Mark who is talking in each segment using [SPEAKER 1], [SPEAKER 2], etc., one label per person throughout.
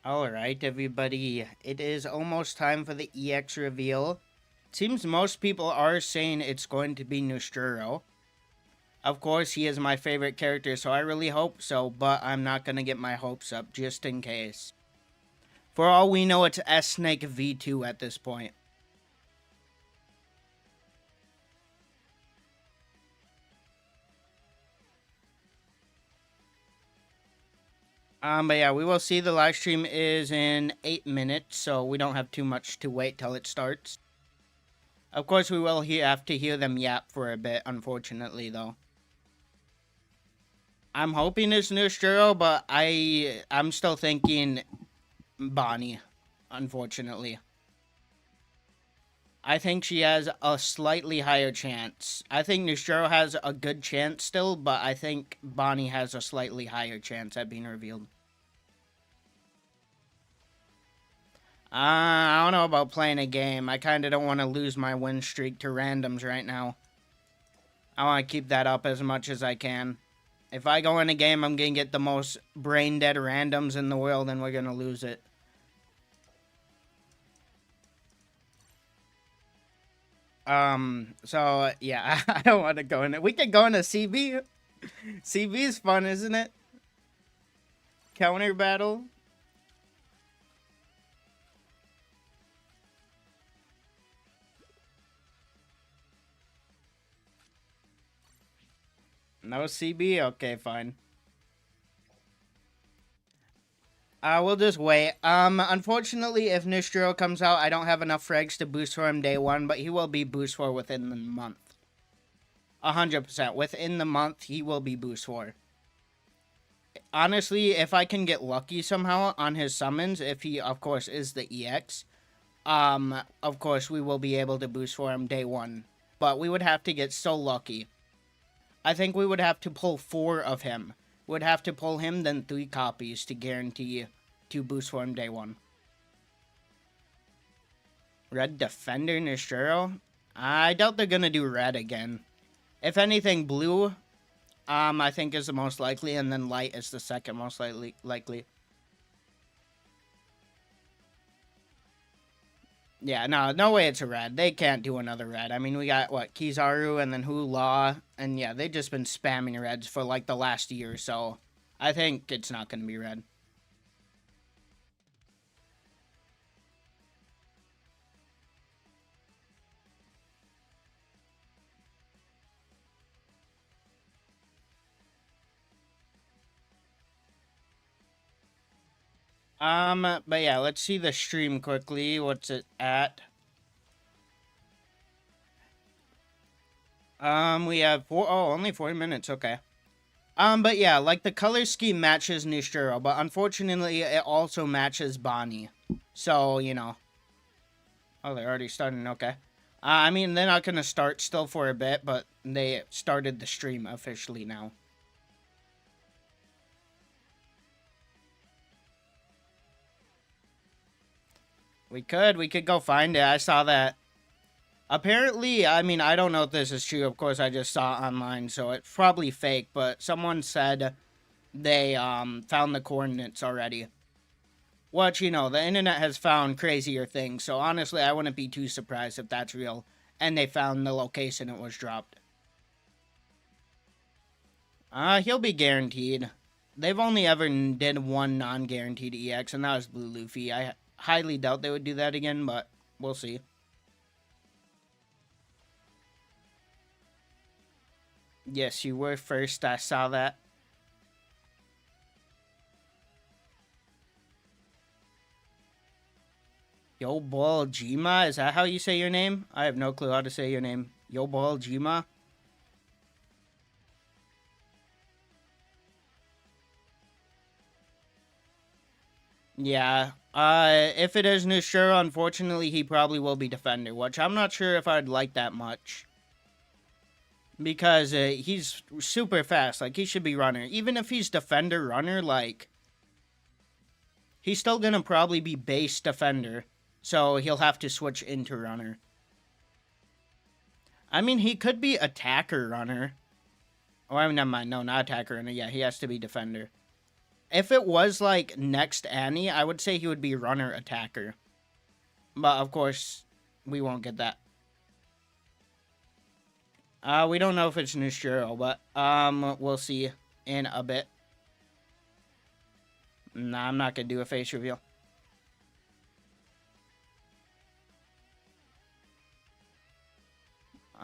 [SPEAKER 1] Alright, everybody. It is almost time for the EX reveal. Seems most people are saying it's going to be Nusjuro. Of course, he is my favorite character, so I really hope so, but I'm not going to get my hopes up, just in case. For all we know, it's S-Snake V2 at this point. But yeah, we will see. The live stream is in 8 minutes, so we don't have too much to wait till it starts. Of course, we will have to hear them yap for a bit, unfortunately, though. I'm hoping it's Nusjuro, but I'm still thinking Bonnie, unfortunately. I think she has a slightly higher chance. I think Nusjuro has a good chance still, but I think Bonnie has a slightly higher chance at being revealed. I don't know about playing a game. I kind of don't want to lose my win streak to randoms right now. I want to keep that up as much as I can. If I go in a game, I'm going to get the most brain-dead randoms in the world, and we're going to lose it. So, yeah, I don't want to go in it. We could go into CB. CB is fun, isn't it? Counter battle. No CB? Okay, fine. We'll just wait. Unfortunately, if Nusjuro comes out, I don't have enough frags to boost for him day one, but he will be boost for within the month. 100%. Within the month, he will be boost for. Honestly, if I can get lucky somehow on his summons, if he, of course, is the EX, of course, we will be able to boost for him day one. But we would have to get so lucky. I think we would have to pull 4 of him. Would have to pull him, then 3 copies to guarantee to boost for him day one. Red Defender Nusjuro? I doubt they're gonna do red again. If anything, blue, I think is the most likely, and then light is the second most likely. Yeah, no way it's a red. They can't do another red. I mean, we got, what, Kizaru and then Hula, and yeah, they've just been spamming reds for, like, the last year, so I think it's not going to be red. But yeah, let's see the stream quickly. What's it at? We have only 4 minutes, okay. But yeah, like the color scheme matches Nusjuro, but unfortunately it also matches Bonnie. So, you know. Oh, they're already starting, okay. I mean, they're not gonna start still for a bit, but they started the stream officially now. We could go find it. I saw that. Apparently, I mean, I don't know if this is true. Of course, I just saw it online, so it's probably fake. But someone said they found the coordinates already. Which, you know, the internet has found crazier things. So honestly, I wouldn't be too surprised if that's real. And they found the location it was dropped. He'll be guaranteed. They've only ever did one non-guaranteed EX, and that was Blue Luffy. I highly doubt they would do that again, but we'll see. Yes, you were first. I saw that. Yobol Jima? Is that how you say your name? I have no clue how to say your name. Yobol Jima? Yeah. If it is Nusjuro, unfortunately, he probably will be Defender, which I'm not sure if I'd like that much. Because he's super fast. Like, he should be runner. Even if he's Defender runner, like, he's still gonna probably be base Defender. So he'll have to switch into runner. I mean, he could be attacker runner. Oh, never mind. No, not attacker runner. Yeah, he has to be Defender. If it was like next Annie, I would say he would be runner attacker. But of course, we won't get that. We don't know if it's Nusjuro, but we'll see in a bit. Nah, I'm not gonna do a face reveal.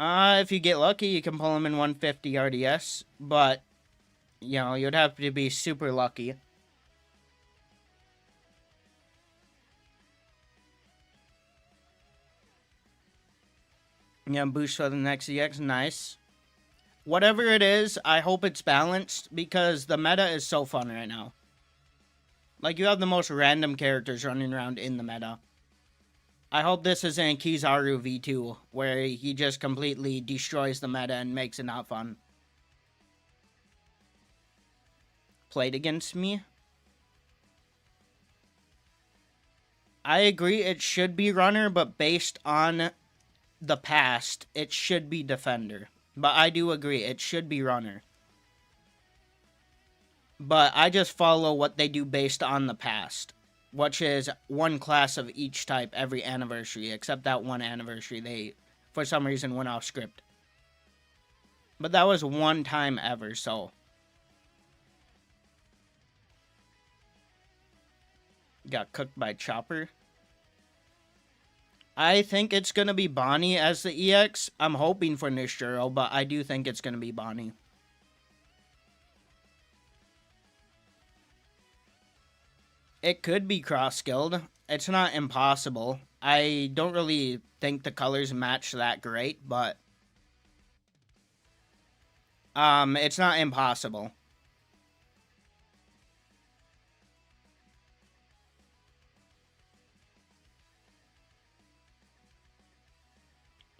[SPEAKER 1] If you get lucky, you can pull him in 150 RDS, but, you know, you'd have to be super lucky. Yeah, boost for the next EX, nice. Whatever it is, I hope it's balanced, because the meta is so fun right now. Like, you have the most random characters running around in the meta. I hope this isn't Kizaru V2, where he just completely destroys the meta and makes it not fun. Played against me? I agree it should be runner, but based on the past, it should be defender. But I do agree, it should be runner. But I just follow what they do based on the past, which is one class of each type every anniversary, except that one anniversary they, for some reason, went off script. But that was one time ever, so. Got cooked by Chopper. I think it's going to be Bonnie as the EX. I'm hoping for Nusjuro, but I do think it's going to be Bonnie. It could be cross-skilled. It's not impossible. I don't really think the colors match that great, but it's not impossible.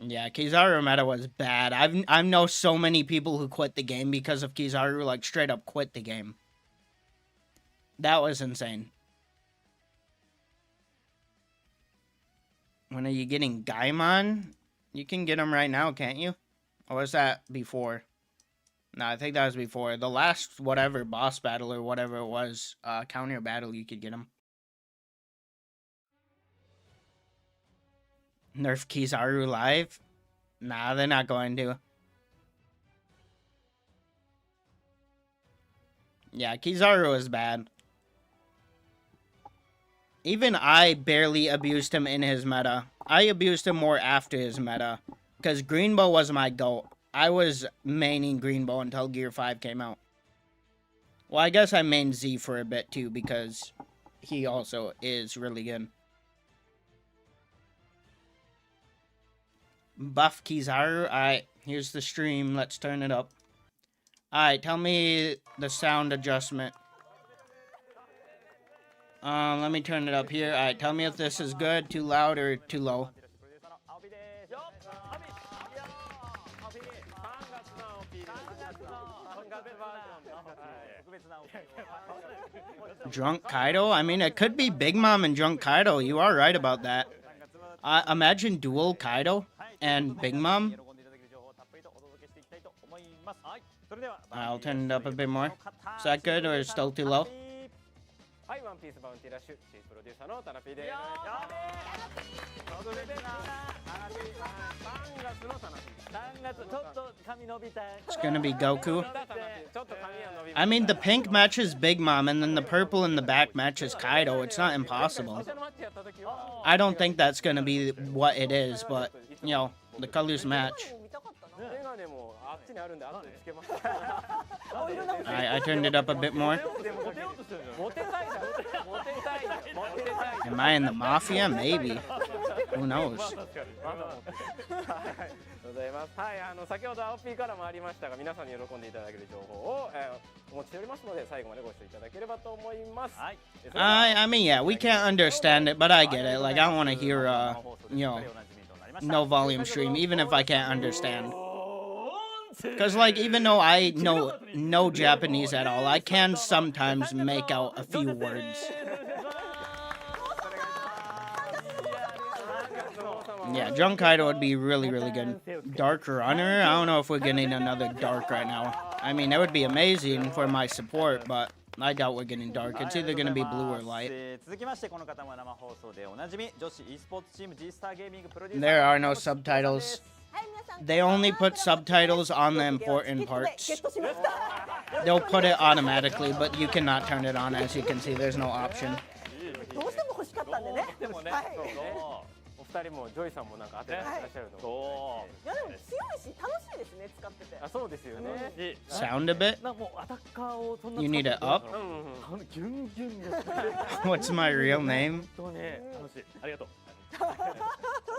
[SPEAKER 1] Yeah, Kizaru meta was bad. I know so many people who quit the game because of Kizaru, like straight up quit the game. That was insane. When are you getting Gaimon? You can get him right now, can't you? Or was that before? No, I think that was before. The last whatever boss battle or whatever it was, counter battle, you could get him. Nerf Kizaru live? Nah, they're not going to. Yeah, Kizaru is bad. Even I barely abused him in his meta. I abused him more after his meta. Because Greenbow was my GOAT. I was maining Greenbow until Gear 5 came out. Well, I guess I mained Z for a bit too, because he also is really good. Buff Kizaru. Alright, here's the stream. Let's turn it up. Alright, tell me the sound adjustment. Let me turn it up here. Alright, tell me if this is good, too loud, or too low. Drunk Kaido? I mean, it could be Big Mom and Drunk Kaido. You are right about that. Imagine dual Kaido and Big Mom. I'll turn it up a bit more. Is that good, or is it still too low? OnePiece Bounty Rush チーフプロデューサーのタナピーです。It's gonna be Goku. I mean, the pink matches Big Mom, and then the purple in the back matches Kaido. It's not impossible. I don't think that's gonna be what it is, but, you know, the colors match. I turned it up a bit more. Am I in the Mafia? Maybe. Who knows? はい、先ほど OP からもありましたが、皆さんに喜んでいただける情報を、お持ちしておりますので、最後までご視聴いただければと思います。I mean, yeah, we can't understand it, but I get it. Like, I don't want to hear, you know, no volume stream, even if I can't understand. Because, like, even though I know no Japanese at all, I can sometimes make out a few words. Yeah, Drunk Kaido would be really, really good. Dark Runner? I don't know if we're getting another Dark right now. I mean, that would be amazing for my support, but I doubt we're getting dark. It's either gonna be blue or light.
[SPEAKER 2] 続きましてこの方も生放送でおなじみ女子 e スポーツチーム G スターゲーミングプロデューサー
[SPEAKER 1] There are no subtitles. They only put subtitles on the important parts. They'll put it automatically, but you cannot turn it on. As you can see, there's no option.
[SPEAKER 3] どうしても欲しかったんでね。
[SPEAKER 4] でもね、
[SPEAKER 3] はい。
[SPEAKER 4] お二人もジョイさんもなんか当ててらっしゃるの。
[SPEAKER 3] いやでも強いし楽しいですね使ってて。
[SPEAKER 4] あ、そうですよね。
[SPEAKER 1] Sound a bit?
[SPEAKER 4] なんかもうアタッカーをそんな
[SPEAKER 1] You need it up?
[SPEAKER 4] ギュンギュンですね。
[SPEAKER 1] What's my real name?
[SPEAKER 4] 本当ね、楽しい。ありがとう。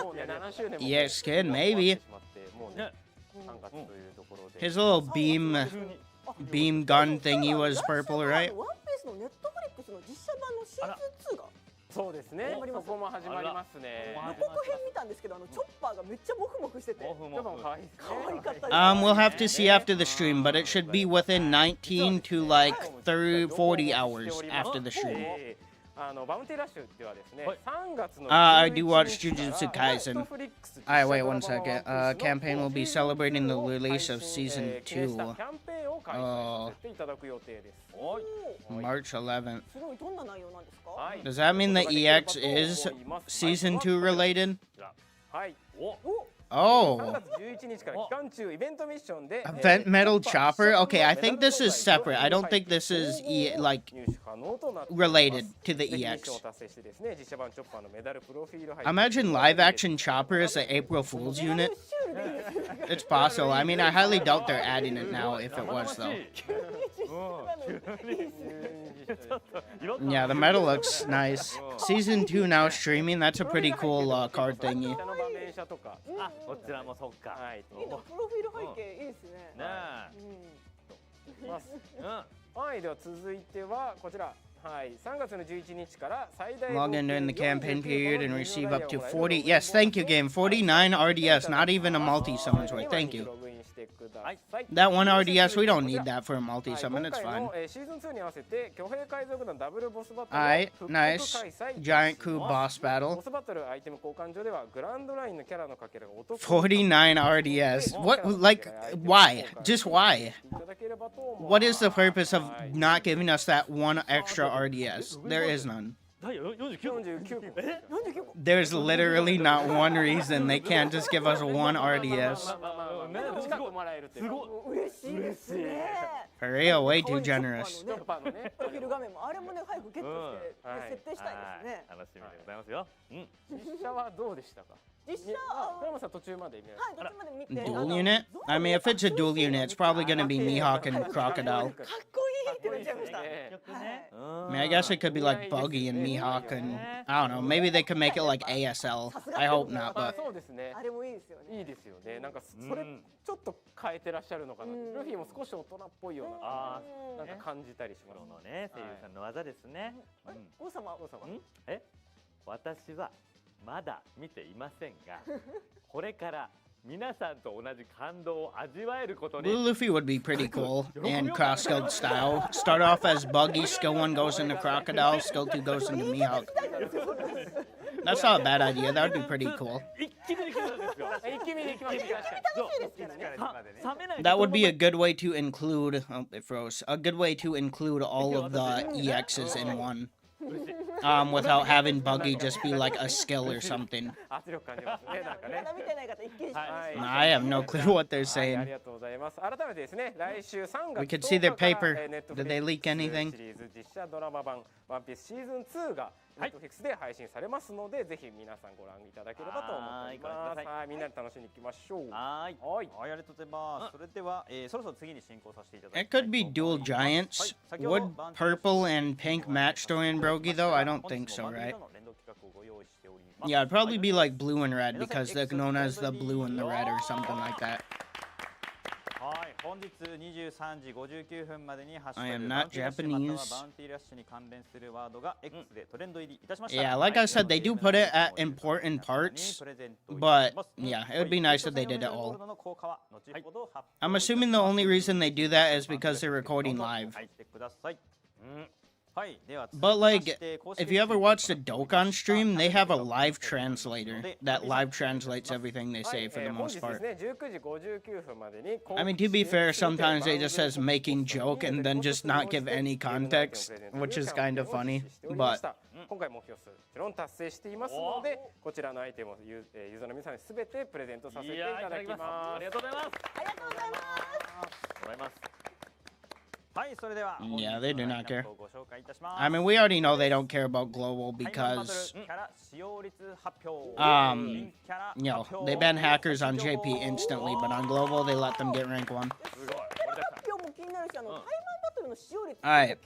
[SPEAKER 4] もうね、7周年も
[SPEAKER 1] EX Kid, maybe.
[SPEAKER 4] もうね、3月というところで。
[SPEAKER 1] His little beam gun thingy was purple, right?
[SPEAKER 3] ワンピースのネットフリックスの実写版のシーズン2が
[SPEAKER 4] そうですね。そこも始まりますね。
[SPEAKER 3] 予告編見たんですけどチョッパーがめっちゃモフモフしてて。
[SPEAKER 4] チョッパーも可愛いですね。
[SPEAKER 3] 可愛かったです。
[SPEAKER 1] We'll have to see after the stream, but it should be within 19 to like 40 hours after the stream.
[SPEAKER 4] バウンティラッシュではですね、3月の
[SPEAKER 1] I do watch Jujutsu Kaisen. Alright, wait 1 second. Campaign will be celebrating the release of season 2.
[SPEAKER 4] キャンペーンを開催させていただく予定です。
[SPEAKER 1] March 11th.
[SPEAKER 3] すごいどんな内容なんですか？
[SPEAKER 1] Does that mean the EX is season 2 related?
[SPEAKER 4] はい。
[SPEAKER 1] Oh.
[SPEAKER 4] 3月11日から期間中イベントミッションで
[SPEAKER 1] Event Metal Chopper? Okay, I think this is separate. I don't think this is like related to the EX. Imagine live action Chopper as the April Fool's unit. It's possible. I mean, I highly doubt they're adding it now if it was, though. Yeah, the metal looks nice. Season 2 now streaming. That's a pretty cool card thingy.
[SPEAKER 4] こちらもそっか。はい。
[SPEAKER 3] プロフィール背景いいですね。
[SPEAKER 4] はい、では続いてはこちら。はい、3月の11日から最大
[SPEAKER 1] Log in during the campaign period and receive up to 40. Yes, thank you, game. 49 RDS, not even a multi-summons way. Thank you. That one RDS, we don't need that for a multi-summon. It's fine. Alright, nice. Giant coup boss battle. 49 RDS. What, like, why? Just why? What is the purpose of not giving us that one extra RDS? There is none. There's literally not one reason they can't just give us one RDS. For real, way too generous.
[SPEAKER 3] プロフィール画面もあれもね早くゲットして設定したいですね。
[SPEAKER 4] 楽しみでございますよ。実写はどうでしたか？
[SPEAKER 3] 実写
[SPEAKER 4] 小山さん途中まで見ました。
[SPEAKER 3] はい途中まで見て。
[SPEAKER 1] Dual unit? I mean, if it's a dual unit, it's probably gonna be Mihawk and Crocodile.
[SPEAKER 3] かっこいいって言っちゃいました。
[SPEAKER 1] I mean, I guess it could be like Buggy and Mihawk and I don't know. Maybe they could make it like ASL. I hope not, but
[SPEAKER 4] そうですね。
[SPEAKER 3] あれもいいですよね。
[SPEAKER 4] いいですよね。なんかそれちょっと変えてらっしゃるのかな。ルフィも少し大人っぽいようななんか感じたりします。
[SPEAKER 2] のね、声優さんの技ですね。
[SPEAKER 3] 王様。
[SPEAKER 2] 私はまだ見ていませんが、これから皆さんと同じ感動を味わえることに。
[SPEAKER 1] Blue Luffy would be pretty cool and cross-skilled style. Start off as Buggy, skill 1 goes into Crocodile, skill 2 goes into Mihawk. That's not a bad idea. That would be pretty cool. That would be a good way to include. Oh, it froze. A good way to include all of the EXs in one. Without having Buggy just be like a skill or something. I have no clue what they're saying. We could see their paper. Did they leak anything?
[SPEAKER 4] ワンピースシーズン2が Netflix で配信されますので、ぜひ皆さんご覧いただければと思っています。はい、みんなで楽しんでいきましょう。
[SPEAKER 2] はい、ありがとうございます。それでは、そろそろ次に進行させていただきます。
[SPEAKER 1] It could be dual giants. Would purple and pink match story and Brogy though? I don't think so, right? Yeah, it'd probably be like blue and red because they're known as the blue and the red or something like that.
[SPEAKER 2] はい、本日23時59分までにハッシ
[SPEAKER 1] I
[SPEAKER 2] ュ
[SPEAKER 1] am
[SPEAKER 2] タ
[SPEAKER 1] not
[SPEAKER 2] グバウンティラッシュまたは
[SPEAKER 1] Japanese.
[SPEAKER 2] バウンティラッシュに関連するワードが X でトレンド入りいたしました。
[SPEAKER 1] Yeah, like I said, they do put it at important parts, but yeah, it would be nice if they did it all. I'm assuming the only reason they do that is because they're recording live.
[SPEAKER 2] 入ってください。
[SPEAKER 1] But like, if you ever watch the Dokkan stream, they have a live translator that live translates everything they say for the most part. I mean, to be fair, sometimes they just says making joke and then just not give any context, which is kind of funny. But
[SPEAKER 4] 今回目標数もちろん達成していますので、こちらのアイテムをユーザーの皆さんにすべてプレゼントさせていただきます。
[SPEAKER 2] ありがとうございます。
[SPEAKER 3] ありがとうございます。
[SPEAKER 1] yeah, they do not care. I mean, we already know they don't care about global because, you know, they ban hackers on JP instantly, but on global they let them get rank 1. Alright,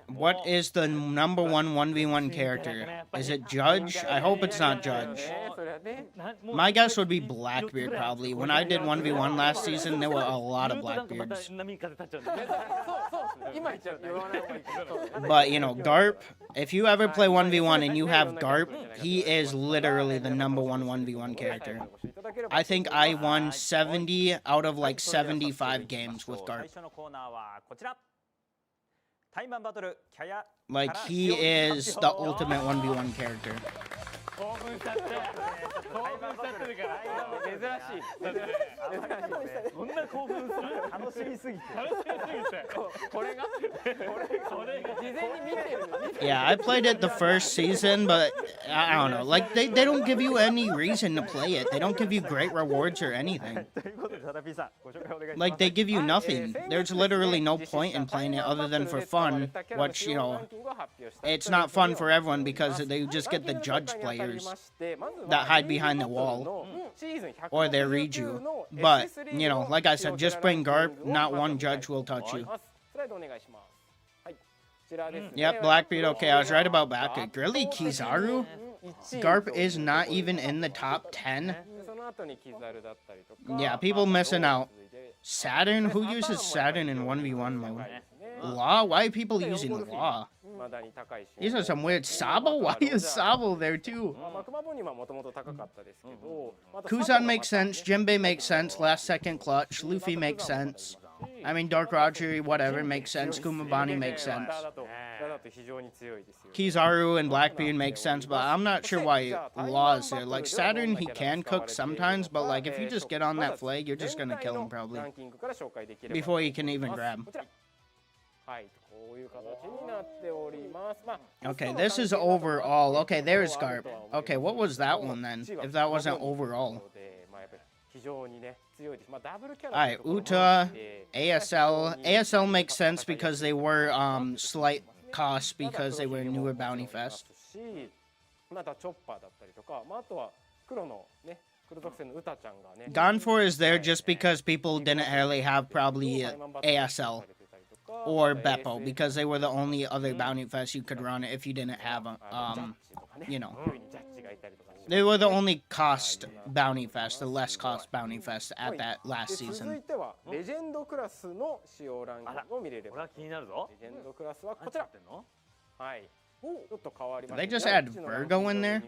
[SPEAKER 1] what is the number one 1v1 character? Is it Judge? I hope it's not Judge. My guess would be Blackbeard probably. When I did 1v1 last season, there were a lot of Blackbeards. But, you know, Garp, if you ever play 1v1 and you have Garp, he is literally the number one 1v1 character. I think I won 70 out of like 75 games with Garp. Like, he is the ultimate 1v1 character.
[SPEAKER 2] 興奮しちゃってるから珍しいそんな興奮する楽しみすぎてこれが事前に見てる
[SPEAKER 1] Yeah, I played it the first season, but I don't know, like they don't give you any reason to play it. They don't give you great rewards or anything. Like, they give you nothing. There's literally no point in playing it other than for fun, which, you know, it's not fun for everyone because they just get the judge players that hide behind the wall or they read you. But, you know, like I said, just bring Garp, not one judge will touch you. Yep, Blackbeard, okay, I was right about Blackbeard. Really, Kizaru? Garp is not even in the top 10? Yeah, people missing out. Saturn? Who uses Saturn in 1v1 mode? Law? Why are people using Law? These are some weird Sabo? Why is Sabo there too? Kuzan makes sense, Jinbei makes sense, last second clutch, Luffy makes sense. I mean, Dark Roger, whatever, makes sense, Kumabani makes sense. Kizaru and Blackbeard makes sense, but I'm not sure why Law is there. Like, Saturn, he can cook sometimes, but like, if you just get on that flag, you're just gonna kill him probably. Before you can even grab. Okay, this is overall. Okay, there's Garp. Okay, what was that one then? If that wasn't overall. Alright, Uta, ASL. ASL makes sense because they were slight costs because they were newer Bounty Fest. Gonfor is there just because people didn't really have probably ASL or Beppo because they were the only other Bounty Fest you could run if you didn't have you know. They were the only cost Bounty Fest, the less cost Bounty Fest at that last season. Did they just add Virgo in there?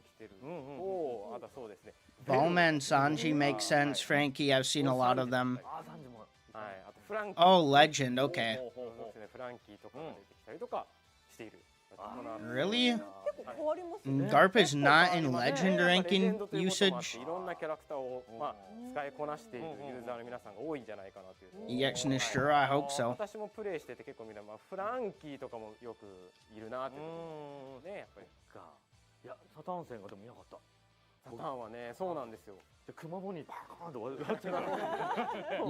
[SPEAKER 1] Bowman, Sanji makes sense. Frankie, I've seen a lot of them. Oh, Legend, okay. Really? Garp is not in Legend ranking usage? EX Nusjuro, I hope so.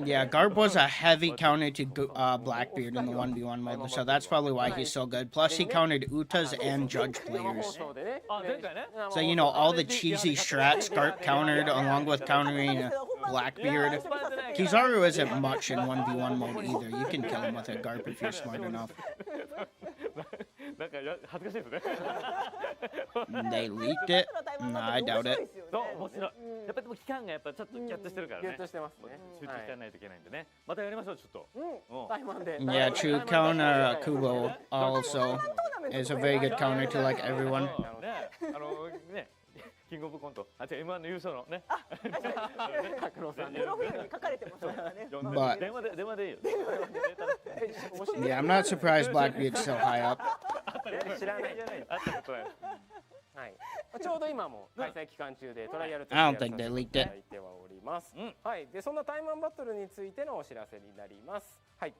[SPEAKER 1] Yeah, Garp was a heavy counter to Blackbeard in the 1v1 mode, so that's probably why he's so good. Plus, he countered Utas and Judge players. So, you know, all the cheesy strats Garp countered along with countering Blackbeard. Kizaru isn't much in 1v1 mode either. You can kill him with a Garp if you're smart enough. They leaked it? Nah, I doubt it. Yeah, true. Counter Kubo also is a very good counter to like everyone. But yeah, I'm not surprised Blackbeard's so high up.
[SPEAKER 4] 知らないじゃない。
[SPEAKER 2] 会ったことない。
[SPEAKER 4] はい。ちょうど今も開催期間中でトライアルと
[SPEAKER 1] I don't think they leaked
[SPEAKER 4] い
[SPEAKER 1] it.
[SPEAKER 4] ただいてはおります。はい。でそんなタイマンバトルについてのお知らせになります。はい。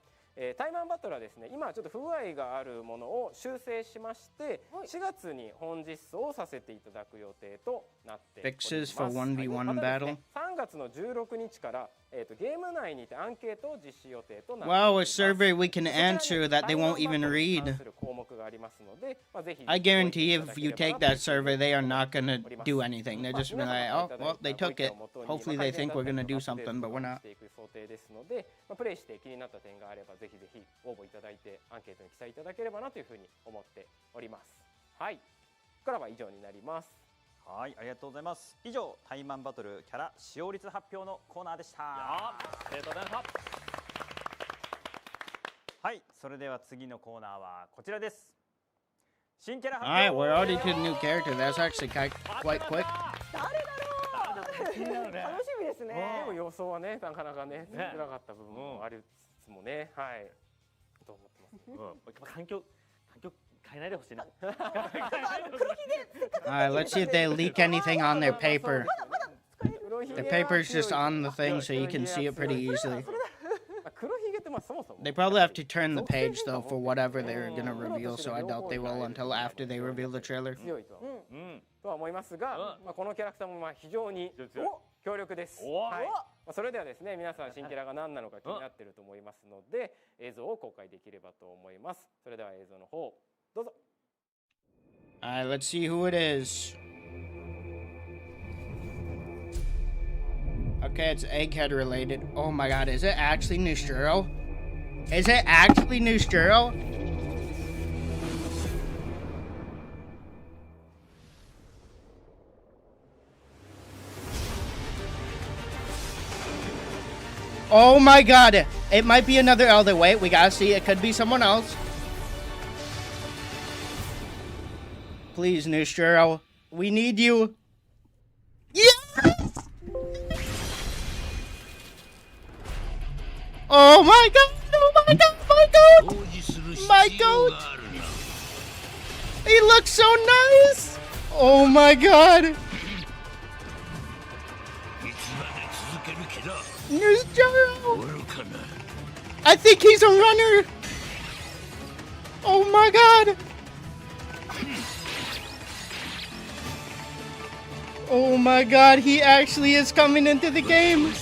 [SPEAKER 4] タイマンバトルはですね、今ちょっと不具合があるものを修正しまして、4月に本実装をさせていただく予定となっております。
[SPEAKER 1] Fixes for 1v1
[SPEAKER 4] またです
[SPEAKER 1] battle.
[SPEAKER 4] ね、3月の16日からゲーム内にてアンケートを実施予定となっております。
[SPEAKER 1] Wow, a survey we can answer that they won't even read. I guarantee if you take that survey, they are not going to do anything. They're just gonna be like, oh, well, they took it. Hopefully they think we're going to do something, but we're not.
[SPEAKER 4] プレイして気になった点があればぜひぜひ応募いただいてアンケートに記載いただければなというふうに思っております。はい。ここからは以上になります。
[SPEAKER 5] はい、ありがとうございます。以上、タイマンバトルキャラ使用率発表のコーナーでした。
[SPEAKER 2] ありがとうございました。
[SPEAKER 5] はい、それでは次のコーナーはこちらです。新キャラ発
[SPEAKER 1] Alright,
[SPEAKER 5] 表。
[SPEAKER 1] we're already to the new character. That's actually quite quick.
[SPEAKER 3] 楽しみですね。
[SPEAKER 4] でも予想はね、なかなかね、つらかった部分もありつつもね、はい。どう思ってます？
[SPEAKER 2] 環境変えないでほしいな。
[SPEAKER 1] Alright, let's see if they leak anything on their paper. The paper is just on the thing, so you can see it pretty easily. They probably have to turn the page, though, for whatever they're gonna reveal, so I doubt they will until after they reveal the trailer.
[SPEAKER 4] とは思いますが、このキャラクターも非常に強力です。はい。それではですね、皆さん新キャラが何なのか気になっていると思いますので、映像を公開できればと思います。それでは映像の方どうぞ。
[SPEAKER 1] Alright, let's see who it is. Okay, it's Egghead related. Oh my god, is it actually Nusjuro? Is it actually Nusjuro? Oh my god, it might be another elder. Wait, we gotta see. It could be someone else. Please, Nusjuro. We need you. Yes! Oh my god! Oh my god! My goat! My goat! He looks so nice! Oh my god! Nusjuro! I think he's a runner! Oh my god! Oh my god, he actually is coming into the game!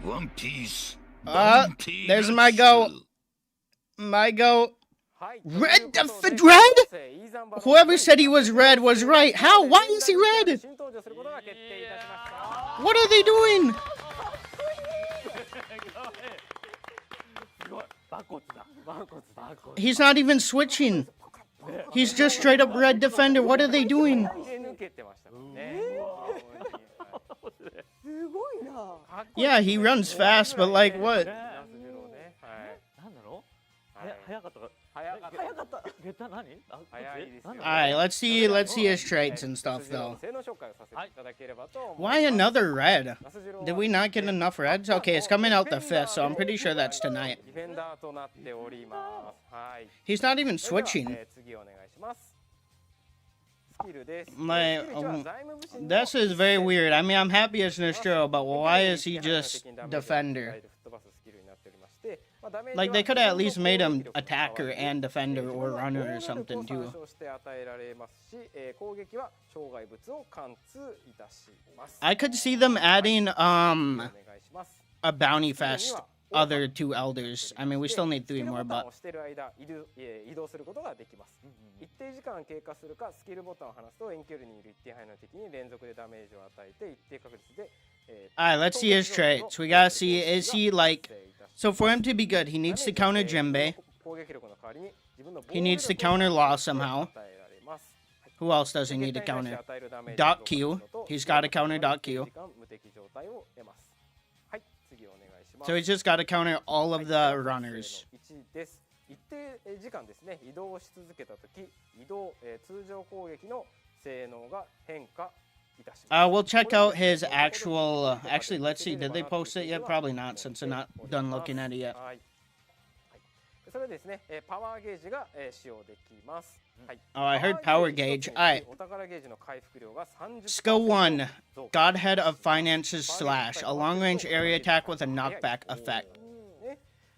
[SPEAKER 6] OnePiece
[SPEAKER 1] Bounty there's my goat. My goat. Red? Whoever said he was red was right. How? Why is he red? What are they doing? He's not even switching. He's just straight up red defender. What are they doing? Yeah, he runs fast, but like what? Alright, let's see his traits and stuff though. Why another red? Did we not get enough reds? Okay, it's coming out the 5th, so I'm pretty sure that's tonight. He's not even switching. This is very weird. I mean, I'm happy as Nusjuro, but why is he just defender? Like, they could have at least made him attacker and defender or runner or something too. I could see them adding a bounty fest other 2 elders. I mean, we still need 3 more, but alright, let's see his traits. We gotta see, is he like, so for him to be good, he needs to counter Jinbei. He needs to counter Law somehow. Who else does he need to counter? Dot Q. He's got to counter Dot Q. So he's just got to counter all of the runners.
[SPEAKER 4] いたします。
[SPEAKER 1] We'll check out his actual. Actually, let's see. Did they post it yet? Probably not, since they're not done looking at it yet.
[SPEAKER 4] はい。それでですね、パワーゲージが使用できます。はい。
[SPEAKER 1] Oh, I heard power gauge. Alright.
[SPEAKER 4] お宝ゲージの回復量が30%。
[SPEAKER 1] Skill 1. Godhead of Finances Slash. A long-range area attack with a knockback effect.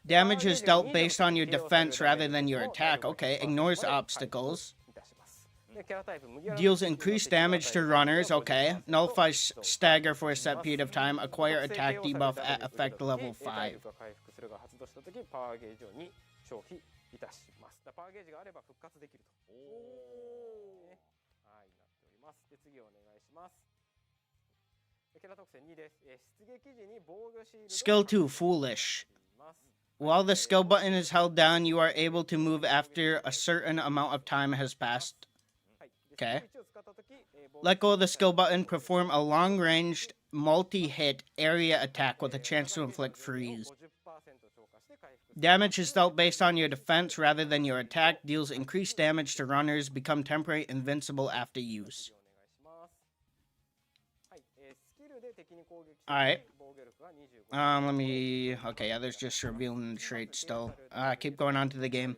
[SPEAKER 1] Damage is dealt based on your defense rather than your attack. Okay, ignores obstacles. Deals increased damage to runners. Okay. Nullifies stagger for a set period of time. Acquire attack debuff at effect level 5.
[SPEAKER 4] パワーゲージを2消費いたします。パワーゲージがあれば復活できると。はい、なっております。で、次お願いします。キャラ特性2です。出撃時に防御シールド。
[SPEAKER 1] Skill 2, Foolish. While the skill button is held down, you are able to move after a certain amount of time has passed. Okay. Let go of the skill button, perform a long-ranged, multi-hit area attack with a chance to inflict freeze. Damage is dealt based on your defense rather than your attack. Deals increased damage to runners. Become temporary invincible after use. Alright. Let me... Okay, yeah, there's just revealing the trait still. Keep going on to the game.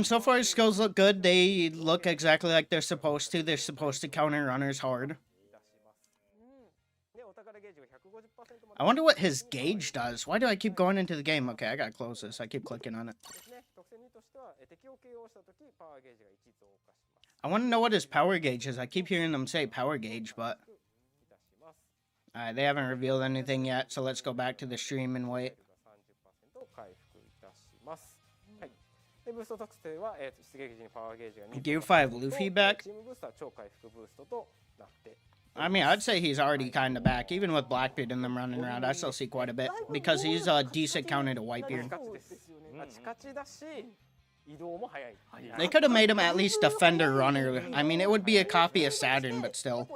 [SPEAKER 1] So far his skills look good. They look exactly like they're supposed to. They're supposed to counter runners hard. I wonder what his gauge does. Why do I keep going into the game? Okay, I gotta close this. I keep clicking on it. I want to know what his power gauge is. I keep hearing them say power gauge, but... Alright, they haven't revealed anything yet, so let's go back to the stream and wait. Gear 5 Luffy back? I mean, I'd say he's already kind of back. Even with Blackbeard and them running around, I still see quite a bit. Because he's a decent counter to Whitebeard. They could have made him at least Defender Runner. I mean, it would be a copy of Saturn, but still.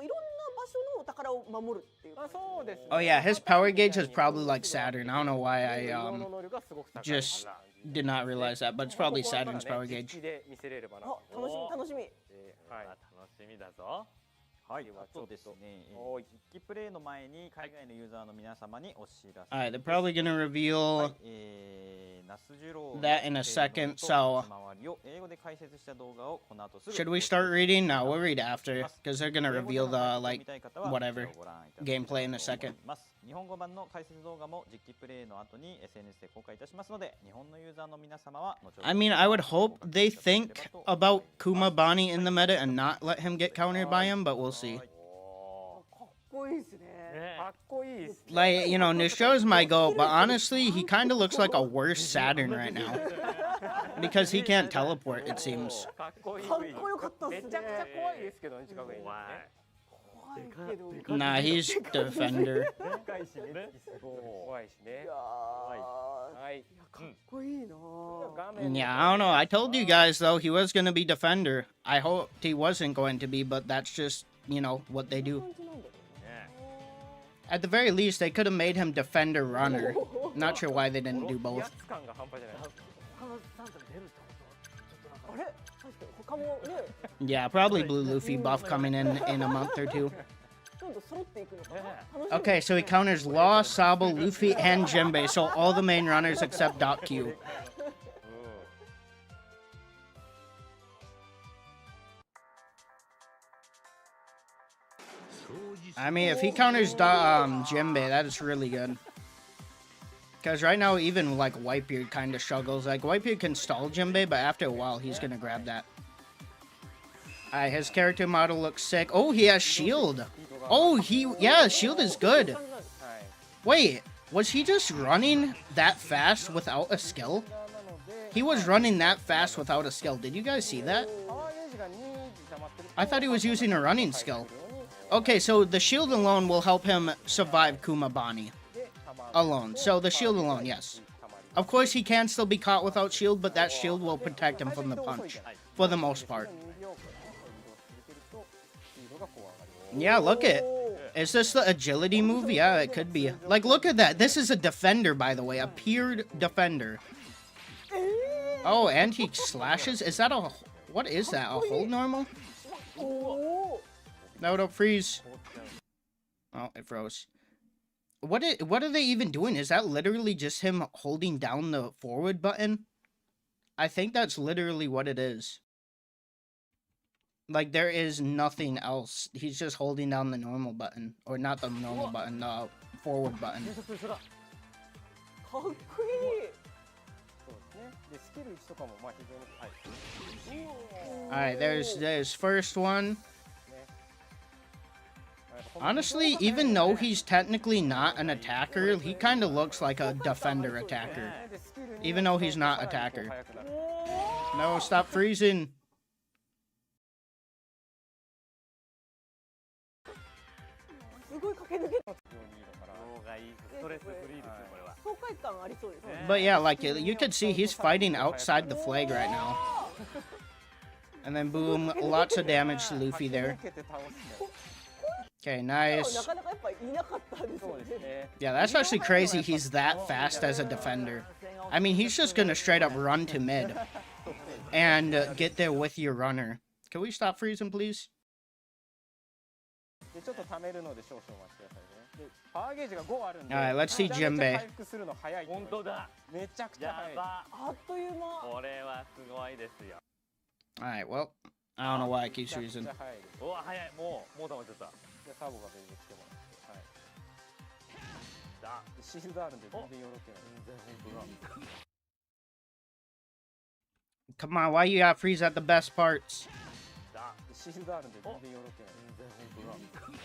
[SPEAKER 1] Oh yeah, his power gauge is probably like Saturn. I don't know why I just did not realize that, but it's probably Saturn's power gauge.
[SPEAKER 5] はい、そうですね。実機プレイの前に海外のユーザーの皆様にお知らせ。
[SPEAKER 1] Alright, they're probably gonna reveal that in a second, so... Should we start reading? No, we'll read after, because they're gonna reveal the, like, whatever, gameplay in a second.
[SPEAKER 5] 日本語版の解説動画も実機プレイの後に SNS で公開いたしますので、日本のユーザーの皆様は後ほど。
[SPEAKER 1] I mean, I would hope they think about Kuma Bani in the meta and not let him get countered by him, but we'll see. Like, you know, Nusjuro's my goat, but honestly, he kind of looks like a worse Saturn right now. Because he can't teleport, it seems. Nah, he's Defender. Yeah, I don't know. I told you guys, though, he was going to be Defender. I hoped he wasn't going to be, but that's just, you know, what they do. At the very least, they could have made him Defender Runner. Not sure why they didn't do both. Yeah, probably Blue Luffy buff coming in a month or two. Okay, so he counters Law, Sabo, Luffy, and Jinbei, so all the main runners except Doc Q. I mean, if he counters Jinbei, that is really good. Because right now, even, like, Whitebeard kind of struggles. Like, Whitebeard can stall Jinbei, but after a while, he's going to grab that. Alright, his character model looks sick. Oh, he has shield. Oh, yeah, shield is good. Wait, was he just running that fast without a skill? He was running that fast without a skill. Did you guys see that? I thought he was using a running skill. Okay, so the shield alone will help him survive Kuma Bani. Alone. So the shield alone, yes. Of course, he can still be caught without shield, but that shield will protect him from the punch. For the most part. Yeah, look it. Is this the agility move? Yeah, it could be. Like, look at that. This is a defender, by the way. A peered defender. Oh, and he slashes? Is that a What is that? A hold normal?
[SPEAKER 3] おお
[SPEAKER 1] No, don't freeze. Oh, it froze. What are they even doing? Is that literally just him holding down the forward button? I think that's literally what it is. Like, there is nothing else. He's just holding down the normal button. Or not the normal button, the forward button.
[SPEAKER 3] かっこいい。
[SPEAKER 4] そうですね。でスキル1とかもまあ非常に
[SPEAKER 1] Alright, there's first one. Honestly, even though he's technically not an attacker, he kind of looks like a defender attacker. Even though he's not attacker. No, stop freezing.
[SPEAKER 3] すごい駆け抜け。
[SPEAKER 2] ストレスフリーですよこれは。
[SPEAKER 3] 爽快感ありそうですね。
[SPEAKER 1] But yeah, like, you can see he's fighting outside the flag right now. And then boom, lots of damage to Luffy there. Okay, nice.
[SPEAKER 3] なかなかやっぱいなかったですよね。
[SPEAKER 1] Yeah, that's actually crazy he's that fast as a defender. I mean, he's just gonna straight up run to mid. And get there with your runner. Can we stop freezing, please?
[SPEAKER 4] でちょっと貯めるので少々お待ちくださいね。でパワーゲージが5あるんで。
[SPEAKER 1] Alright, let's see
[SPEAKER 4] めちゃめちゃ
[SPEAKER 1] Jinbei.
[SPEAKER 4] 回復するの早い。
[SPEAKER 2] 本当だ。
[SPEAKER 4] めちゃくちゃ早い。
[SPEAKER 2] やば。
[SPEAKER 3] あっという間。
[SPEAKER 2] これはすごいですよ。
[SPEAKER 1] Alright, well, I don't know why I keep freezing.
[SPEAKER 4] めちゃくちゃ早いです。
[SPEAKER 2] お早いもう溜まっちゃった。
[SPEAKER 4] でサボが全然来てもらって。はい。
[SPEAKER 2] だ。
[SPEAKER 4] でシールドあるんで全然よろけない。
[SPEAKER 2] 全然本当だ。
[SPEAKER 1] Come on, why you gotta freeze at the best parts?
[SPEAKER 2] だ。
[SPEAKER 4] でシールドあるんで全然よろけない。
[SPEAKER 2] 全然本当だ。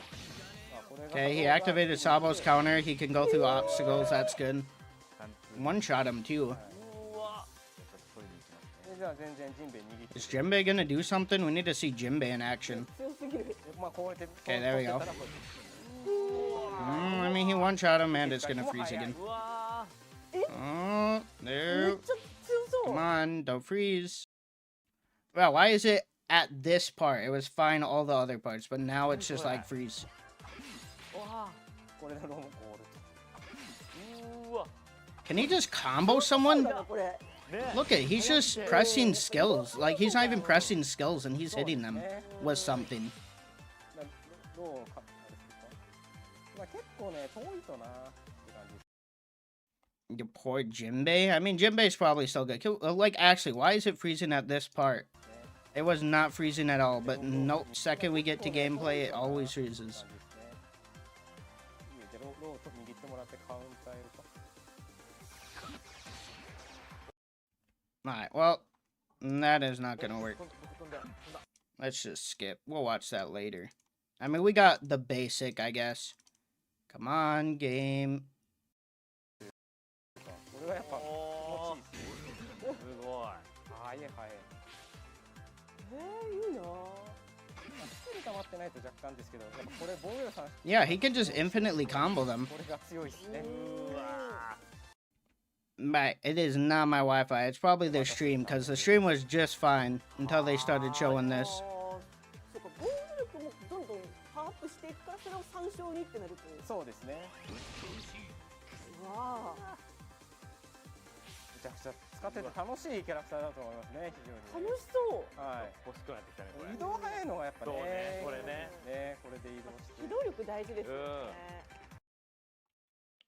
[SPEAKER 1] Okay, he activated Sabo's counter. He can go through obstacles. That's good. One-shot him, too.
[SPEAKER 2] うわ。
[SPEAKER 4] でじゃあ全然ジンベエ握って。
[SPEAKER 1] Is Jinbei gonna do something? We need to see Jinbei in action.
[SPEAKER 3] 強すぎる。
[SPEAKER 4] まあこうやって。
[SPEAKER 1] Okay, there we go. I mean, he one-shot him, and it's gonna freeze again.
[SPEAKER 2] うわ。
[SPEAKER 1] Oh,
[SPEAKER 3] め
[SPEAKER 1] there.
[SPEAKER 3] っちゃ強そう
[SPEAKER 1] Come。on, don't freeze. Well, why is it at this part? It was fine all the other parts, but now it's just like freeze.
[SPEAKER 2] わ。
[SPEAKER 4] これでロームゴール。
[SPEAKER 2] うわ。
[SPEAKER 1] Can he just combo someone?
[SPEAKER 3] だなこれ。
[SPEAKER 1] Look at, he's just pressing skills. Like, he's not even pressing skills, and he's hitting them with something.
[SPEAKER 4] どうかあれですか。まあ結構ね遠いとなって感じ。
[SPEAKER 1] You poor Jinbei. I mean, Jinbei's probably still good. Like, actually, why is it freezing at this part? It was not freezing at all, but nope. Second we get to gameplay, it always freezes.
[SPEAKER 4] でローちょっと握ってもらってカウンターやるか。
[SPEAKER 1] Alright, well, that is not gonna work. Let's just skip. We'll watch that later. I mean, we got the basic, I guess. Come on, game.
[SPEAKER 4] これはやっぱ気持ちいいですね。
[SPEAKER 2] すごい。
[SPEAKER 4] 早い早い。
[SPEAKER 3] いいな。
[SPEAKER 4] スキル溜まってないと若干ですけど、やっぱこれ防御力さん。
[SPEAKER 1] Yeah, he can just infinitely combo them.
[SPEAKER 4] これが強いですね。
[SPEAKER 2] うわ。
[SPEAKER 1] But it is not my Wi-Fi. It's probably their stream, because the stream was just fine until they started showing this.
[SPEAKER 3] そうか、防御力もどんどんパワーアップしていくから、それを参照にってなると。
[SPEAKER 4] そうですね。
[SPEAKER 3] わあ。
[SPEAKER 4] めちゃくちゃ使ってて楽しいキャラクターだと思いますね。非常に。
[SPEAKER 3] 楽しそう。
[SPEAKER 4] はい。
[SPEAKER 2] 欲しくなってきたねこれ。
[SPEAKER 4] 移動早いのがやっぱね。
[SPEAKER 2] そうねこれね。
[SPEAKER 4] ねこれで移動して。
[SPEAKER 3] 機動力大事ですよね。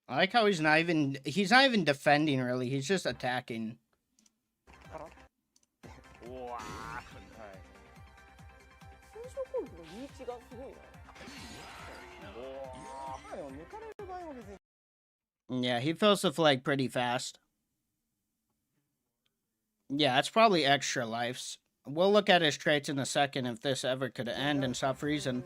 [SPEAKER 1] I like how he's not even defending, really. He's just attacking.
[SPEAKER 2] うわ。
[SPEAKER 3] 通常攻撃のリーチがすごいな。
[SPEAKER 4] まあでも抜かれる場合も別に。
[SPEAKER 1] Yeah, he fills the flag pretty fast. Yeah, it's probably extra lives. We'll look at his traits in a second if this ever could end and stop freezing.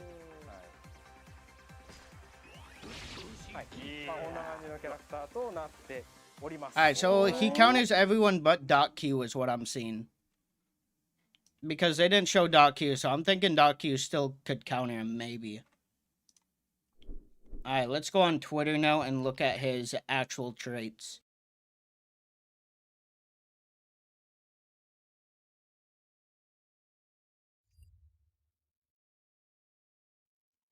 [SPEAKER 4] はい。まあこんな感じのキャラクターとなっております。
[SPEAKER 1] Alright, so he counters everyone but Doc Q is what I'm seeing. Because they didn't show Doc Q, so I'm thinking Doc Q still could counter him, maybe. Alright, let's go on Twitter now and look at his actual traits.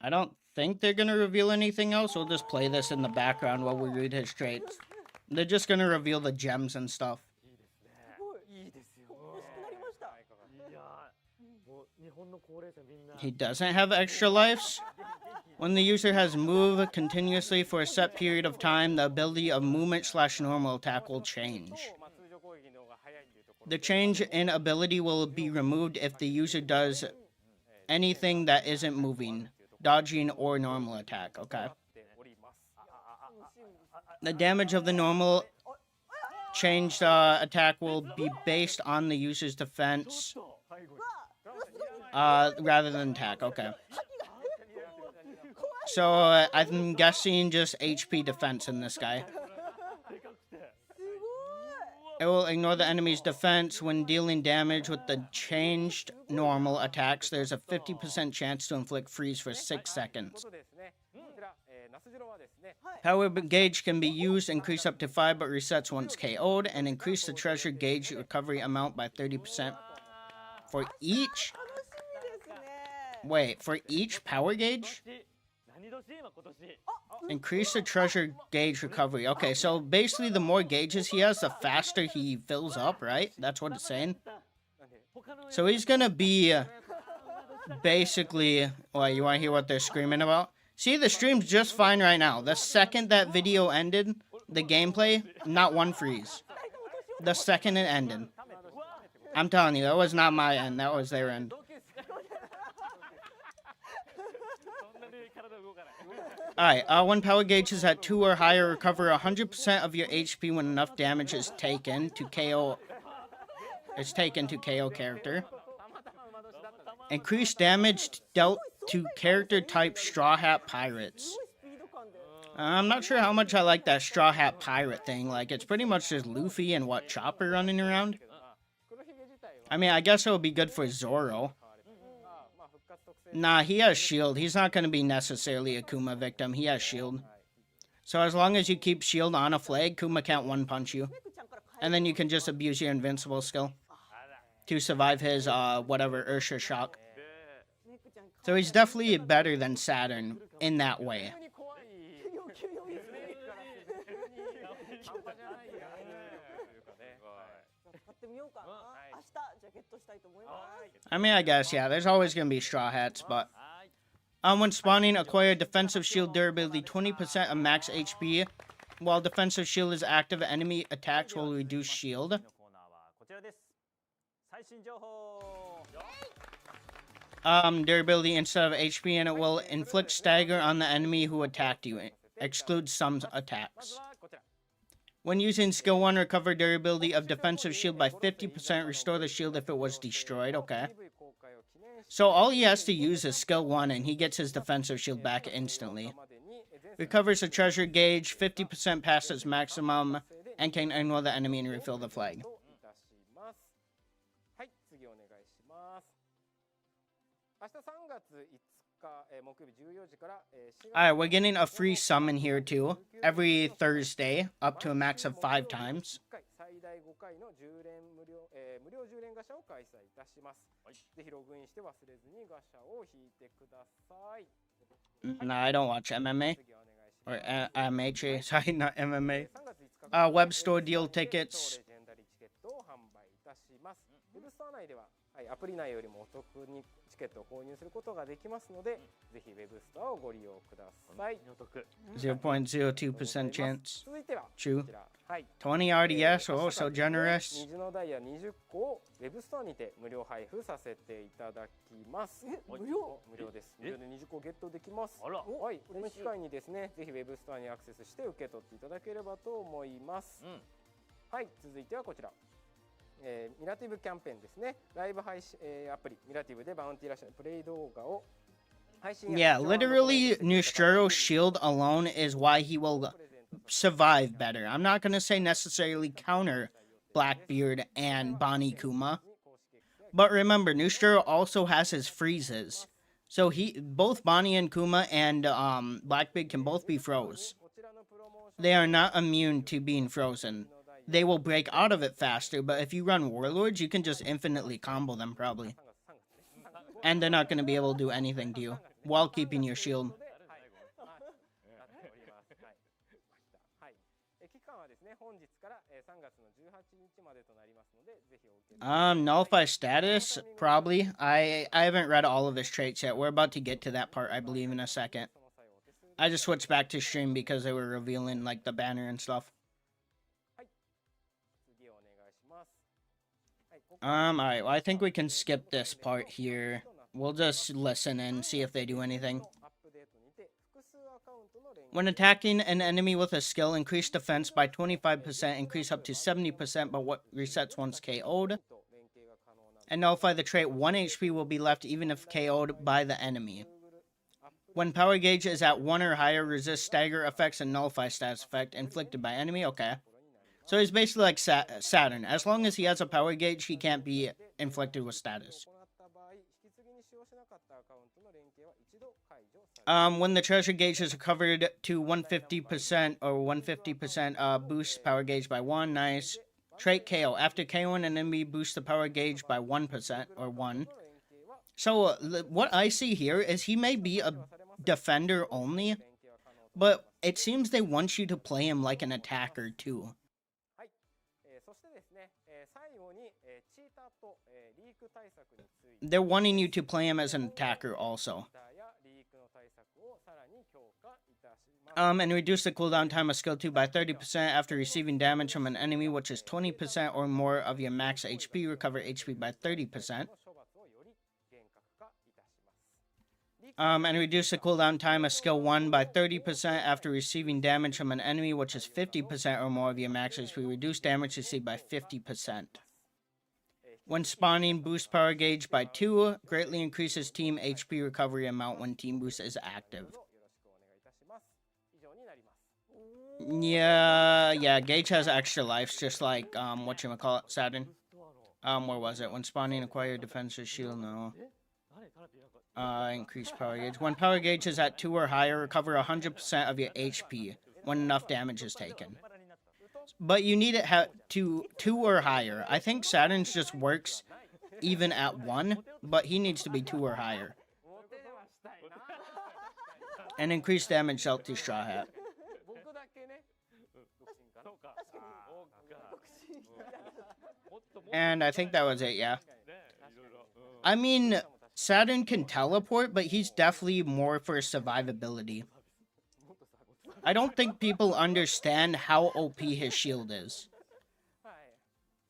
[SPEAKER 1] I don't think they're gonna reveal anything else. We'll just play this in the background while we read his traits. They're just gonna reveal the gems and stuff.
[SPEAKER 3] すごい。
[SPEAKER 4] いいですよ。
[SPEAKER 3] 欲しくなりました。
[SPEAKER 2] いや
[SPEAKER 1] He doesn't have extra lives. When the user has moved continuously for a set period of time, the ability of movement/normal attack will change. The change in ability will be removed if the user does anything that isn't moving, dodging, or normal attack. Okay. The damage of the normal changed attack will be based on the user's defense rather than attack. Okay. So I'm guessing just HP defense in this guy. It will ignore the enemy's defense when dealing damage with the changed normal attacks. There's a 50% chance to inflict freeze for 6 seconds. Power gauge can be used, increase up to 5, but resets once KO'd, and increase the treasure gauge recovery amount by 30% for each. Wait, for each power gauge? Increase the treasure gauge recovery. Okay, so basically the more gauges he has, the faster he fills up, right? That's what it's saying. So he's gonna be basically... Wait, you wanna hear what they're screaming about? See, the stream's just fine right now. The second that video ended, the gameplay, not one freeze. The second it ended. I'm telling you, that was not my end, that was their end. Alright, when power gauge is at 2 or higher, recover 100% of your HP when enough damage is taken to KO. It's taken to KO character. Increase damage dealt to character type Straw Hat Pirates. I'm not sure how much I like that Straw Hat Pirate thing. Like, it's pretty much just Luffy and what, Chopper running around? I mean, I guess it would be good for Zoro. Nah, he has shield. He's not going to be necessarily a Kuma victim. He has shield. So as long as you keep shield on a flag, Kuma can't one-punch you. And then you can just abuse your invincible skill to survive his, whatever, Ursha shock. So he's definitely better than Saturn in that way. I mean, I guess, yeah, there's always going to be Straw Hats, but... when spawning, acquire defensive shield durability 20% of max HP. While defensive shield is active, enemy attacks will reduce shield. Durability instead of HP, and it will inflict stagger on the enemy who attacked you. Excludes some attacks. When using skill 1, recover durability of defensive shield by 50%. Restore the shield if it was destroyed. Okay. So all he has to use is skill 1 and he gets his defensive shield back instantly. Recovers the treasure gauge 50% past its maximum and can ignore the enemy and refill the flag. Alright, we're getting a free summon here too. Every Thursday, up to a max of 5 times. No, I don't watch MMA. Or MHA, sorry, not MMA. Web store deal tickets. アプリ内よりもお得にチケットを購入することができますので、ぜひウェブストアをご利用ください。0.02% chance. True. 20 RDS, oh, so generous. 虹のダイヤ20個をウェブストアにて無料配布させていただきます。無料です。無料で20個ゲットできます。はい、この機会にですね、ぜひウェブストアにアクセスして受け取っていただければと思います。はい、続いてはこちら。ミラティブキャンペーンですね。ライブ配信、アプリミラティブでバウンティラッシュのプレイ動画を配信。Yeah, literally, Nusjuro's shield alone is why he will survive better. I'm not gonna say necessarily counter Blackbeard and Bonnie Kuma, but remember, Nusjuro also has his freezes. So both Bonnie and Kuma and Blackbeard can both be froze. They are not immune to being frozen. They will break out of it faster, but if you run Warlords, you can just infinitely combo them, probably. And they're not going to be able to do anything to you, while keeping your shield. 本日から3月の18日までとなりますので Nullify status? Probably. I haven't read all of his traits yet. We're about to get to that part, I believe, in a second. I just switched back to stream because they were revealing, like, the banner and stuff. Alright, well, I think we can skip this part here. We'll just listen and see if they do anything. When attacking an enemy with a skill, increase defense by 25%, increase up to 70%, but what resets once KO'd. And nullify the trait, 1 HP will be left even if KO'd by the enemy. When power gauge is at 1 or higher, resist stagger effects and nullify status effect inflicted by enemy. Okay. So he's basically like Saturn. As long as he has a power gauge, he can't be inflicted with status. When the treasure gauge is recovered to 150% or 150% boost power gauge by 1. Nice. Trait KO. After KOing an enemy, boost the power gauge by 1% or 1. So what I see here is he may be a defender only, but it seems they want you to play him like an attacker too. They're wanting you to play him as an attacker also. And reduce the cooldown time of skill 2 by 30% after receiving damage from an enemy, which is 20% or more of your max HP. Recover HP by 30%. And reduce the cooldown time of skill 1 by 30% after receiving damage from an enemy, which is 50% or more of your max HP. Reduce damage received by 50%. When spawning, boost power gauge by 2. Greatly increases team HP recovery amount when team boost is active. Yeah, Gage has extra lives, just like, whatchamacallit, Saturn. Where was it? When spawning, acquire defensive shield, no. Increase power gauge. When power gauge is at 2 or higher, recover 100% of your HP when enough damage is taken. But you need it to 2 or higher. I think Saturn's just works even at 1, but he needs to be 2 or higher. And increase damage dealt to Straw Hat. And I think that was it, yeah. I mean, Saturn can teleport, but he's definitely more for survivability. I don't think people understand how OP his shield is.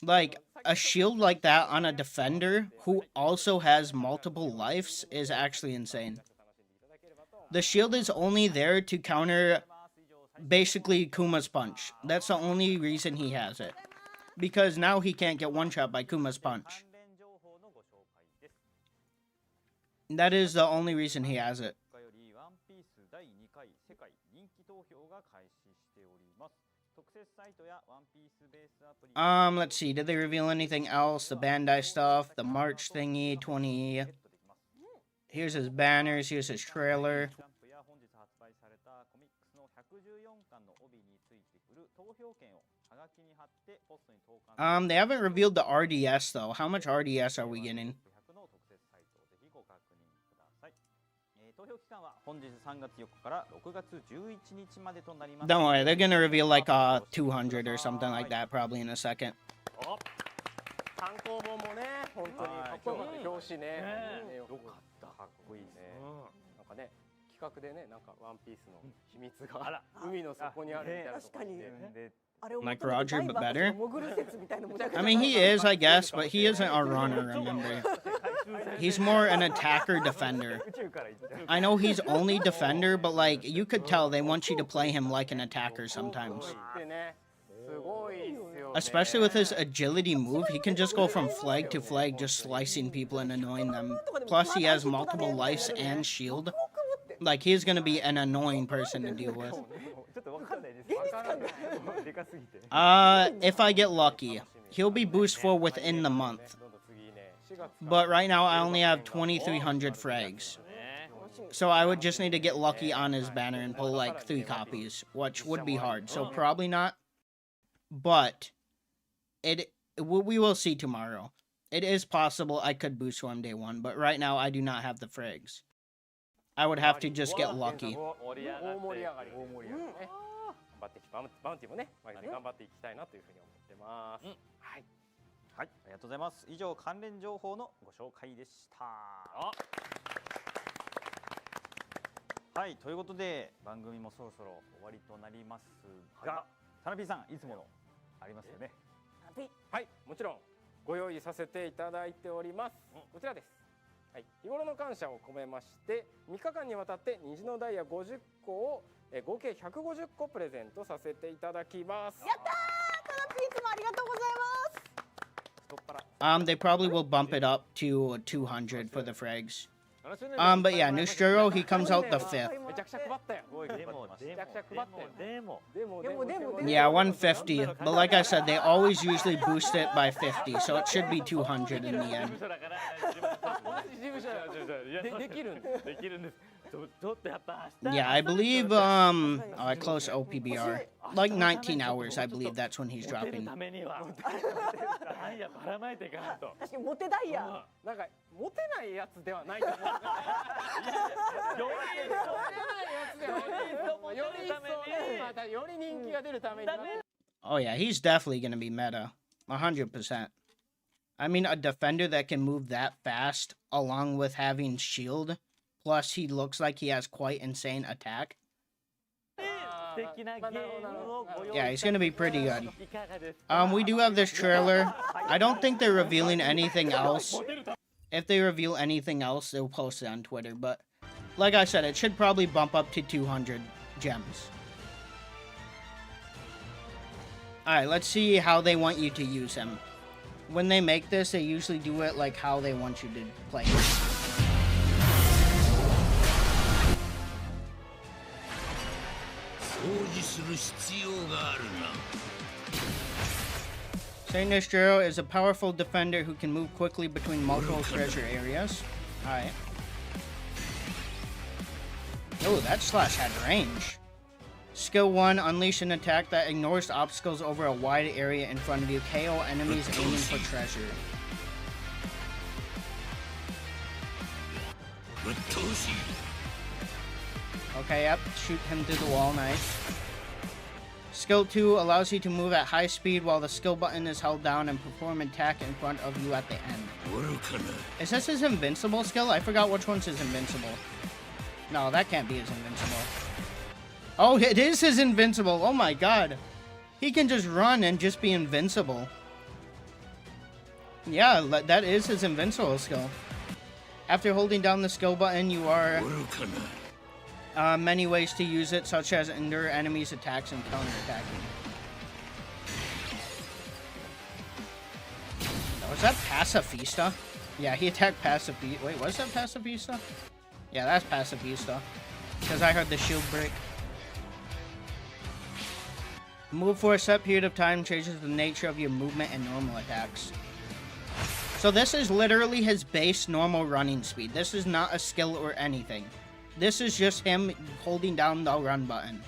[SPEAKER 1] Like, a shield like that on a defender who also has multiple lives is actually insane. The shield is only there to counter basically Kuma's punch. That's the only reason he has it. Because now he can't get one-shot by Kuma's punch. That is the only reason he has it. Let's see. Did they reveal anything else? The Bandai stuff, the March thingy, 20. Here's his banners, here's his trailer. They haven't revealed the RDS though. How much RDS are we getting? Don't worry, they're gonna reveal like 200 or something like that probably in a second.
[SPEAKER 4] 単行本もね、本当にかっこよかった。表紙ね。よかった。かっこいいね。なんかね、企画でね、なんかワンピースの秘密が海の底にあるみたいなところで。
[SPEAKER 1] Like Roger, but better. I mean, he is, I guess, but he isn't a runner, remember. He's more an attacker defender. I know he's only defender, but like, you could tell they want you to play him like an attacker sometimes. Especially with his agility move, he can just go from flag to flag, just slicing people and annoying them. Plus, he has multiple lives and shield. Like, he's gonna be an annoying person to deal with. If I get lucky, he'll be boost 4 within the month. But right now, I only have 2,300 frags. So I would just need to get lucky on his banner and pull like 3 copies, which would be hard. So probably not. But we will see tomorrow. It is possible I could boost for him day 1, but right now I do not have the frags. I would have to just get lucky. バウンティもね、頑張っていきたいなというふうに思ってます。はい。はい。
[SPEAKER 5] がとうございます。以上関連情報のご紹介でした。はい、ということで番組もそろそろ終わりとなりますが、タナピーさんいつものありますよね。
[SPEAKER 4] はい、もちろんご用意させていただいております。こちらです。はい、日頃の感謝を込めまして3日間にわたって虹のダイヤ50個を合計150個プレゼントさせていただきます。
[SPEAKER 3] やったー、タナピーいつもありがとうございます。
[SPEAKER 1] They probably will bump it up to 200 for the frags. But yeah, Nusjuro, he comes out the 5th.
[SPEAKER 4] めちゃくちゃ配ったよ。めちゃくちゃ配ったよ。
[SPEAKER 2] でも
[SPEAKER 1] Yeah, 150. But like I said, they always usually boost it by 50, so it should be 200 in the end.
[SPEAKER 4] できるんです。
[SPEAKER 1] Yeah, I believe I close OPBR. Like 19 hours, I believe that's when he's dropping.
[SPEAKER 3] 確かにモテダイヤ。
[SPEAKER 4] なんかモテないやつではないと思う。より人気が出るために。
[SPEAKER 1] Oh yeah, he's definitely gonna be meta. 100%. I mean, a defender that can move that fast, along with having shield, plus he looks like he has quite insane attack. Yeah, he's gonna be pretty good. We do have this trailer. I don't think they're revealing anything else. If they reveal anything else, they'll post it on Twitter. But like I said, it should probably bump up to 200 gems. Alright, let's see how they want you to use him. When they make this, they usually do it like how they want you to play it. Saint Nusjuro is a powerful defender who can move quickly between multiple treasure areas. Alright. Oh, that slash had range. Skill 1, unleash an attack that ignores obstacles over a wide area in front of you. KO enemies aiming for treasure. Okay, yep, shoot him through the wall, nice. Skill 2 allows you to move at high speed while the skill button is held down and perform an attack in front of you at the end. Is this his invincible skill? I forgot which one's his invincible. No, that can't be his invincible. Oh, it is his invincible. Oh my god. He can just run and just be invincible. Yeah, that is his invincible skill. After holding down the skill button, you are many ways to use it, such as endure enemies' attacks and counterattacking. Oh, is that Pacifista? Yeah, he attacked Pacifista. Wait, was that Pacifista? Yeah, that's Pacifista. Because I heard the shield break. Move for a set period of time changes the nature of your movement and normal attacks. So this is literally his base normal running speed. This is not a skill or anything. This is just him holding down the run button.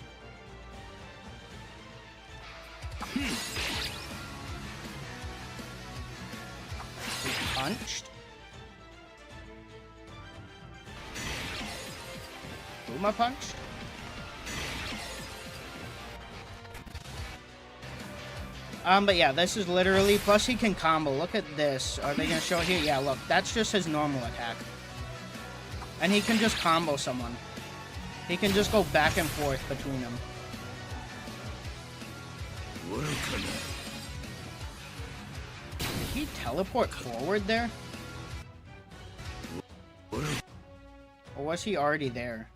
[SPEAKER 1] He punched. Kuma punched. But yeah, this is literally, plus he can combo. Look at this. Are they gonna show it here? Yeah, look, that's just his normal attack. And he can just combo someone. He can just go back and forth between them. Did he teleport forward there? Or was he already there?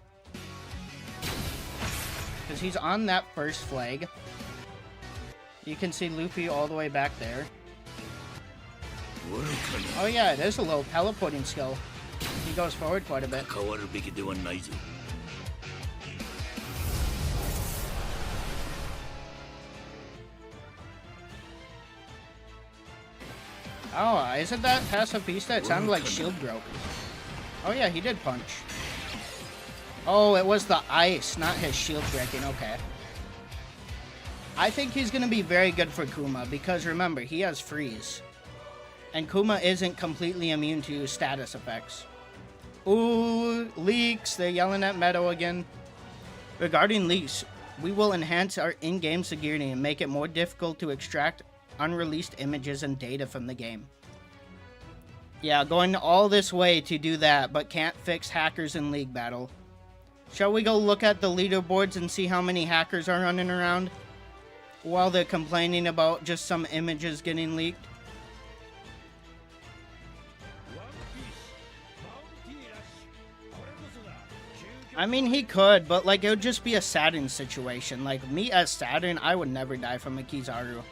[SPEAKER 1] Because he's on that first flag. You can see Luffy all the way back there. Oh yeah, it is a little teleporting skill. He goes forward quite a bit. Oh, isn't that Pacifista? It sounded like shield broke. Oh yeah, he did punch. Oh, it was the ice, not his shield breaking. Okay. I think he's going to be very good for Kuma because remember, he has freeze. And Kuma isn't completely immune to status effects. Ooh, leaks. They're yelling at Meadow again. Regarding leaks, we will enhance our in-game security and make it more difficult to extract unreleased images and data from the game. Yeah, going all this way to do that, but can't fix hackers in League Battle. Shall we go look at the leaderboards and see how many hackers are running around? While they're complaining about just some images getting leaked. I mean, he could, but, like, it would just be a Saturn situation. Like, me as Saturn, I would never die from a Kizaru.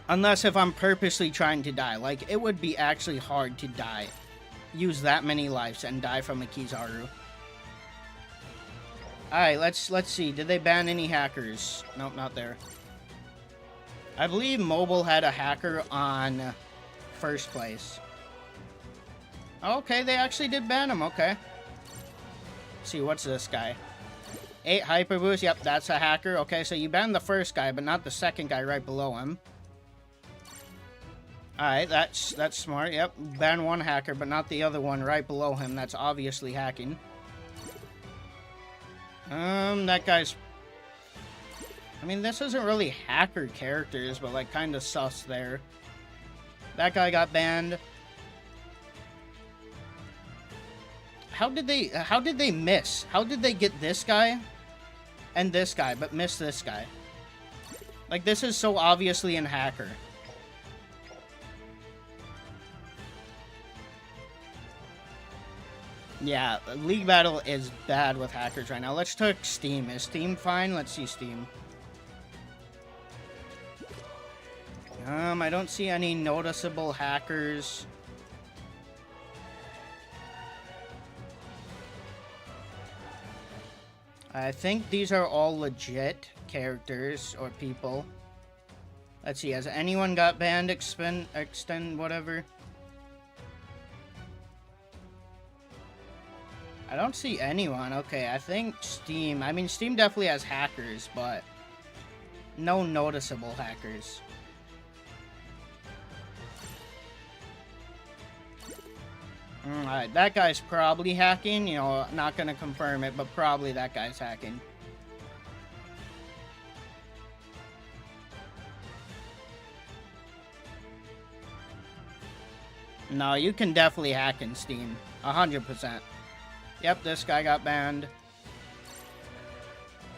[SPEAKER 1] Unless if I'm purposely trying to die. Like, it would be actually hard to die. Use that many lives and die from a Kizaru. Alright, let's see. Did they ban any hackers? Nope, not there. I believe Mobile had a hacker on first place. Okay, they actually did ban him. Okay. Let's see, what's this guy? 8 Hyper Boost. Yep, that's a hacker. Okay, so you banned the first guy, but not the second guy right below him. Alright, that's smart. Yep, ban one hacker, but not the other one right below him. That's obviously hacking. That guy's... I mean, this isn't really hacker characters, but, like, kind of sus there. That guy got banned. How did they miss? How did they get this guy and this guy, but miss this guy? Like, this is so obviously a hacker. Yeah, League Battle is bad with hackers right now. Let's check Steam. Is Steam fine? Let's see Steam. I don't see any noticeable hackers. I think these are all legit characters or people. Let's see, has anyone got banned, extend, whatever? I don't see anyone. Okay, I think Steam. I mean, Steam definitely has hackers, but no noticeable hackers. Alright, that guy's probably hacking. You know, not gonna confirm it, but probably that guy's hacking. No, you can definitely hack in Steam. 100%. Yep, this guy got banned.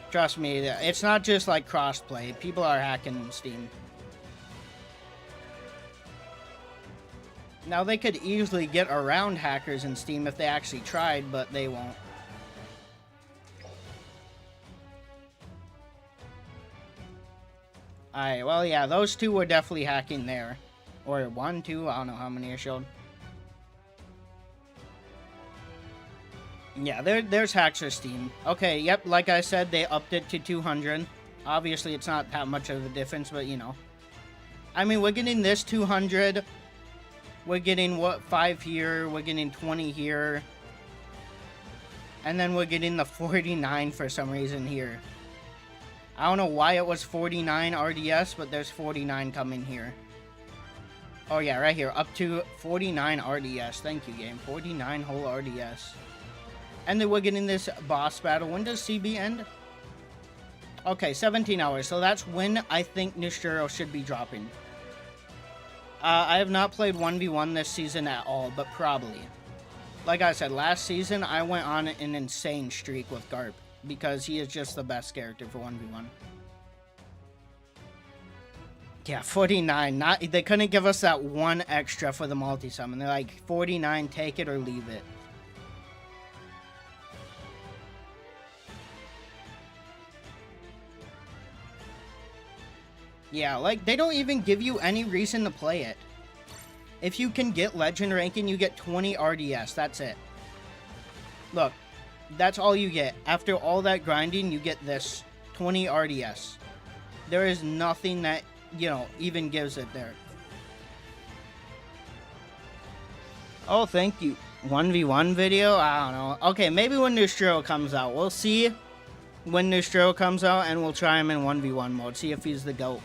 [SPEAKER 1] Trust me, it's not just like crossplay. People are hacking in Steam. Now, they could easily get around hackers in Steam if they actually tried, but they won't. Alright, well, yeah, those two were definitely hacking there. Or 1, 2, I don't know how many I showed. Yeah, there's hacks for Steam. Okay, yep, like I said, they upped it to 200. Obviously, it's not that much of a difference, but, you know. I mean, we're getting this 200. We're getting, what, 5 here. We're getting 20 here. And then we're getting the 49 for some reason here. I don't know why it was 49 RDS, but there's 49 coming here. Oh, yeah, right here. Up to 49 RDS. Thank you, game. 49 whole RDS. And then we're getting this boss battle. When does CB end? Okay, 17 hours. So that's when I think Nusjuro should be dropping. I have not played 1v1 this season at all, but probably. Like I said, last season I went on an insane streak with Garp because he is just the best character for 1v1. Yeah, 49. They couldn't give us that one extra for the multi-summon. They're like, 49, take it or leave it. Yeah, like, they don't even give you any reason to play it. If you can get legend ranking, you get 20 RDS. That's it. Look, that's all you get. After all that grinding, you get this 20 RDS. There is nothing that, you know, even gives it there. Oh, thank you. 1v1 video? I don't know. Okay, maybe when Nusjuro comes out. We'll see when Nusjuro comes out, and we'll try him in 1v1 mode. See if he's the GOAT.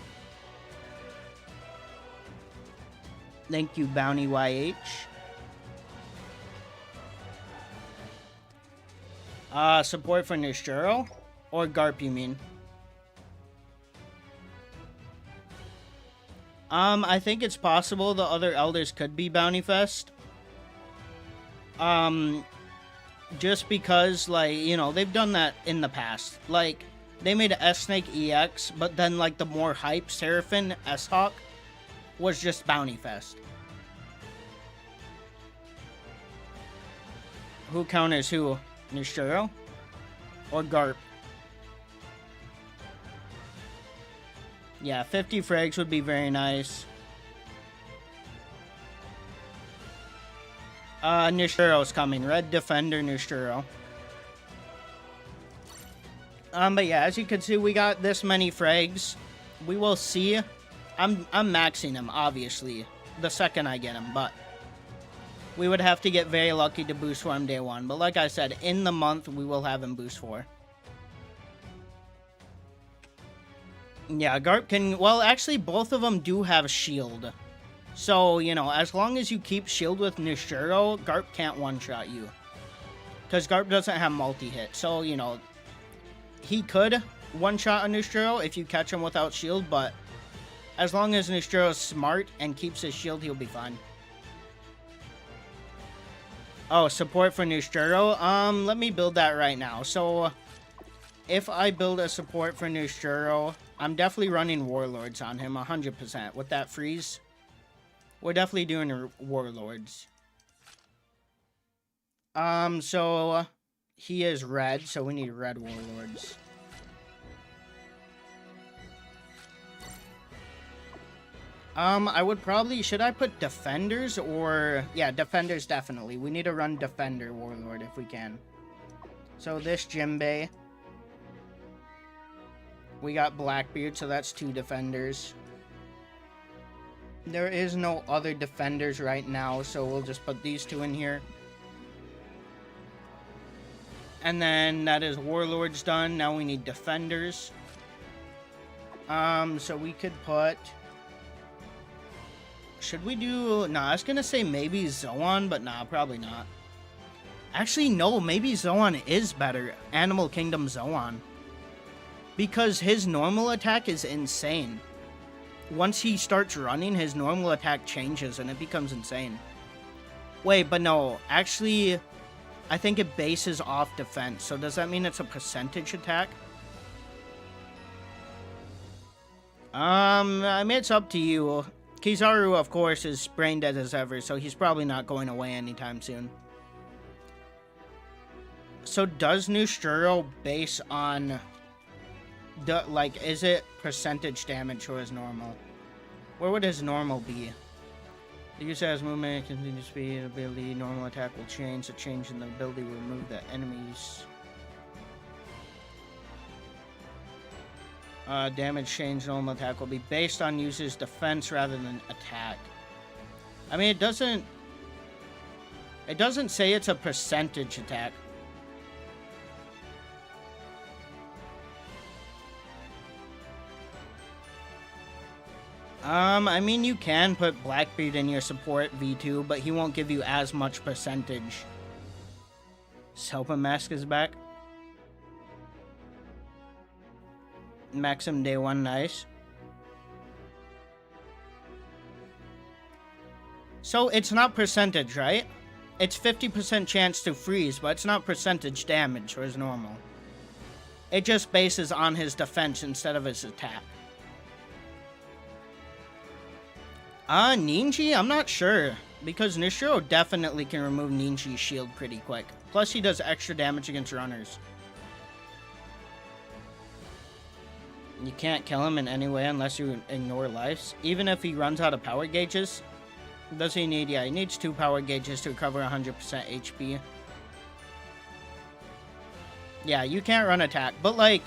[SPEAKER 1] Thank you, Bounty YH. Support for Nusjuro? Or Garp, you mean? I think it's possible the other elders could be Bounty Fest. Just because, like, you know, they've done that in the past. Like, they made an S-Snake EX, but then, like, the more hype Seraphim S-Hawk was just Bounty Fest. Who counters who? Nusjuro? Or Garp? Yeah, 50 frags would be very nice. Nusjuro's coming. Red Defender Nusjuro. But yeah, as you can see, we got this many frags. We will see. I'm maxing him, obviously, the second I get him, but we would have to get very lucky to boost for him day one. But like I said, in the month, we will have him boost for. Yeah, Garp can... Well, actually, both of them do have shield. So, you know, as long as you keep shield with Nusjuro, Garp can't one-shot you. Because Garp doesn't have multi-hit. So, you know, he could one-shot a Nusjuro if you catch him without shield, but as long as Nusjuro is smart and keeps his shield, he'll be fine. Oh, support for Nusjuro? Let me build that right now. So, if I build a support for Nusjuro, I'm definitely running Warlords on him, 100%. With that freeze, we're definitely doing Warlords. So, he is red, so we need red Warlords. I would probably... Should I put Defenders or... Yeah, Defenders definitely. We need to run Defender Warlord if we can. So this Jinbei. We got Blackbeard, so that's 2 Defenders. There is no other Defenders right now, so we'll just put these 2 in here. And then that is Warlords done. Now we need Defenders. So we could put... Should we do... Nah, I was gonna say maybe Zoan, but nah, probably not. Actually, no, maybe Zoan is better. Animal Kingdom Zoan. Because his normal attack is insane. Once he starts running, his normal attack changes and it becomes insane. Wait, but no. Actually, I think it bases off defense. So does that mean it's a percentage attack? I mean, it's up to you. Kizaru, of course, is brain dead as ever, so he's probably not going away anytime soon. So does Nusjuro base on... like, is it percentage damage or his normal? Where would his normal be? The user has movement, continuous speed, ability, normal attack will change. The change in the ability will remove the enemy's... damage change, normal attack will be based on user's defense rather than attack. I mean, it doesn't say it's a percentage attack. I mean, you can put Blackbeard in your support V2, but he won't give you as much percentage. Selpa Mask is back. Maxim day 1, nice. So it's not percentage, right? It's 50% chance to freeze, but it's not percentage damage or his normal. It just bases on his defense instead of his attack. Ninji? I'm not sure. Because Nusjuro definitely can remove Ninji's shield pretty quick. Plus he does extra damage against runners. You can't kill him in any way unless you ignore lives. Even if he runs out of power gauges. Does he need? Yeah, he needs 2 power gauges to recover 100% HP. Yeah, you can't run attack. But like,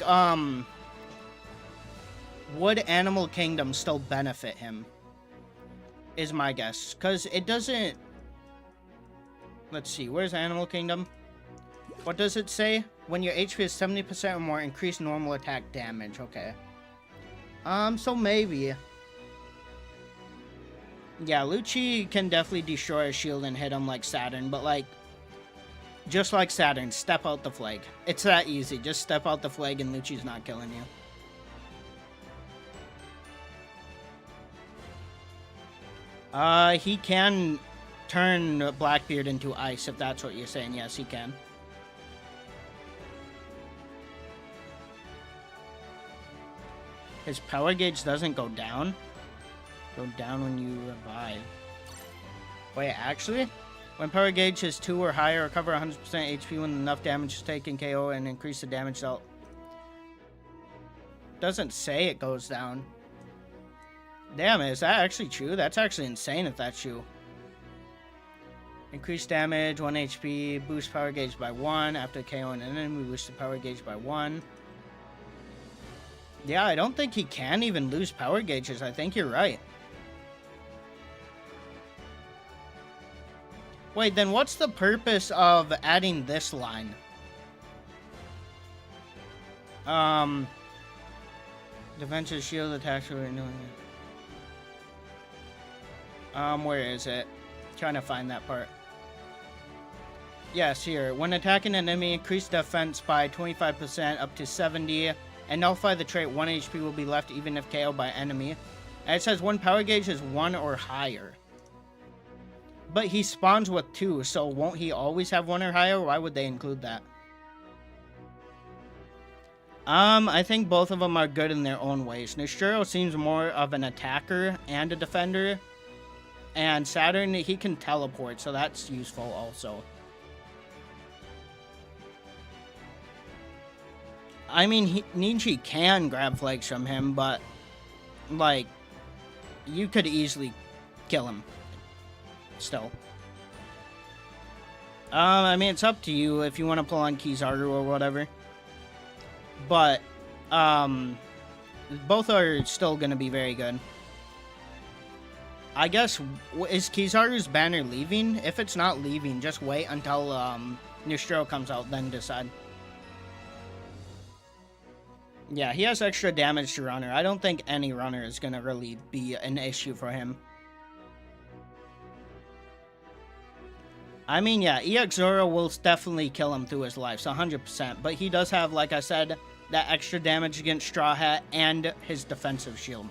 [SPEAKER 1] would Animal Kingdom still benefit him? Is my guess. Because it doesn't... Let's see, where's Animal Kingdom? What does it say? When your HP is 70% or more, increase normal attack damage. Okay. So maybe. Yeah, Lucci can definitely destroy a shield and hit him like Saturn, but like... Just like Saturn, step out the flag. It's that easy. Just step out the flag and Lucci's not killing you. He can turn Blackbeard into ice, if that's what you're saying. Yes, he can. His power gauge doesn't go down. Go down when you revive. Wait, actually? When power gauge is 2 or higher, recover 100% HP when enough damage is taken, KO, and increase the damage dealt. Doesn't say it goes down. Damn, is that actually true? That's actually insane if that's true. Increase damage, 1 HP, boost power gauge by 1. After KOing an enemy, boost the power gauge by 1. Yeah, I don't think he can even lose power gauges. I think you're right. Wait, then what's the purpose of adding this line? Defensive shield attacks were renewing it. Where is it? Trying to find that part. Yes, here. When attacking an enemy, increase defense by 25% up to 70, and nullify the trait. 1 HP will be left even if KO'd by enemy. And it says when power gauge is 1 or higher. But he spawns with 2, so won't he always have 1 or higher? Why would they include that? I think both of them are good in their own ways. Nusjuro seems more of an attacker and a defender. And Saturn, he can teleport, so that's useful also. I mean, Ninji can grab flags from him, but, like, you could easily kill him. Still. I mean, it's up to you if you want to pull on Kizaru or whatever. But, both are still going to be very good. I guess, is Kizaru's banner leaving? If it's not leaving, just wait until, Nusjuro comes out, then decide. Yeah, he has extra damage to runner. I don't think any runner is going to really be an issue for him. I mean, yeah, EX Zoro will definitely kill him through his life, so 100%. But he does have, like I said, that extra damage against Straw Hat and his defensive shield.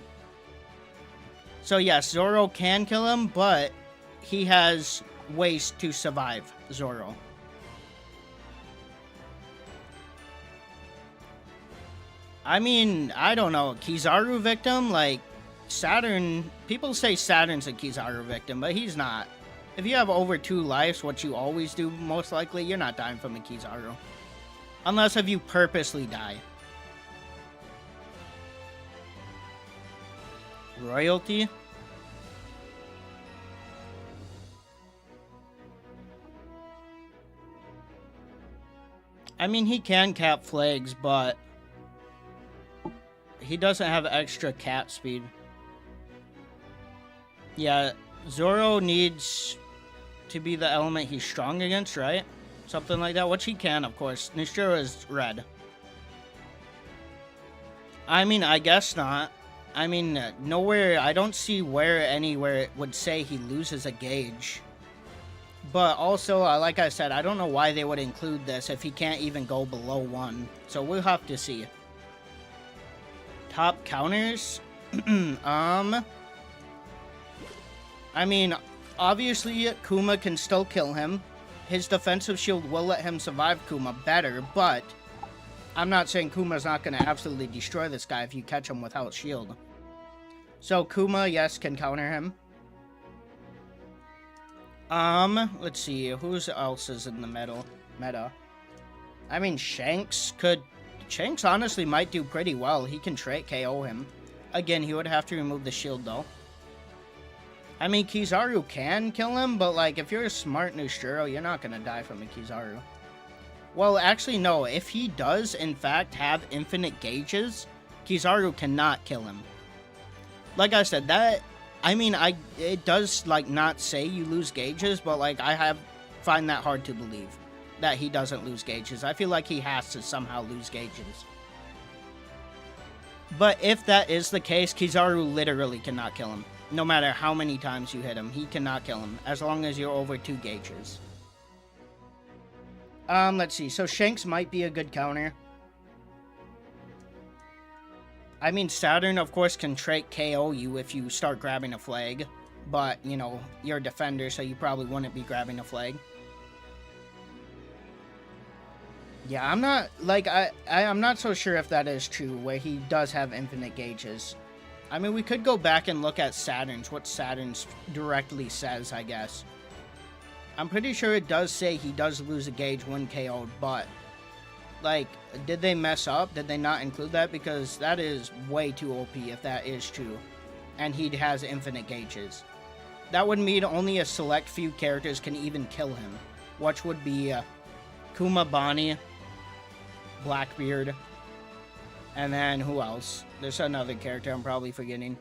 [SPEAKER 1] So yes, Zoro can kill him, but he has ways to survive Zoro. I mean, I don't know, Kizaru victim, like, Saturn, people say Saturn's a Kizaru victim, but he's not. If you have over 2 lives, what you always do, most likely, you're not dying from a Kizaru. Unless if you purposely die. Royalty? I mean, he can cap flags, but he doesn't have extra cap speed. Yeah, Zoro needs to be the element he's strong against, right? Something like that, which he can, of course. Nusjuro is red. I mean, I guess not. I mean, nowhere, I don't see anywhere it would say he loses a gauge. But also, like I said, I don't know why they would include this if he can't even go below 1. So we'll have to see. Top counters? I mean, obviously, Kuma can still kill him. His defensive shield will let him survive Kuma better, but I'm not saying Kuma's not going to absolutely destroy this guy if you catch him without shield. So Kuma, yes, can counter him. Let's see, who else is in the meta? I mean, Shanks honestly might do pretty well. He can trait KO him. Again, he would have to remove the shield, though. I mean, Kizaru can kill him, but, like, if you're a smart Nusjuro, you're not gonna die from a Kizaru. Well, actually, no. If he does, in fact, have infinite gauges, Kizaru cannot kill him. Like I said, I mean, it does, like, not say you lose gauges, but, like, find that hard to believe that he doesn't lose gauges. I feel like he has to somehow lose gauges. But if that is the case, Kizaru literally cannot kill him. No matter how many times you hit him, he cannot kill him, as long as you're over 2 gauges. Let's see. So Shanks might be a good counter. I mean, Saturn, of course, can trait KO you if you start grabbing a flag. but, you know, you're a defender, so you probably wouldn't be grabbing a flag. Yeah, I'm not, like, I'm not so sure if that is true, where he does have infinite gauges. I mean, we could go back and look at Saturn's, what Saturn's directly says, I guess. I'm pretty sure it does say he does lose a gauge when KO'd, but, like, did they mess up? Did they not include that? Because that is way too OP if that is true. And he has infinite gauges. That would mean only a select few characters can even kill him, which would be Kuma, Bonnie, Blackbeard, and then who else? There's another character I'm probably forgetting.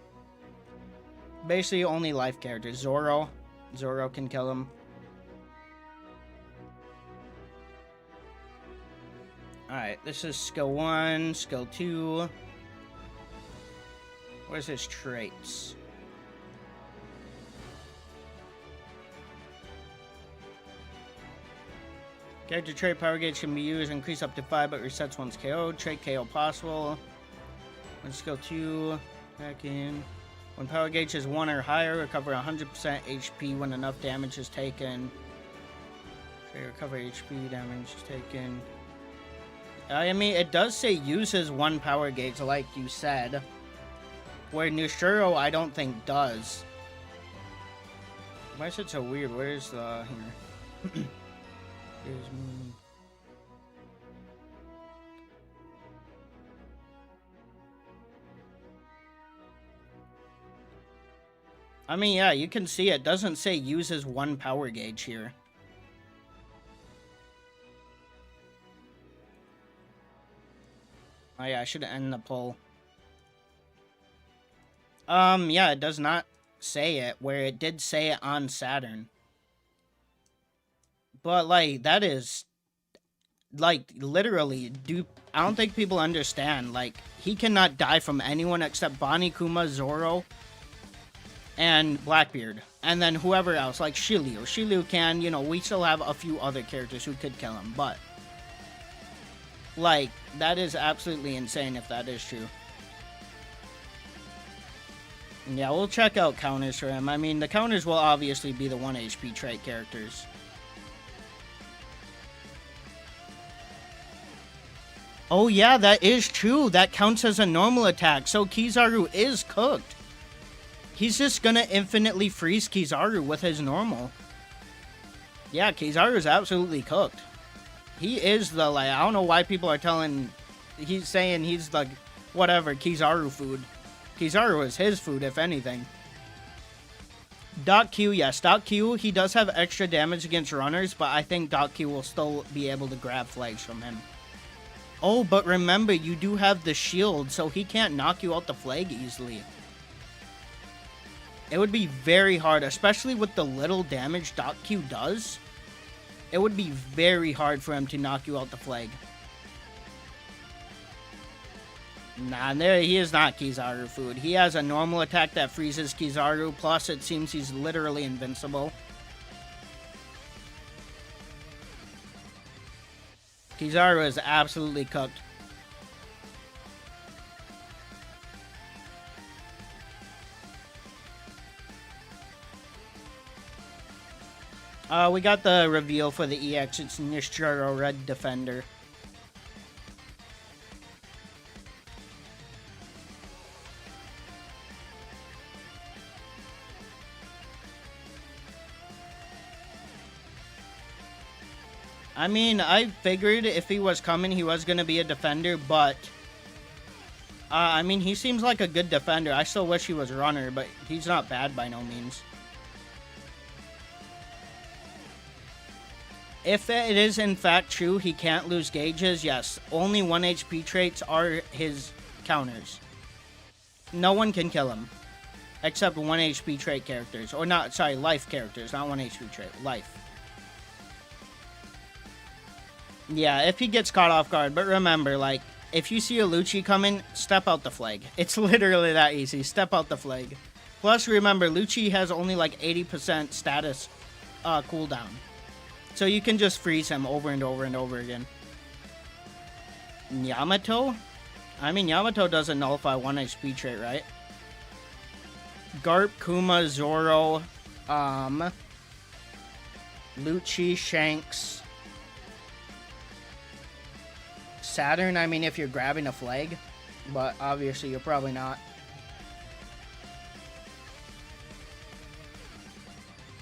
[SPEAKER 1] Basically only life characters. Zoro. Zoro can kill him. Alright, this is skill 1, skill 2. Where's his traits? Character trait power gauge can be used, increase up to 5, but resets once KO. Trait KO possible. When skill 2, back in. When power gauge is 1 or higher, recover 100% HP when enough damage is taken. Trait recover HP, damage is taken. I mean, it does say uses 1 power gauge, like you said. Where Nusjuro, I don't think does. Why is it so weird? Where's the... here. I mean, yeah, you can see it doesn't say uses 1 power gauge here. Oh yeah, I should end the poll. Yeah, it does not say it, where it did say it on Saturn. But, like, that is, like, literally, I don't think people understand, like, he cannot die from anyone except Bonnie, Kuma, Zoro, and Blackbeard. And then whoever else, like Shiryu. Shiryu can, you know, we still have a few other characters who could kill him, but, like, that is absolutely insane if that is true. Yeah, we'll check out counters for him. I mean, the counters will obviously be the 1 HP trait characters. Oh yeah, that is true. That counts as a normal attack. So Kizaru is cooked. He's just gonna infinitely freeze Kizaru with his normal. Yeah, Kizaru is absolutely cooked. He is the, like, I don't know why people are he's saying he's the, whatever, Kizaru food. Kizaru is his food, if anything. Doc Q, yes, Doc Q, he does have extra damage against runners, but I think Doc Q will still be able to grab flags from him. Oh, but remember, you do have the shield, so he can't knock you out the flag easily. It would be very hard, especially with the little damage Doc Q does. It would be very hard for him to knock you out the flag. Nah, he is not Kizaru food. He has a normal attack that freezes Kizaru, plus it seems he's literally invincible. Kizaru is absolutely cooked. We got the reveal for the EX. It's Nusjuro Red Defender. I mean, I figured if he was coming, he was going to be a defender, but... I mean, he seems like a good defender. I still wish he was runner, but he's not bad by no means. If it is in fact true, he can't lose gauges, yes. Only 1 HP traits are his counters. No one can kill him. Except 1 HP trait characters. Or not, sorry, life characters. Not 1 HP trait. Life. Yeah, if he gets caught off guard. But remember, like, if you see a Lucci coming, step out the flag. It's literally that easy. Step out the flag. Plus, remember, Lucci has only like 80% status cooldown. So you can just freeze him over and over and over again. Yamato? I mean, Yamato doesn't nullify 1 HP trait, right? Garp, Kuma, Zoro, Lucci, Shanks, Saturn, I mean, if you're grabbing a flag, but obviously you're probably not.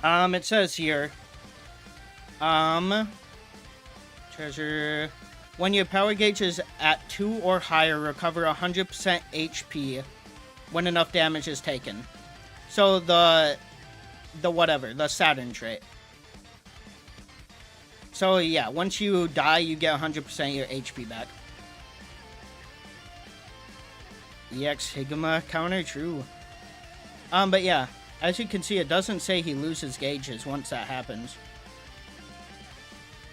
[SPEAKER 1] It says here, treasure, when your power gauge is at 2 or higher, recover 100% HP when enough damage is taken. So the Saturn trait. So yeah, once you die, you get 100% your HP back. EX Higma counter, true. But yeah, as you can see, it doesn't say he loses gauges once that happens.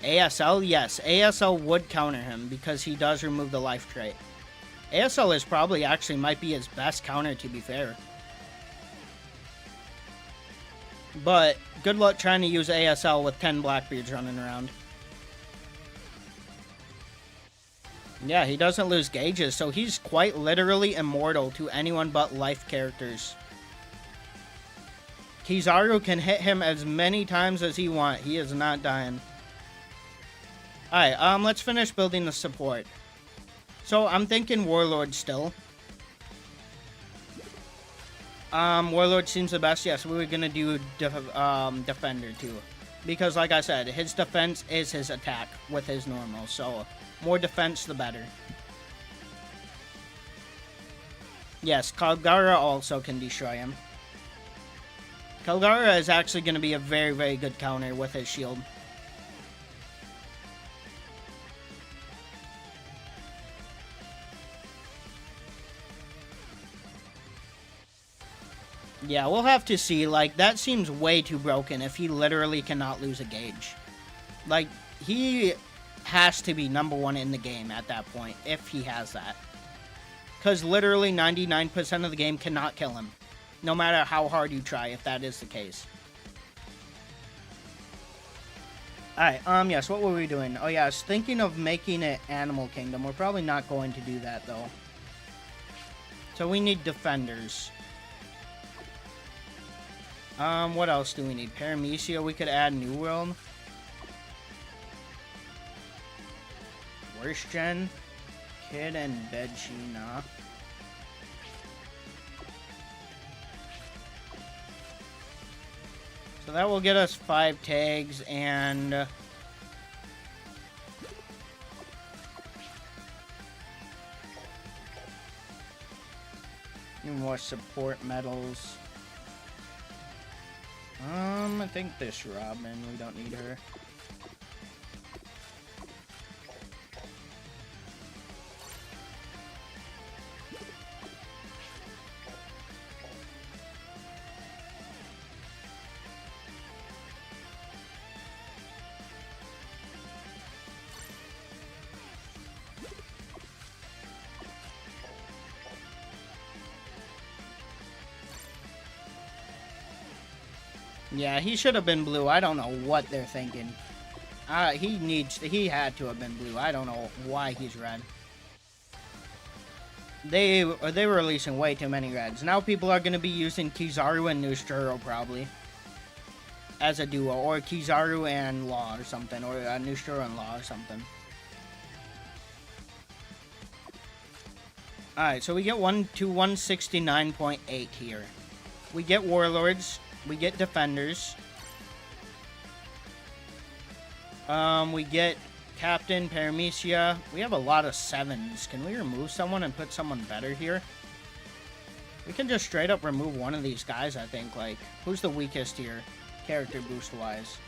[SPEAKER 1] ASL, yes, ASL would counter him because he does remove the life trait. ASL is probably actually might be his best counter, to be fair. But good luck trying to use ASL with 10 Blackbeards running around. Yeah, he doesn't lose gauges, so he's quite literally immortal to anyone but life characters. Kizaru can hit him as many times as he wants. He is not dying. Alright, let's finish building the support. So, I'm thinking Warlord still. Warlord seems the best. Yes, we were gonna do Defender too. Because, like I said, his defense is his attack with his normal. So, more defense, the better. Yes, Kalgara also can destroy him. Kalgara is actually going to be a very, very good counter with his shield. Yeah, we'll have to see. Like, that seems way too broken if he literally cannot lose a gauge. Like, he has to be #1 in the game at that point, if he has that. Because literally 99% of the game cannot kill him. No matter how hard you try, if that is the case. Alright, yes, what were we doing? Oh, yeah, I was thinking of making it Animal Kingdom. We're probably not going to do that, though. So we need defenders. What else do we need? Paramecia, we could add New World. Worst Gen. Kid and Bedchina. So that will get us 5 tags and... more support medals. I think this Robin, we don't need her. Yeah, he should have been blue. I don't know what they're thinking. He had to have been blue. I don't know why he's red. They were releasing way too many reds. Now people are going to be using Kizaru and Nusjuro probably as a duo, or Kizaru and Law or something, or Nusjuro and Law or something. Alright, so we get 1 to 169.8 here. We get Warlords. We get Defenders. We get Captain, Paramecia. We have a lot of 7s. Can we remove someone and put someone better here? We can just straight up remove one of these guys, I think. Like, who's the weakest here? Character boost-wise.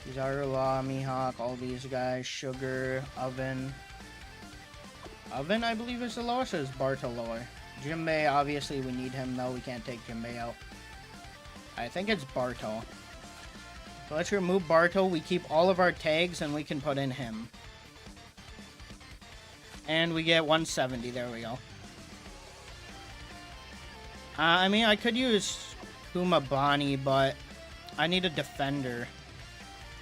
[SPEAKER 1] Kizaru, Law, Mihawk, all these guys. Sugar, Oven. Oven, I believe, is the lowest, or is Barto lower? Jinbei, obviously, we need him, though. We can't take Jinbei out. I think it's Barto. So let's remove Barto. We keep all of our tags, and we can put in him. And we get 170. There we go. I mean, I could use Kumabani, but I need a defender.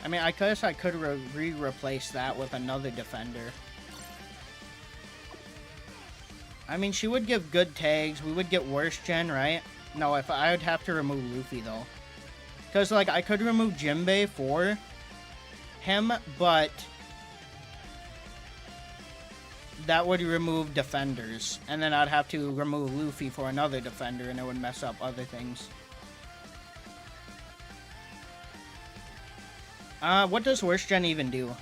[SPEAKER 1] I mean, I guess I could replace that with another defender. I mean, she would give good tags. We would get worse gen, right? No, if I would have to remove Luffy, though. Because, like, I could remove Jinbei for him, but that would remove defenders. And then I'd have to remove Luffy for another defender, and it would mess up other things. What does worst gen even do?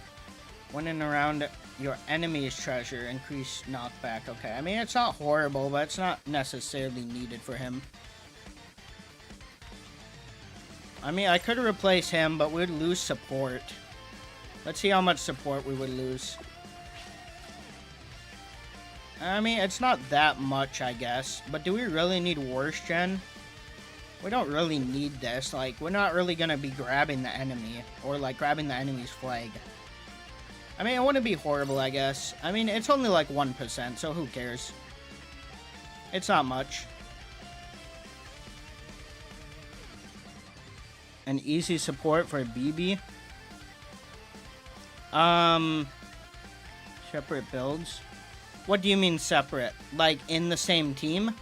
[SPEAKER 1] When and around your enemy's treasure, increase knockback. Okay, I mean, it's not horrible, but it's not necessarily needed for him. I mean, I could replace him, but we'd lose support. Let's see how much support we would lose. I mean, it's not that much, I guess. But do we really need worst gen? We don't really need this. Like, we're not really gonna be grabbing the enemy. Or, like, grabbing the enemy's flag. I mean, it wouldn't be horrible, I guess. I mean, it's only like 1%, so who cares? It's not much. An easy support for BB. Separate builds. What do you mean separate? Like, in the same team?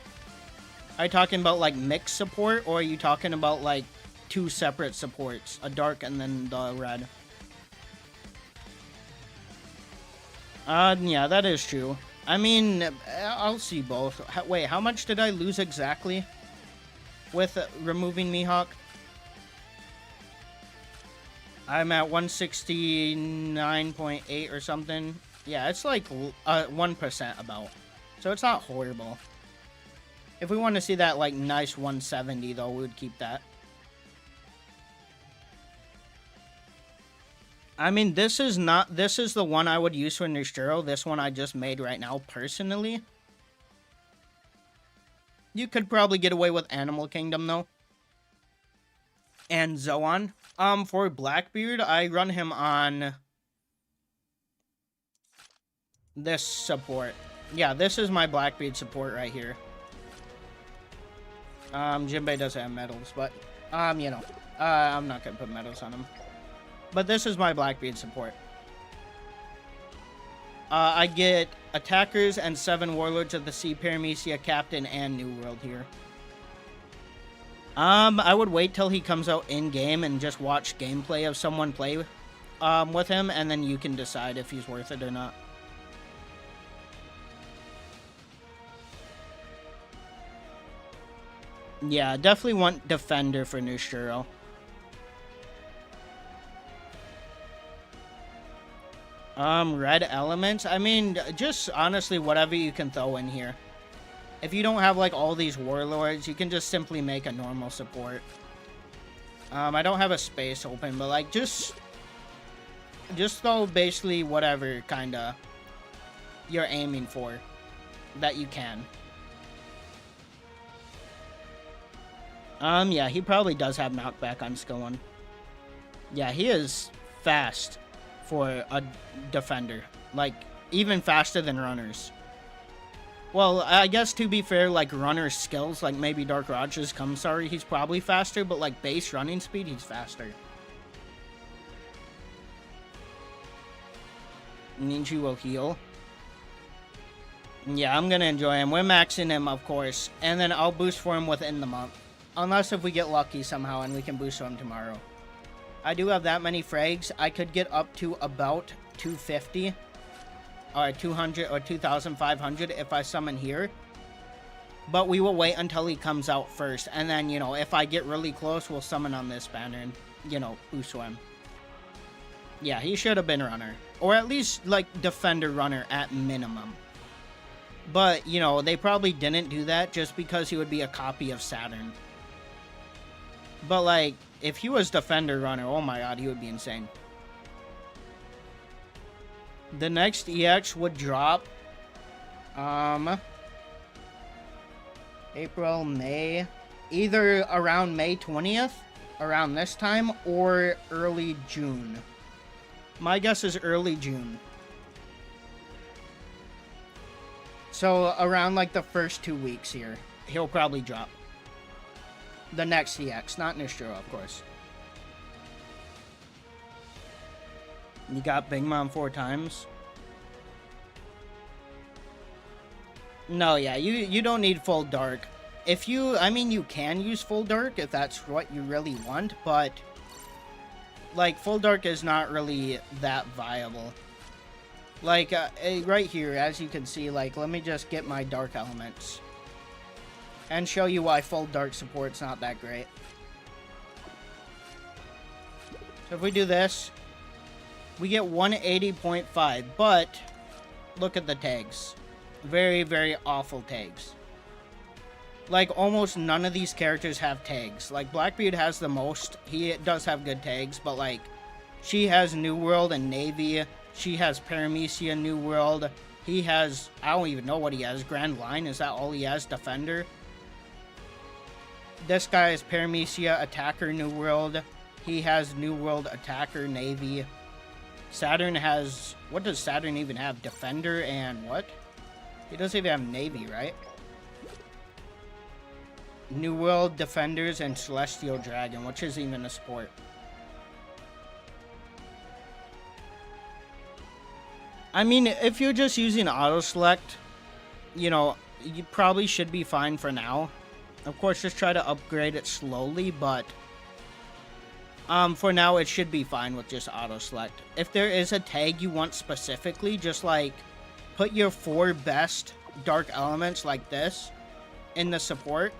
[SPEAKER 1] Are you talking about, like, mixed support? Or are you talking about, like, two separate supports? A dark and then the red? Yeah, that is true. I mean, I'll see both. Wait, how much did I lose exactly with removing Mihawk? I'm at 169.8 or something. Yeah, it's like 1% about. So it's not horrible. If we want to see that, like, nice 170, though, we would keep that. I mean, this is the one I would use for Nusjuro. This one I just made right now, personally. You could probably get away with Animal Kingdom, though. And Zoan. For Blackbeard, I run him on this support. Yeah, this is my Blackbeard support right here. Jinbei doesn't have medals, but, you know, I'm not gonna put medals on him. But this is my Blackbeard support. I get attackers and 7 warlords of the sea, Paramecia, Captain, and New World here. I would wait till he comes out in-game and just watch gameplay of someone play with him, and then you can decide if he's worth it or not. Yeah, definitely want Defender for Nusjuro. Red elements. I mean, just honestly, whatever you can throw in here. If you don't have, like, all these warlords, you can just simply make a normal support. I don't have a space open, but, like, just throw basically whatever kind of you're aiming for that you can. Yeah, he probably does have knockback on skill 1. Yeah, he is fast for a defender. Like, even faster than runners. Well, I guess to be fair, like, runner skills, like maybe Dark Raj's Kamsari, he's probably faster, but like base running speed, he's faster. Ninja will heal. Yeah, I'm gonna enjoy him. We're maxing him, of course, and then I'll boost for him within the month. Unless if we get lucky somehow and we can boost for him tomorrow. I do have that many frags. I could get up to about 250. Or 200 or 2,500 if I summon here. But we will wait until he comes out first. And then, you know, if I get really close, we'll summon on this banner and, you know, boost him. Yeah, he should have been runner. Or at least, like, defender runner at minimum. But, you know, they probably didn't do that just because he would be a copy of Saturn. But, like, if he was defender runner, oh my god, he would be insane. The next EX would drop, April, May, either around May 20th, around this time, or early June. My guess is early June. So around like the first 2 weeks here, he'll probably drop. The next EX, not Nusjuro, of course. You got Big Mom 4 times. No, yeah, you don't need full dark. If you, I mean, you can use full dark if that's what you really want, but like full dark is not really that viable. Like right here, as you can see, like let me just get my dark elements and show you why full dark support's not that great. So if we do this, we get 180.5, but look at the tags. Very, very awful tags. Like, almost none of these characters have tags. Like, Blackbeard has the most. He does have good tags, but, like, she has New World and Navy. She has Paramecia, New World. He has, I don't even know what he has. Grand Line, is that all he has? Defender. This guy is Paramecia, Attacker, New World. He has New World, Attacker, Navy. Saturn has, what does Saturn even have? Defender and what? He doesn't even have Navy, right? New World, Defenders, and Celestial Dragon, which is even a support. I mean, if you're just using auto select, you know, you probably should be fine for now. Of course, just try to upgrade it slowly, but for now, it should be fine with just auto select. If there is a tag you want specifically, just like put your 4 best dark elements like this in the support,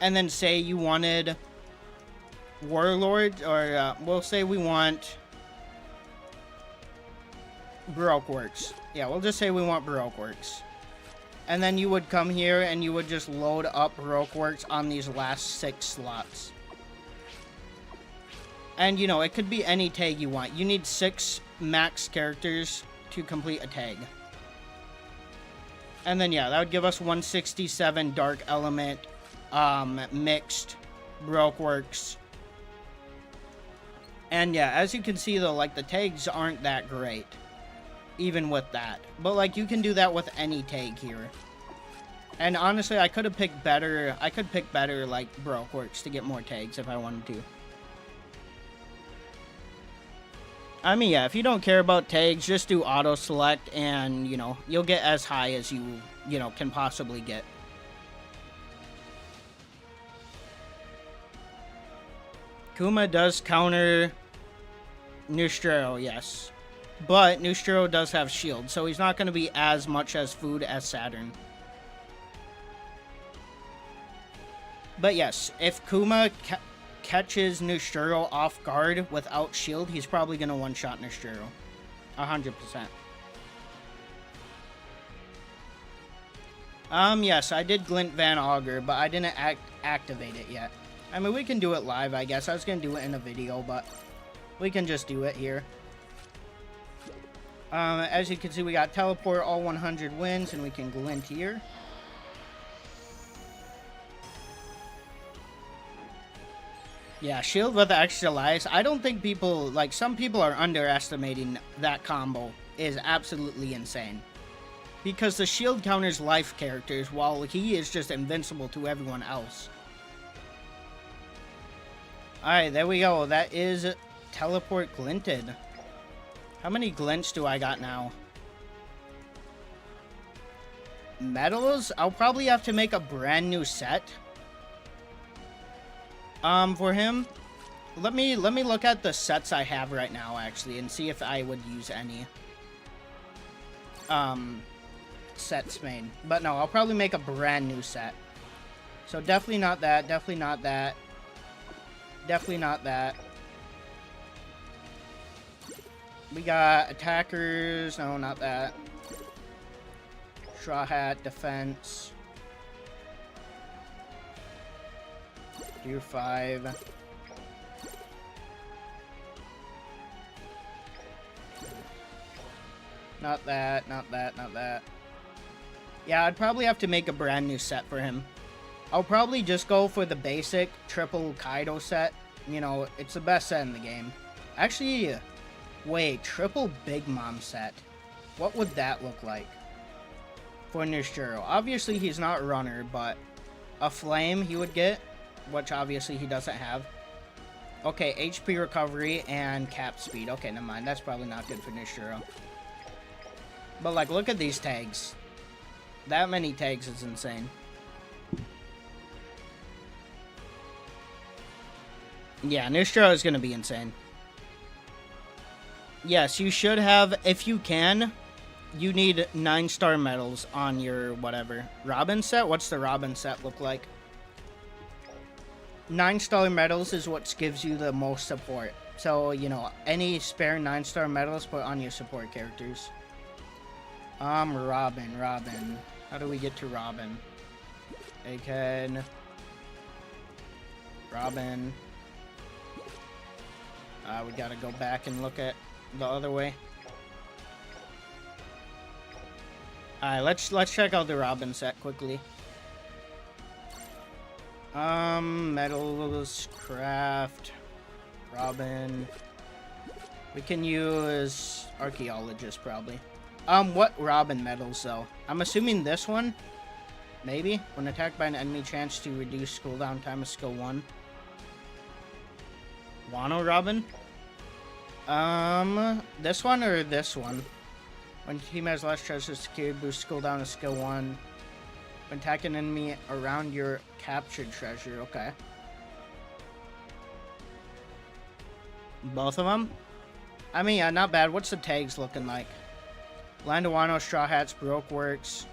[SPEAKER 1] and then say you wanted Warlord, or we'll say we want Baroque Works. Yeah, we'll just say we want Baroque Works. And then you would come here and you would just load up Baroque Works on these last 6 slots. And, you know, it could be any tag you want. You need 6 max characters to complete a tag. And then, yeah, that would give us 167 Dark Element, mixed, Baroque Works. And, yeah, as you can see, though, like, the tags aren't that great. Even with that. But, like, you can do that with any tag here. And, honestly, I could have picked better, like, Baroque Works to get more tags if I wanted to. I mean, yeah, if you don't care about tags, just do auto select and, you know, you'll get as high as you know, can possibly get. Kuma does counter Nusjuro, yes. But Nusjuro does have shield, so he's not going to be as much as food as Saturn. But yes, if Kuma catches Nusjuro off guard without shield, he's probably going to one-shot Nusjuro. 100%. Yes, I did Glint Van Augur, but I didn't activate it yet. I mean, we can do it live, I guess. I was going to do it in a video, but we can just do it here. As you can see, we got teleport all 100 wins, and we can glint here. Yeah, shield with extra lives. I don't think people, like, some people are underestimating that combo. It is absolutely insane. Because the shield counters life characters, while he is just invincible to everyone else. Alright, there we go. That is teleport glinted. How many glints do I got now? Medals? I'll probably have to make a brand new set. For him, let me look at the sets I have right now, actually, and see if I would use any sets main. But no, I'll probably make a brand new set. So definitely not that, definitely not that, definitely not that. We got attackers, no, not that. Straw Hat, defense. Tier 5. Not that, not that, not that. Yeah, I'd probably have to make a brand new set for him. I'll probably just go for the basic triple Kaido set. You know, it's the best set in the game. Actually, wait, triple Big Mom set. What would that look like for Nusjuro? Obviously, he's not runner, but a flame he would get, which obviously he doesn't have. Okay, HP recovery and cap speed. Okay, never mind. That's probably not good for Nusjuro. But, like, look at these tags. That many tags is insane. Yeah, Nusjuro is going to be insane. Yes, you should have, if you can, you need 9-star medals on your whatever. Robin set? What's the Robin set look like? 9-star medals is what gives you the most support. So, you know, any spare 9-star medals put on your support characters. Robin. How do we get to Robin? Egghead. Robin. We gotta go back and look at the other way. Alright, let's check out the Robin set quickly. Metals, craft, Robin. We can use archaeologist probably. What Robin medals though? I'm assuming this one. Maybe when attacked by an enemy, chance to reduce cooldown time of skill 1. Wano Robin. This one or this one? When team has less treasures secured, boost cooldown of skill 1. When attacking an enemy around your captured treasure. Okay. Both of them? I mean, yeah, not bad. What's the tags looking like? Land of Wano, Straw Hats, Baroque Works,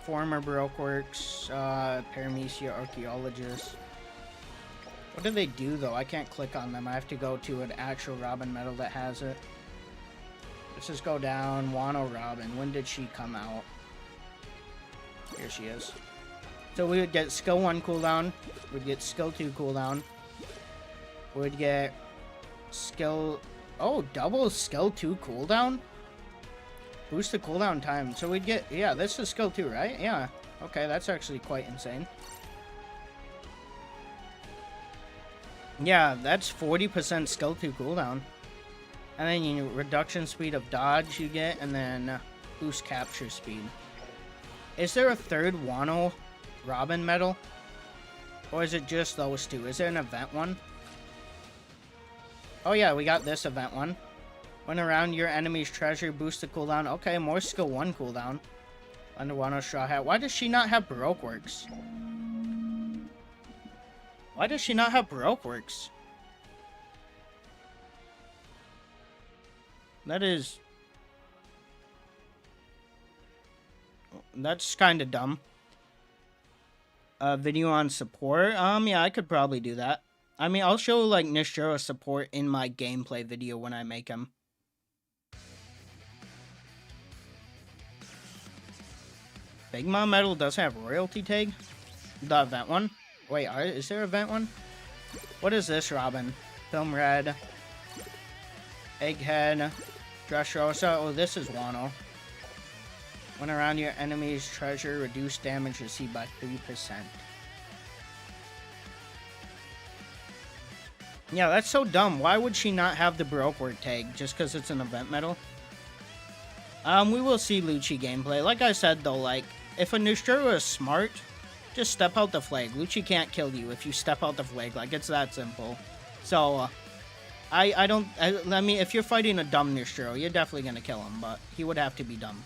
[SPEAKER 1] Former Baroque Works, Paramecia, Archaeologist. What do they do, though? I can't click on them. I have to go to an actual Robin medal that has it. Let's just go down. Wano Robin. When did she come out? Here she is. So we would get skill 1 cooldown. We'd get skill 2 cooldown. We'd get skill... Oh, double skill 2 cooldown? Boost the cooldown time. So we'd get... Yeah, this is skill 2, right? Yeah. Okay, that's actually quite insane. Yeah, that's 40% skill 2 cooldown. And then you know, reduction speed of dodge you get, and then boost capture speed. Is there a third Wano Robin medal? Or is it just those two? Is there an event one? Oh yeah, we got this event one. When around your enemy's treasure, boost the cooldown. Okay, more skill 1 cooldown. Under Wano Straw Hat. Why does she not have Baroque Works? Why does she not have Baroque Works? That's kind of dumb. Video on support. Yeah, I could probably do that. I mean, I'll show like Nusjuro support in my gameplay video when I make him. Big Mom medal does have royalty tag. The event one. Wait, is there an event one? What is this, Robin? Film Red. Egghead. Dressrosa. Oh, this is Wano. When around your enemy's treasure, reduce damage received by 3%. Yeah, that's so dumb. Why would she not have the Baroque Work tag? Just because it's an event medal? We will see Lucci gameplay. Like I said, though, like, if a Nusjuro is smart, just step out the flag. Lucci can't kill you if you step out the flag. Like, it's that simple. So, I mean, if you're fighting a dumb Nusjuro, you're definitely going to kill him, but he would have to be dumb.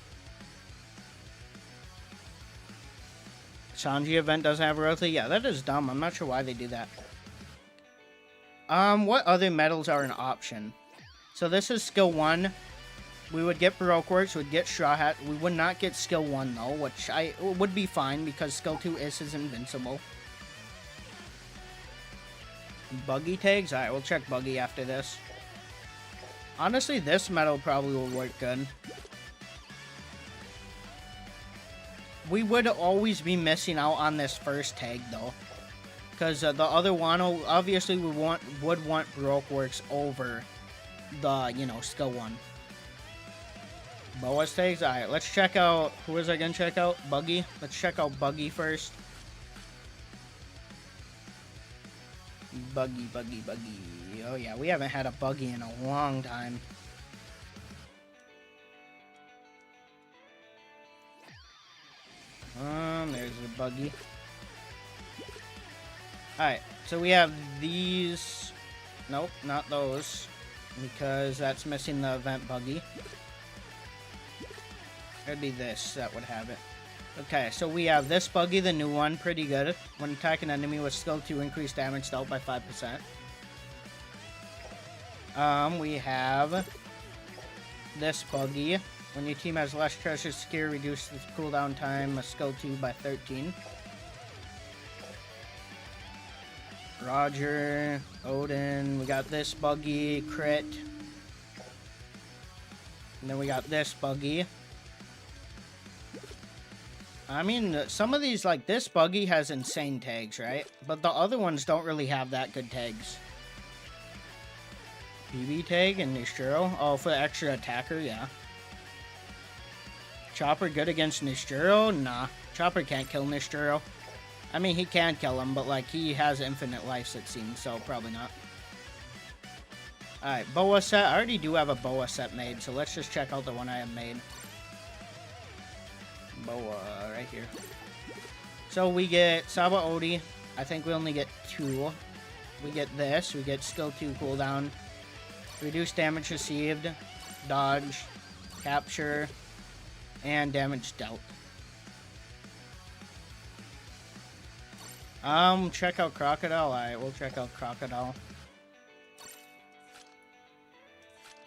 [SPEAKER 1] Sanji event doesn't have royalty? Yeah, that is dumb. I'm not sure why they do that. What other medals are an option? So this is skill 1. We would get Baroque Works, we'd get Straw Hat. We would not get skill 1 though, which would be fine because skill 2 is invincible. Buggy tags? Alright, we'll check Buggy after this. Honestly, this medal probably will work good. We would always be missing out on this first tag though. Because the other Wano, obviously we would want Baroque Works over the, you know, skill 1. Boas tags? Alright, let's check out, who is I gonna check out? Buggy? Let's check out Buggy first. Buggy. Oh yeah, we haven't had a Buggy in a long time. There's the Buggy. Alright, so we have these Nope, not those. Because that's missing the event buggy. It'd be this that would have it. Okay, so we have this buggy, the new one, pretty good. When attacking an enemy with skill 2, increase damage dealt by 5%. We have this buggy. When your team has less treasure secure, reduce the cooldown time of skill 2 by 13. Roger, Odin, we got this buggy, crit. And then we got this buggy. I mean, some of these, like this buggy has insane tags, right? But the other ones don't really have that good tags. BB tag and Nusjuro. Oh, for the extra attacker, yeah. Chopper good against Nusjuro? Nah. Chopper can't kill Nusjuro. I mean, he can kill him, but like he has infinite lives, it seems, so probably not. Alright, boa set. I already do have a boa set made, so let's just check out the one I have made. Boa, right here. So we get Saba Odi. I think we only get 2. We get this. We get skill 2 cooldown. Reduce damage received. Dodge. Capture. And damage dealt. Check out Crocodile. Alright, we'll check out Crocodile.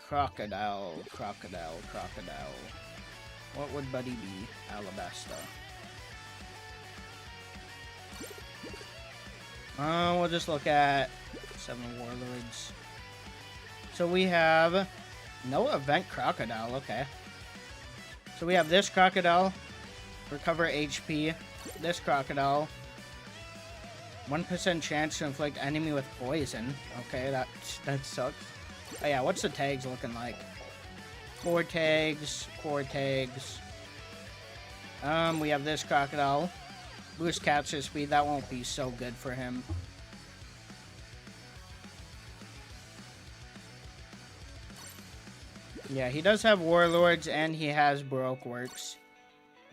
[SPEAKER 1] Crocodile. What would Buddy be? Alabasta. We'll just look at 7 Warlords. So we have no event Crocodile, okay. So we have this Crocodile, recover HP, this Crocodile, 1% chance to inflict enemy with poison. Okay, that sucks. Oh yeah, what's the tags looking like? 4 tags, 4 tags. We have this Crocodile. Boost capture speed, that won't be so good for him. Yeah, he does have Warlords and he has Baroque Works.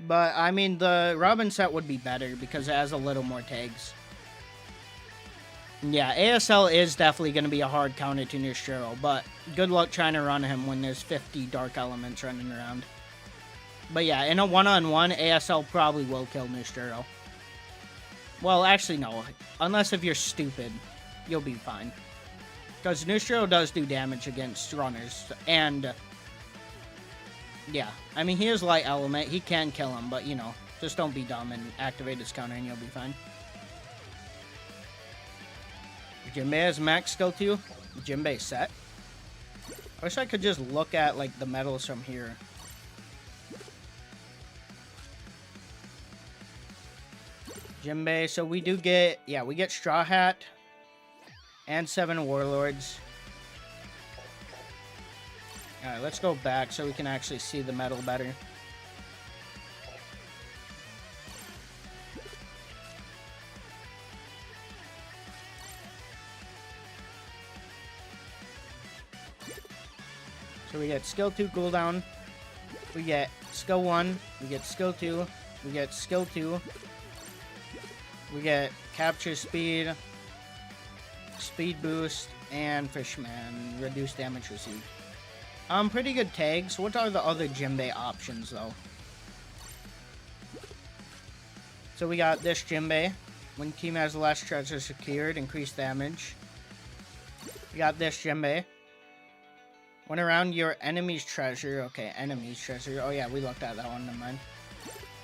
[SPEAKER 1] But, I mean, the Robin set would be better because it has a little more tags. Yeah, ASL is definitely going to be a hard counter to Nusjuro, but good luck trying to run him when there's 50 Dark Elements running around. But yeah, in a one-on-one, ASL probably will kill Nusjuro. Well, actually, no. Unless if you're stupid, you'll be fine. Because Nusjuro does do damage against runners, and yeah, I mean, he is light element, he can kill him, but you know, just don't be dumb and activate his counter and you'll be fine. Jinbei has max skill 2, Jinbei set. I wish I could just look at like the medals from here. Jinbei, so we do get, yeah, we get Straw Hat and 7 Warlords. Alright, let's go back so we can actually see the medal better. So we get skill 2 cooldown, we get skill 1, we get skill 2, we get skill 2, we get capture speed, speed boost, and Fishman, reduce damage received. Pretty good tags. What are the other Jinbei options though? So we got this Jinbei. When team has less treasure secured, increase damage. We got this Jinbei. When around your enemy's treasure, okay, enemy's treasure. Oh yeah, we looked at that one, never mind.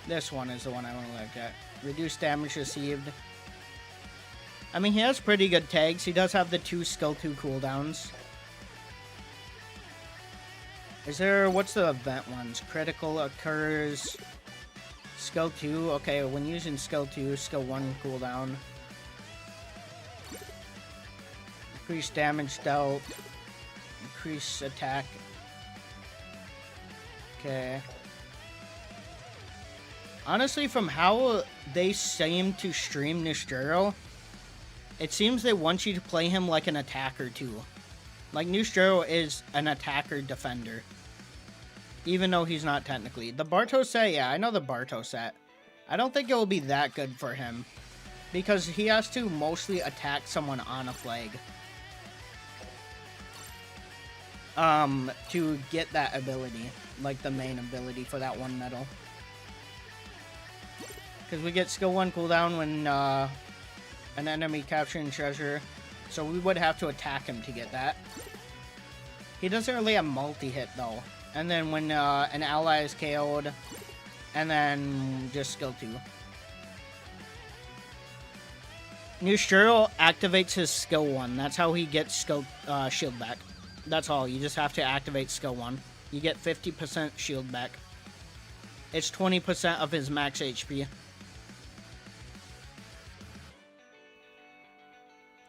[SPEAKER 1] This one is the one I want to look at. Reduce damage received. I mean, he has pretty good tags. He does have the 2 skill 2 cooldowns. Is there, what's the event ones? Critical occurs. Skill 2, okay, when using skill 2, skill 1 cooldown. Increase damage dealt. Increase attack. Okay. Honestly, from how they seem to stream Nusjuro, it seems they want you to play him like an attacker too. Like, Nusjuro is an attacker defender. Even though he's not technically. The Barto set, yeah, I know the Barto set. I don't think it will be that good for him. Because he has to mostly attack someone on a flag. to get that ability, like the main ability for that one medal. Because we get skill 1 cooldown when an enemy capturing treasure, so we would have to attack him to get that. He doesn't really have multi-hit though. And then when an ally is KO'd, and then just skill 2. Nusjuro activates his skill 1. That's how he gets skill shield back. That's all. You just have to activate skill 1. You get 50% shield back. It's 20% of his max HP.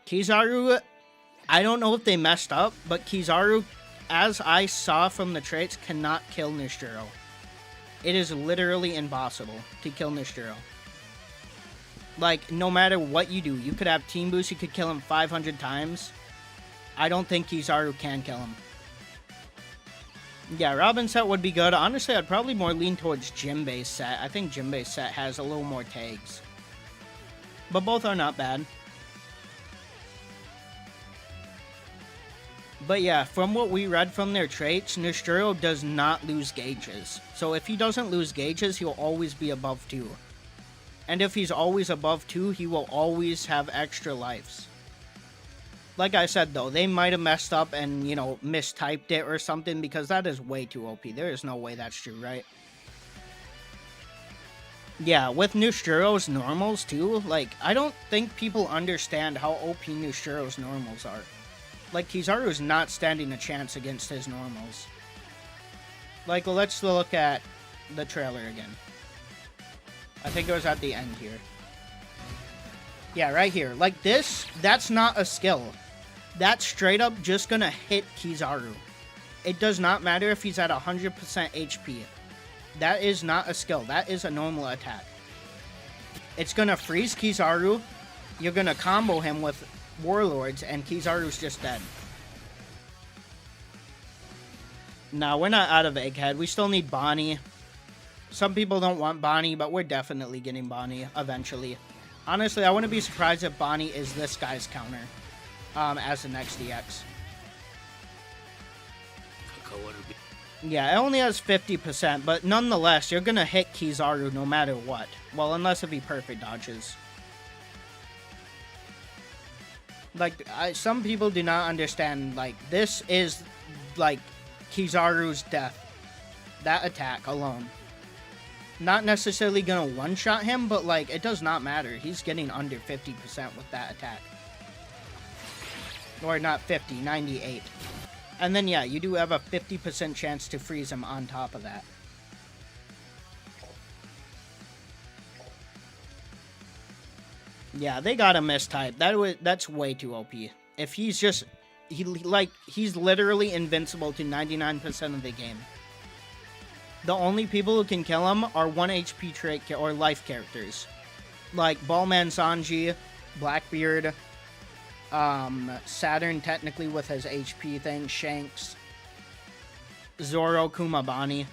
[SPEAKER 1] Kizaru, I don't know if they messed up, but Kizaru, as I saw from the traits, cannot kill Nusjuro. It is literally impossible to kill Nusjuro. Like, no matter what you do, you could have team boost, you could kill him 500 times. I don't think Kizaru can kill him. Yeah, Robin set would be good. Honestly, I'd probably more lean towards Jinbei's set. I think Jinbei's set has a little more tags. But both are not bad. But yeah, from what we read from their traits, Nusjuro does not lose gauges. So if he doesn't lose gauges, he'll always be above 2. And if he's always above 2, he will always have extra lives. Like I said though, they might have messed up and, you know, mistyped it or something, because that is way too OP. There is no way that's true, right? Yeah, with Nusjuro's normals too, like, I don't think people understand how OP Nusjuro's normals are. Like, Kizaru is not standing a chance against his normals. Like, let's look at the trailer again. I think it was at the end here. Yeah, right here. Like this, that's not a skill. That's straight up just gonna hit Kizaru. It does not matter if he's at 100% HP. That is not a skill. That is a normal attack. It's gonna freeze Kizaru. You're gonna combo him with Warlords, and Kizaru's just dead. Now, we're not out of Egghead. We still need Bonnie. Some people don't want Bonnie, but we're definitely getting Bonnie eventually. Honestly, I wouldn't be surprised if Bonnie is this guy's counter as the next DX. Yeah, it only has 50%, but nonetheless, you're gonna hit Kizaru no matter what. Well, unless if he perfect dodges. Like, some people do not understand, like, this is, like, Kizaru's death. That attack alone. Not necessarily gonna one-shot him, but, like, it does not matter. He's getting under 50% with that attack. Or not 50, 98. And then, yeah, you do have a 50% chance to freeze him on top of that. Yeah, they got a mistype. That's way too OP. If he's just... he's literally invincible to 99% of the game. The only people who can kill him are 1 HP trait or life characters. Like Ballman Sanji, Blackbeard, Saturn technically with his HP thing, Shanks, Zoro, Kumabani.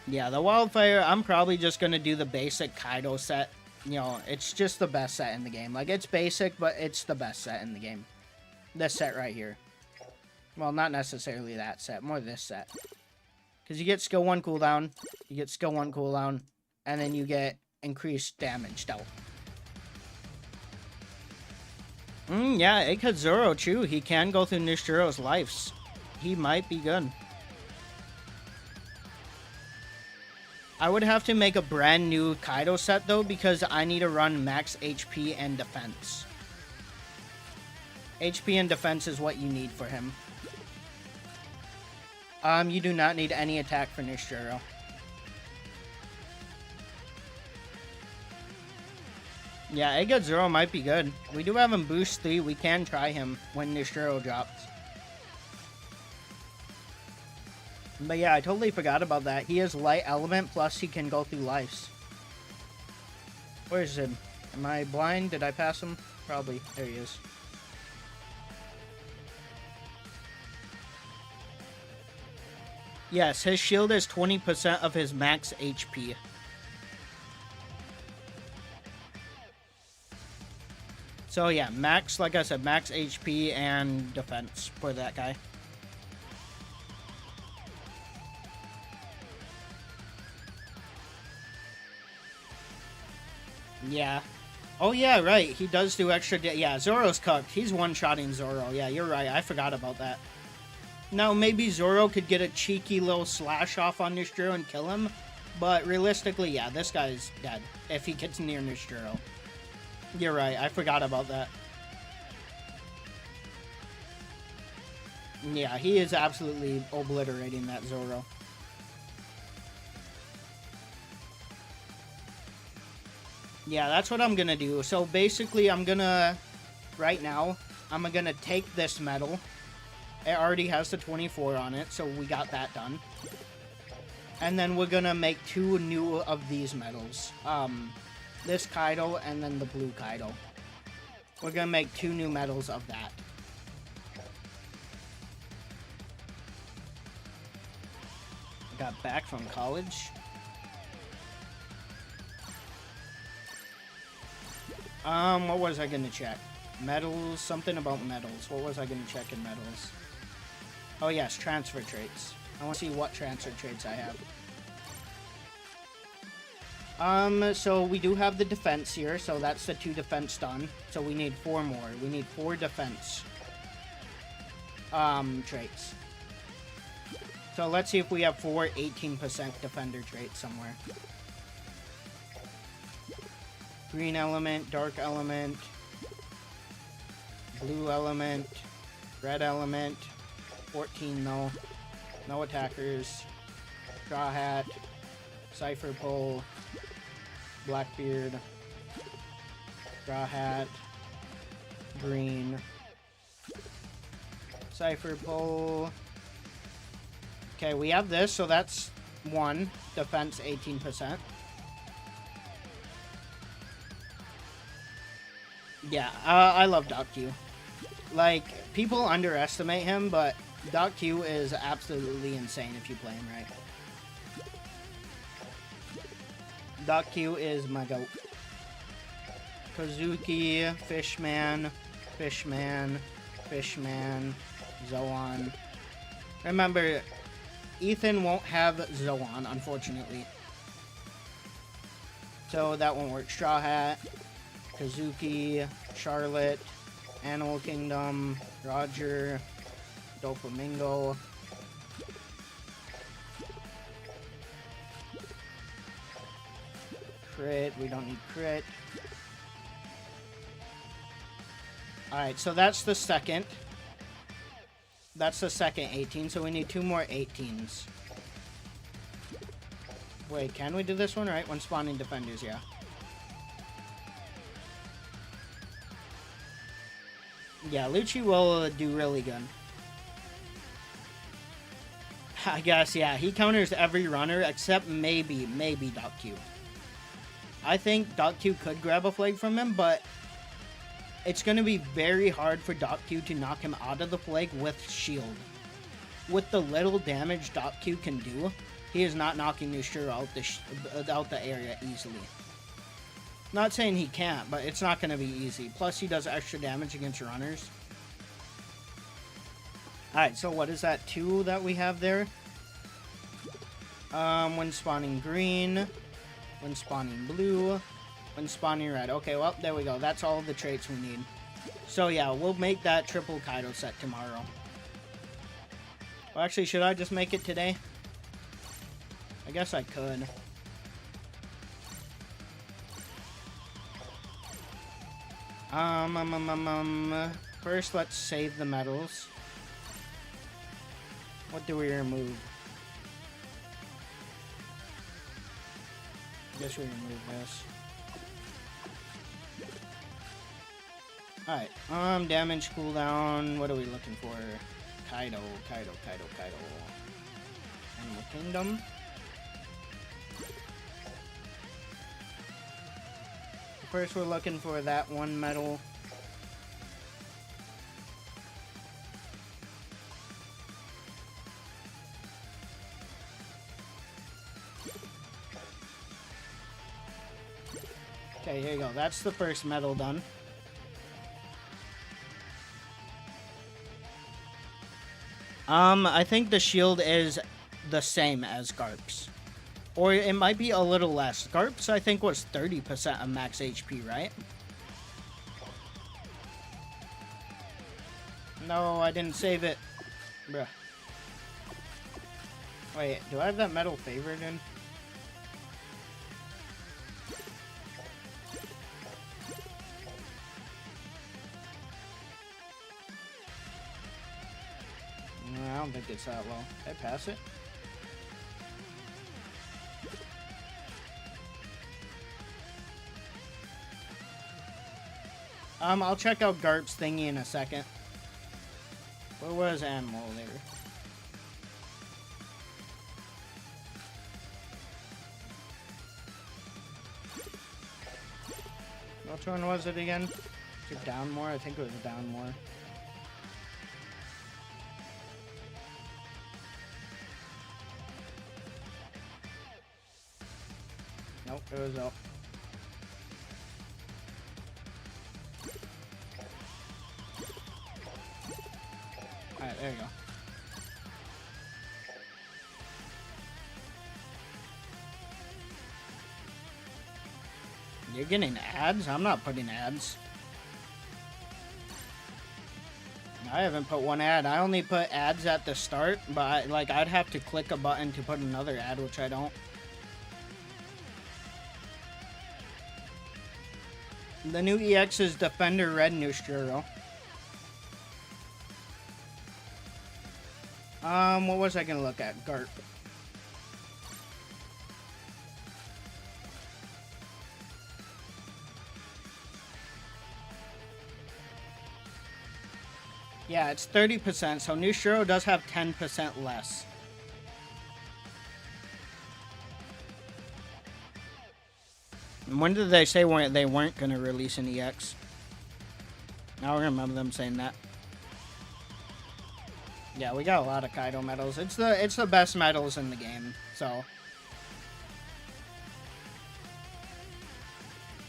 [SPEAKER 1] Yeah, the Wildfire, I'm probably just going to do the basic Kaido set. You know, it's just the best set in the game. Like, it's basic, but it's the best set in the game. This set right here. Well, not necessarily that set, more this set. Because you get skill 1 cooldown, you get skill 1 cooldown, and then you get increased damage dealt. Yeah, Egghead Zoro, true. He can go through Nusjuro's lives. He might be good. I would have to make a brand new Kaido set, though, because I need to run max HP and defense. HP and defense is what you need for him. You do not need any attack for Nusjuro. Yeah, Egghead Zoro might be good. We do have him boost 3. We can try him when Nusjuro drops. But yeah, I totally forgot about that. He is light element, plus he can go through lives. Where is him? Am I blind? Did I pass him? Probably. There he is. Yes, his shield is 20% of his max HP. So yeah, max, like I said, max HP and defense for that guy. Yeah. Oh yeah, right. He does do extra. Yeah, Zoro's cooked. He's one-shotting Zoro. Yeah, you're right. I forgot about that. Now maybe Zoro could get a cheeky little slash off on Nusjuro and kill him, but realistically, yeah, this guy's dead if he gets near Nusjuro. You're right. I forgot about that. Yeah, he is absolutely obliterating that Zoro. Yeah, that's what I'm gonna do. So basically, right now, I'm gonna take this medal. It already has the 24 on it, so we got that done. And then we're gonna make 2 new of these medals. This Kaido and then the blue Kaido. We're gonna make 2 new medals of that. Got back from college. What was I gonna check? Medals, something about medals. What was I gonna check in medals? Oh yes, transfer traits. I wanna see what transfer traits I have. So we do have the defense here, so that's the 2 defense done. So we need 4 more. We need 4 defense traits. So let's see if we have 4 18% defender traits somewhere. Green element, dark element, blue element, red element, 14 no, no attackers, straw hat, cipher pole, Blackbeard, straw hat, green, cipher pole. Okay, we have this, so that's 1, defense 18%. Yeah, I love Doc Q. Like, people underestimate him, but Doc Q is absolutely insane if you play him right. Doc Q is my goat. Kozuki, Fishman, Fishman, Fishman, Zoan. Remember, Ethan won't have Zoan, unfortunately. So that won't work. Straw Hat, Kazuki, Charlotte, Animal Kingdom, Roger, Doflamingo. Crit, we don't need crit. Alright, so that's the second. That's the second 18, so we need 2 more 18s. Wait, can we do this one? Right, when spawning defenders, yeah. Yeah, Lucci will do really good. I guess, yeah, he counters every runner except maybe Doc Q. I think Doc Q could grab a flag from him, but it's going to be very hard for Doc Q to knock him out of the flag with shield. With the little damage Doc Q can do, he is not knocking Nusjuro out the area easily. Not saying he can't, but it's not going to be easy. Plus, he does extra damage against runners. Alright, so what is that 2 that we have there? When spawning green, when spawning blue, when spawning red. Okay, well, there we go. That's all the traits we need. So, yeah, we'll make that triple Kaido set tomorrow. Well, actually, should I just make it today? I guess I could. First, let's save the medals. What do we remove? I guess we remove this. Alright, damage cooldown. What are we looking for? Kaido. Animal Kingdom. First, we're looking for that 1 medal. Okay, here you go. That's the first medal done. I think the shield is the same as Garp's. Or it might be a little less. Garp's, I think, was 30% of max HP, right? No, I didn't save it. Bruh. Wait, do I have that metal favored in? No, I don't think it's that low. Did I pass it? I'll check out Garp's thingy in a second. Where was Animal there? Which one was it again? Is it down more? I think it was down more. Nope, it was up. Alright, there you go. You're getting ads? I'm not putting ads. I haven't put one ad. I only put ads at the start, but I'd have to click a button to put another ad, which I don't. The new EX is Defender Red Nusjuro. What was I gonna look at? Garp. Yeah, it's 30%, so Nusjuro does have 10% less. And when did they say they weren't going to release an EX? I don't remember them saying that. Yeah, we got a lot of Kaido medals. It's the best medals in the game, so.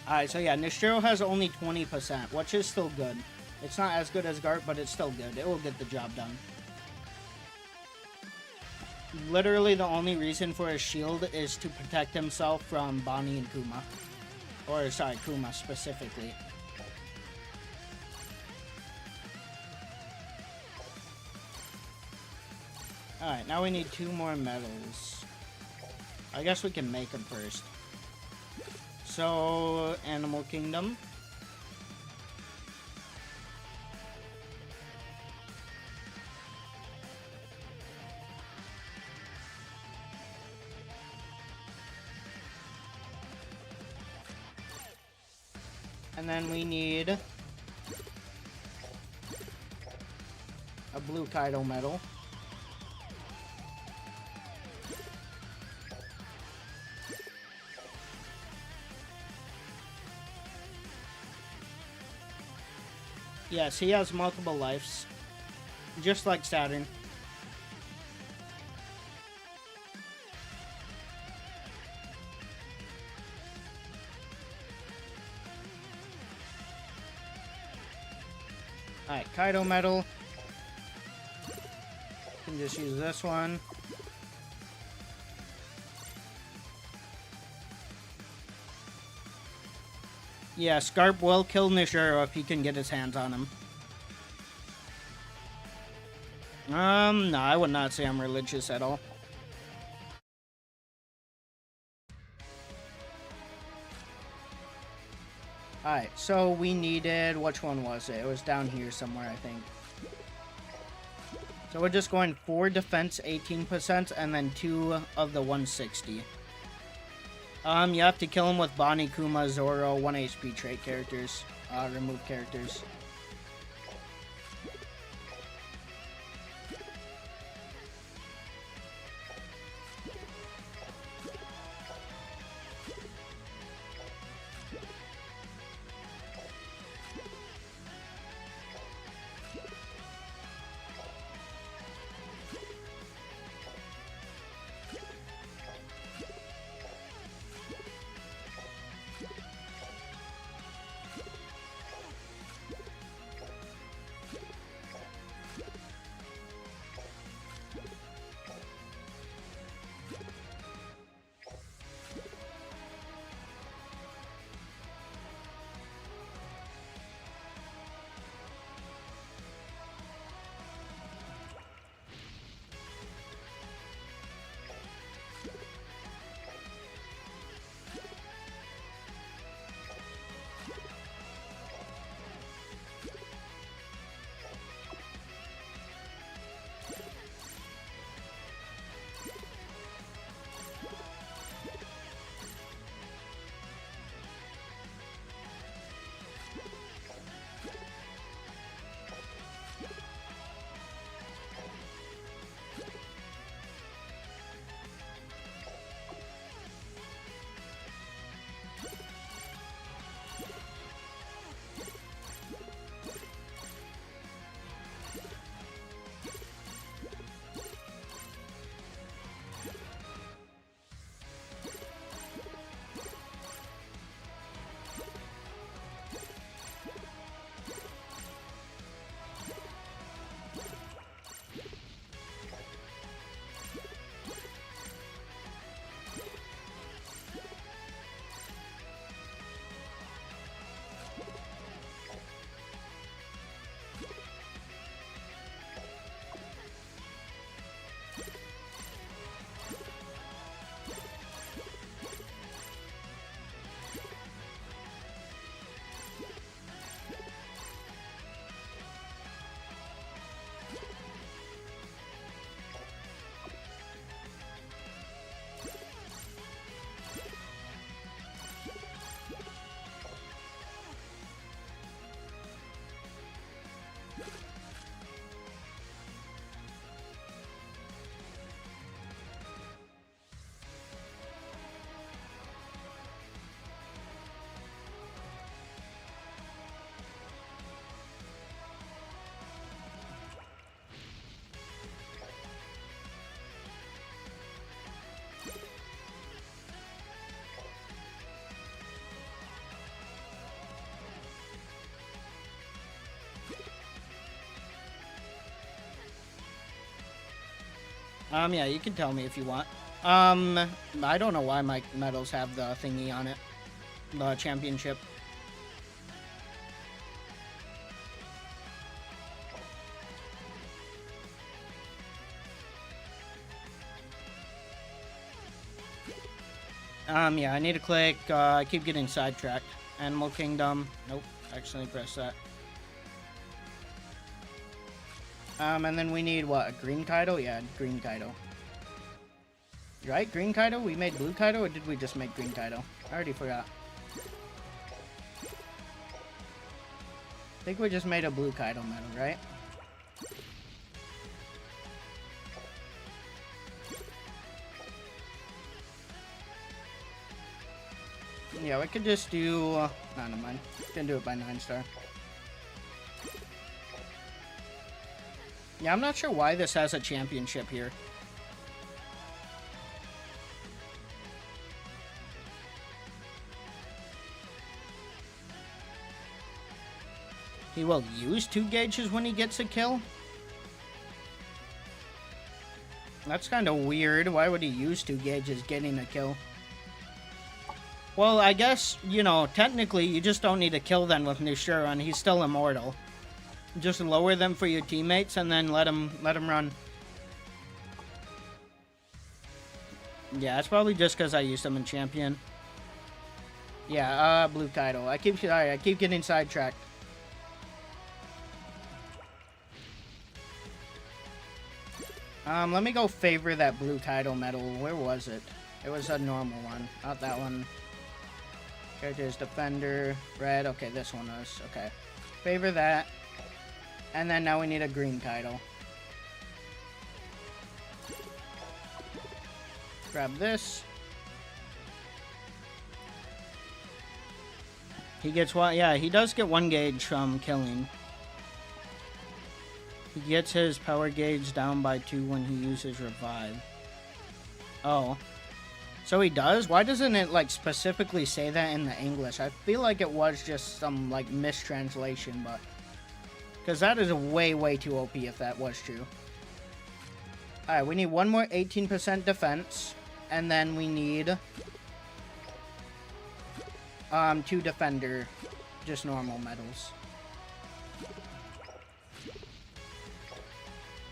[SPEAKER 1] Alright, so yeah, Nusjuro has only 20%, which is still good. It's not as good as Garp, but it's still good. It will get the job done. Literally, the only reason for his shield is to protect himself from Bonnie and Kuma. Or, sorry, Kuma specifically. Alright, now we need 2 more medals. I guess we can make them first. So, Animal Kingdom. And then we need a blue Kaido medal. Yes, he has multiple lives, just like Saturn. Alright, Kaido medal. Can just use this one. Yeah, Scarp will kill Nusjuro if he can get his hands on him. No, I would not say I'm religious at all. Alright, so we needed, which one was it? It was down here somewhere, I think. So we're just going 4 defense, 18%, and then 2 of the 160. You have to kill him with Bonnie, Kuma, Zoro, 1 HP trait characters, remove characters. Yeah, you can tell me if you want. I don't know why my medals have the thingy on it. The championship. Yeah, I need to click, I keep getting sidetracked. Animal Kingdom. Nope, accidentally pressed that. And then we need, what, a green Kaido? Yeah, green Kaido. Right, green Kaido? We made blue Kaido, or did we just make green Kaido? I already forgot. I think we just made a blue Kaido medal, right? Yeah, we could just do... no, never mind. Can do it by 9-star. Yeah, I'm not sure why this has a championship here. He will use 2 gauges when he gets a kill? That's kind of weird. Why would he use 2 gauges getting a kill? Well, I guess, you know, technically you just don't need to kill them with Nusjuro and he's still immortal. Just lower them for your teammates and then let him run. Yeah, it's probably just because I used him in champion. Yeah, blue Kaido. I keep getting sidetracked. Let me go favor that blue Kaido medal. Where was it? It was a normal one, not that one. Characters, defender, red. Okay, this one was. Okay. Favor that. And then now we need a green Kaido. Grab this. He gets one. Yeah, he does get 1 gauge from killing. He gets his power gauge down by 2 when he uses revive. Oh. So he does? Why doesn't it, like, specifically say that in the English? I feel like it was just some, like, mistranslation, but... Because that is way, way too OP if that was true. Alright, we need 1 more 18% defense. And then we need... 2 defender, just normal medals.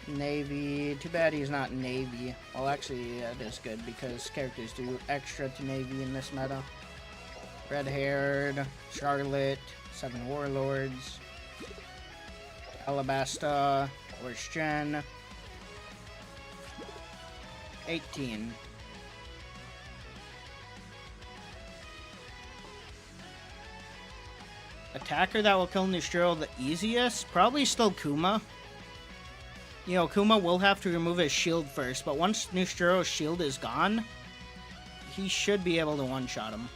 [SPEAKER 1] Navy. Too bad he's not Navy. Well, actually, that is good because characters do extra to Navy in this meta. Red-haired, Charlotte, 7 Warlords, Alabasta, Horse Gen, 18. Attacker that will kill Nusjuro the easiest? Probably still Kuma. You know, Kuma will have to remove his shield first, but once Nusjuro's shield is gone, he should be able to one-shot him.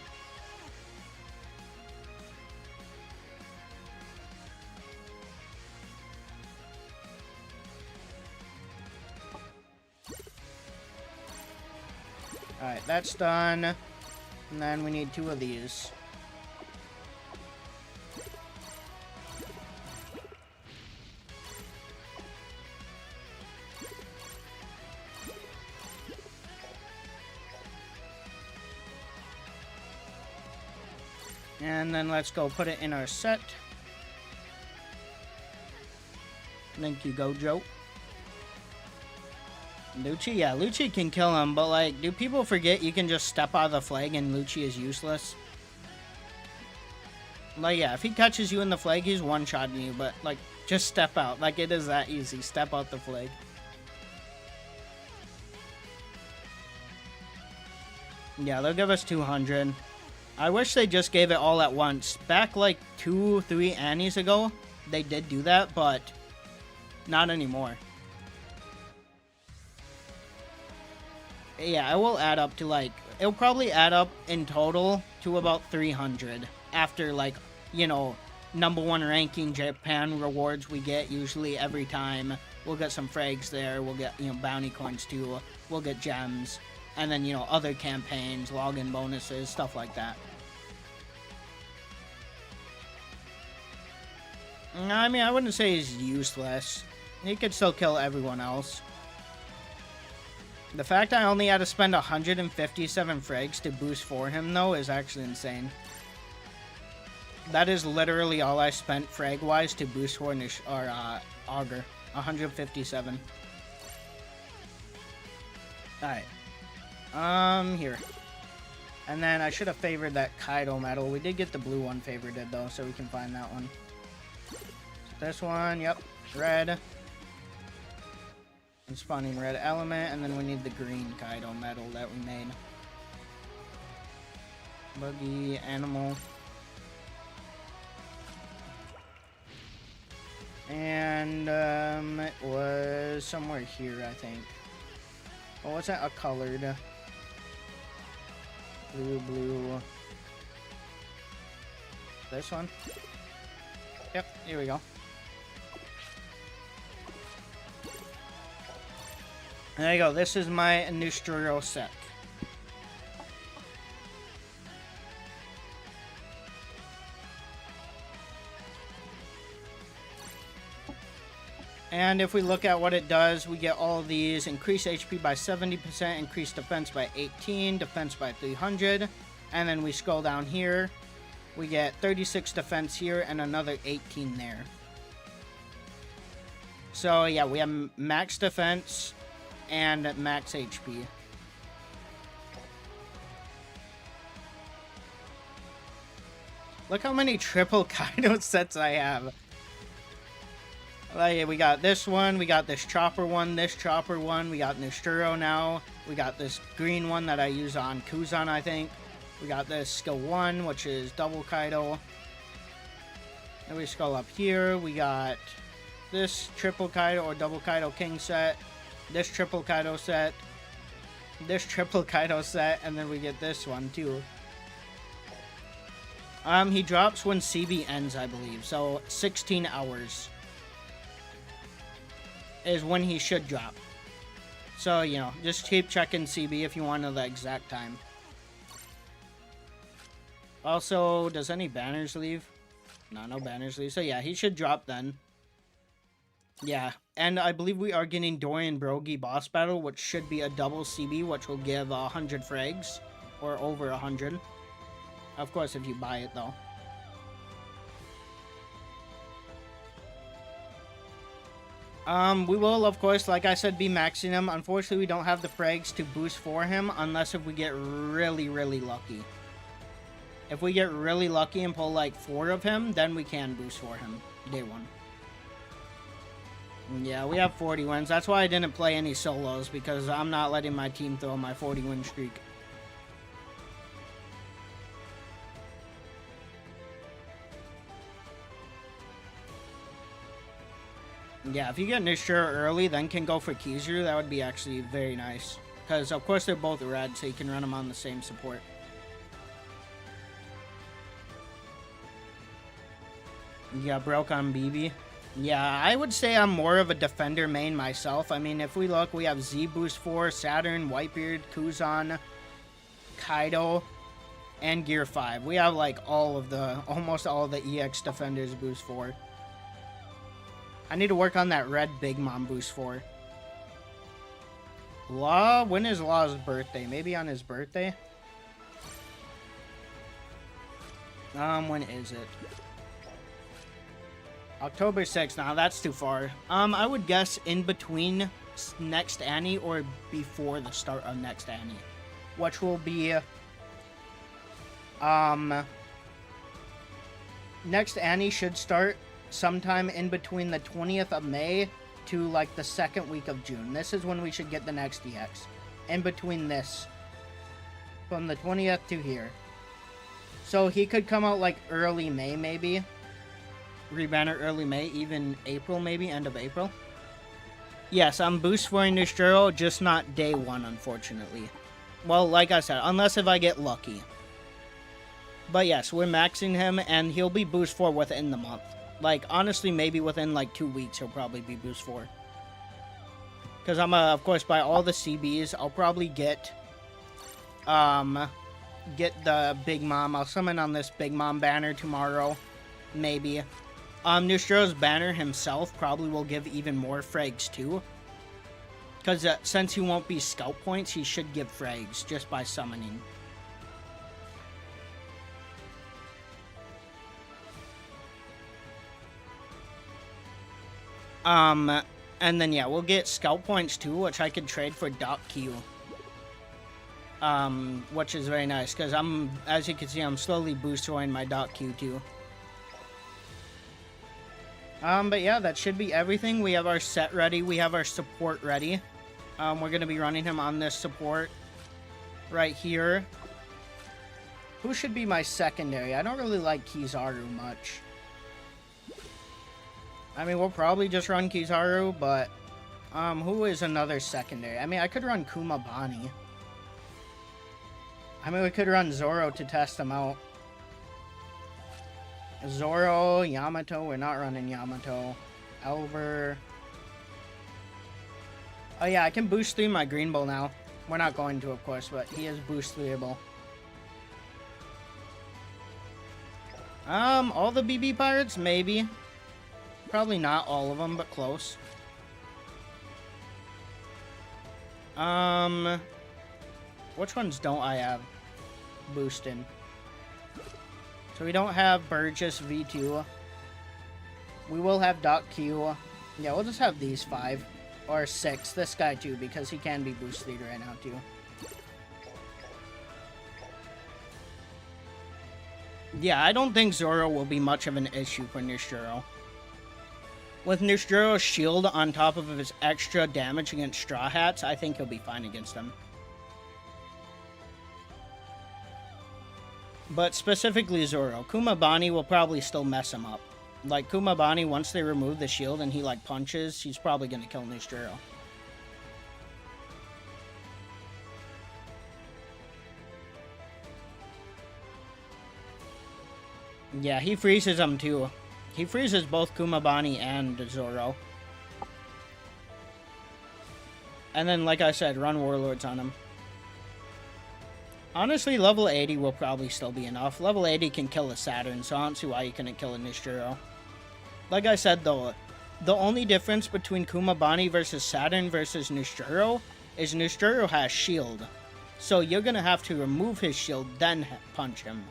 [SPEAKER 1] Alright, that's done. And then we need 2 of these. And then let's go put it in our set. Thank you, Gojo. Lucci? Yeah, Lucci can kill him, but like, do people forget you can just step out of the flag and Lucci is useless? Like, yeah, if he catches you in the flag, he's one-shotting you, but like, just step out. Like, it is that easy. Step out the flag. Yeah, they'll give us 200. I wish they just gave it all at once. Back like 2-3 Annies ago, they did do that, but not anymore. Yeah, it will add up to like, it'll probably add up in total to about 300 after like, you know, #1 ranking Japan rewards we get usually every time. We'll get some frags there, we'll get, you know, bounty coins too, we'll get gems. And then, you know, other campaigns, login bonuses, stuff like that. I mean, I wouldn't say he's useless. He could still kill everyone else. The fact I only had to spend 157 frags to boost for him, though, is actually insane. That is literally all I spent frag-wise to boost for Opbr. 157. Alright. Here. And then I should have favored that Kaido medal. We did get the blue one favorited, though, so we can find that one. This one, yep. Red. And spawning red element, and then we need the green Kaido medal that we made. Buggy, animal. And, it was somewhere here, I think. Oh, what's that? A colored. Blue. This one? Yep, here we go. There you go. This is my Nusjuro set. And if we look at what it does, we get all of these. Increase HP by 70%, increase defense by 18, defense by 300. And then we scroll down here. We get 36 defense here and another 18 there. So yeah, we have max defense and max HP. Look how many triple Kaido sets I have. Like, we got this one, we got this chopper one, we got Nusjuro now, we got this green one that I use on Kuzan, I think. We got this skill 1, which is double Kaido. Then we scroll up here, we got this triple Kaido or double Kaido King set, this triple Kaido set, this triple Kaido set, and then we get this one too. He drops when CB ends, I believe, so 16 hours is when he should drop. So, you know, just keep checking CB if you want to know the exact time. Also, does any banners leave? No banners leave. So yeah, he should drop then. Yeah, and I believe we are getting Dorian Brogy boss battle, which should be a double CB, which will give 100 frags, or over 100. Of course, if you buy it, though. We will, of course, like I said, be maxing him. Unfortunately, we don't have the frags to boost for him, unless if we get really, really lucky. If we get really lucky and pull, like, 4 of him, then we can boost for him. Day 1. Yeah, we have 40 wins. That's why I didn't play any solos, because I'm not letting my team throw my 40 win streak. Yeah, if you get Nusjuro early, then can go for Kizaru, that would be actually very nice. Because, of course, they're both red, so you can run them on the same support. You got broke on BB. Yeah, I would say I'm more of a defender main myself. I mean, if we look, we have Z boost 4, Saturn, Whitebeard, Kuzan, Kaido, and Gear 5. We have, like, almost all of the EX defenders boost 4. I need to work on that red Big Mom boost 4. Law, when is Law's birthday? Maybe on his birthday? When is it? October 6th. Now that's too far. I would guess in between next Annie or before the start of next Annie, which will be next Annie should start sometime in between the 20th of May to like the second week of June. This is when we should get the next EX. In between this, from the 20th to here. So he could come out like early May, maybe. Rebanner early May, even April, maybe end of April. Yes, I'm boost for Nusjuro, just not day 1, unfortunately. Well, like I said, unless if I get lucky. But yes, we're maxing him, and he'll be boost 4 within the month. Like, honestly, maybe within, like, 2 weeks, he'll probably be boost 4. Because I'm, of course, by all the CBs, I'll probably get the Big Mom. I'll summon on this Big Mom banner tomorrow, maybe. Nusjuro's banner himself probably will give even more frags, too. Because since he won't be scout points, he should give frags just by summoning. And then yeah, we'll get scout points too, which I could trade for Doc Q. Which is very nice, because as you can see, I'm slowly boosting my Doc Q too. But yeah, that should be everything. We have our set ready. We have our support ready. We're going to be running him on this support right here. Who should be my secondary? I don't really like Kizaru much. I mean, we'll probably just run Kizaru, but who is another secondary? I mean, I could run Kumabani. I mean, we could run Zoro to test him out. Zoro, Yamato, we're not running Yamato. Elver. Oh yeah, I can boost through my Green Bull now. We're not going to, of course, but he is boost throughable. All the BB pirates? Maybe. Probably not all of them, but close. Which ones don't I have boosted? So we don't have Burgess V2. We will have Doc Q. Yeah, we'll just have these 5. Or 6. This guy too, because he can be boosted right now too. Yeah, I don't think Zoro will be much of an issue for Nusjuro. With Nusjuro's shield on top of his extra damage against Straw Hats, I think he'll be fine against them. But specifically Zoro, Kumabani will probably still mess him up. Like, Kumabani, once they remove the shield and he, like, punches, he's probably gonna kill Nusjuro. Yeah, he freezes them, too. He freezes both Kumabani and Zoro. And then, like I said, run Warlords on him. Honestly, level 80 will probably still be enough. Level 80 can kill a Saturn, so I don't see why you couldn't kill a Nusjuro. Like I said, though, the only difference between Kumabani versus Saturn versus Nusjuro is Nusjuro has shield. So you're going to have to remove his shield, then punch him.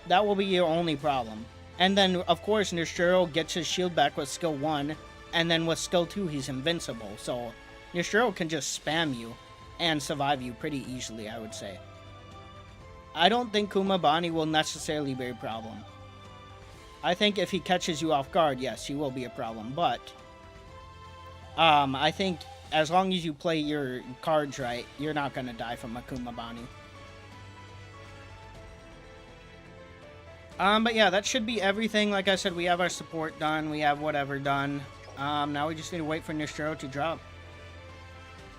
[SPEAKER 1] That will be your only problem. And then, of course, Nusjuro gets his shield back with skill 1, and then with skill 2, he's invincible. So Nusjuro can just spam you and survive you pretty easily, I would say. I don't think Kumabani will necessarily be a problem. I think if he catches you off guard, yes, he will be a problem, but I think as long as you play your cards right, you're not going to die from a Kumabani. But yeah, that should be everything. Like I said, we have our support done, we have whatever done. Now we just need to wait for Nusjuro to drop.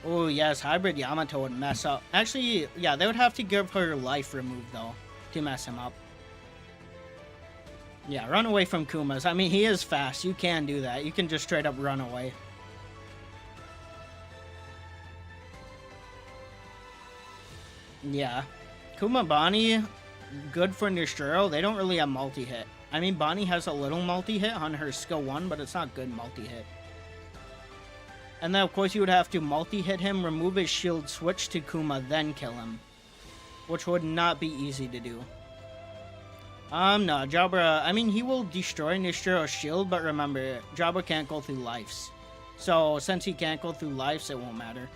[SPEAKER 1] Oh yes, Hybrid Yamato would mess up. Actually, yeah, they would have to give her life removed though, to mess him up. Yeah, run away from Kumas. I mean, he is fast. You can do that. You can just straight up run away. Yeah. Kumabani, good for Nusjuro. They don't really have multi-hit. I mean, Bonnie has a little multi-hit on her skill 1, but it's not good multi-hit. And then, of course, you would have to multi-hit him, remove his shield, switch to Kuma, then kill him. Which would not be easy to do. No, Jabra, I mean, he will destroy Nusjuro's shield, but remember, Jabra can't go through lives. So, since he can't go through lives, it won't matter.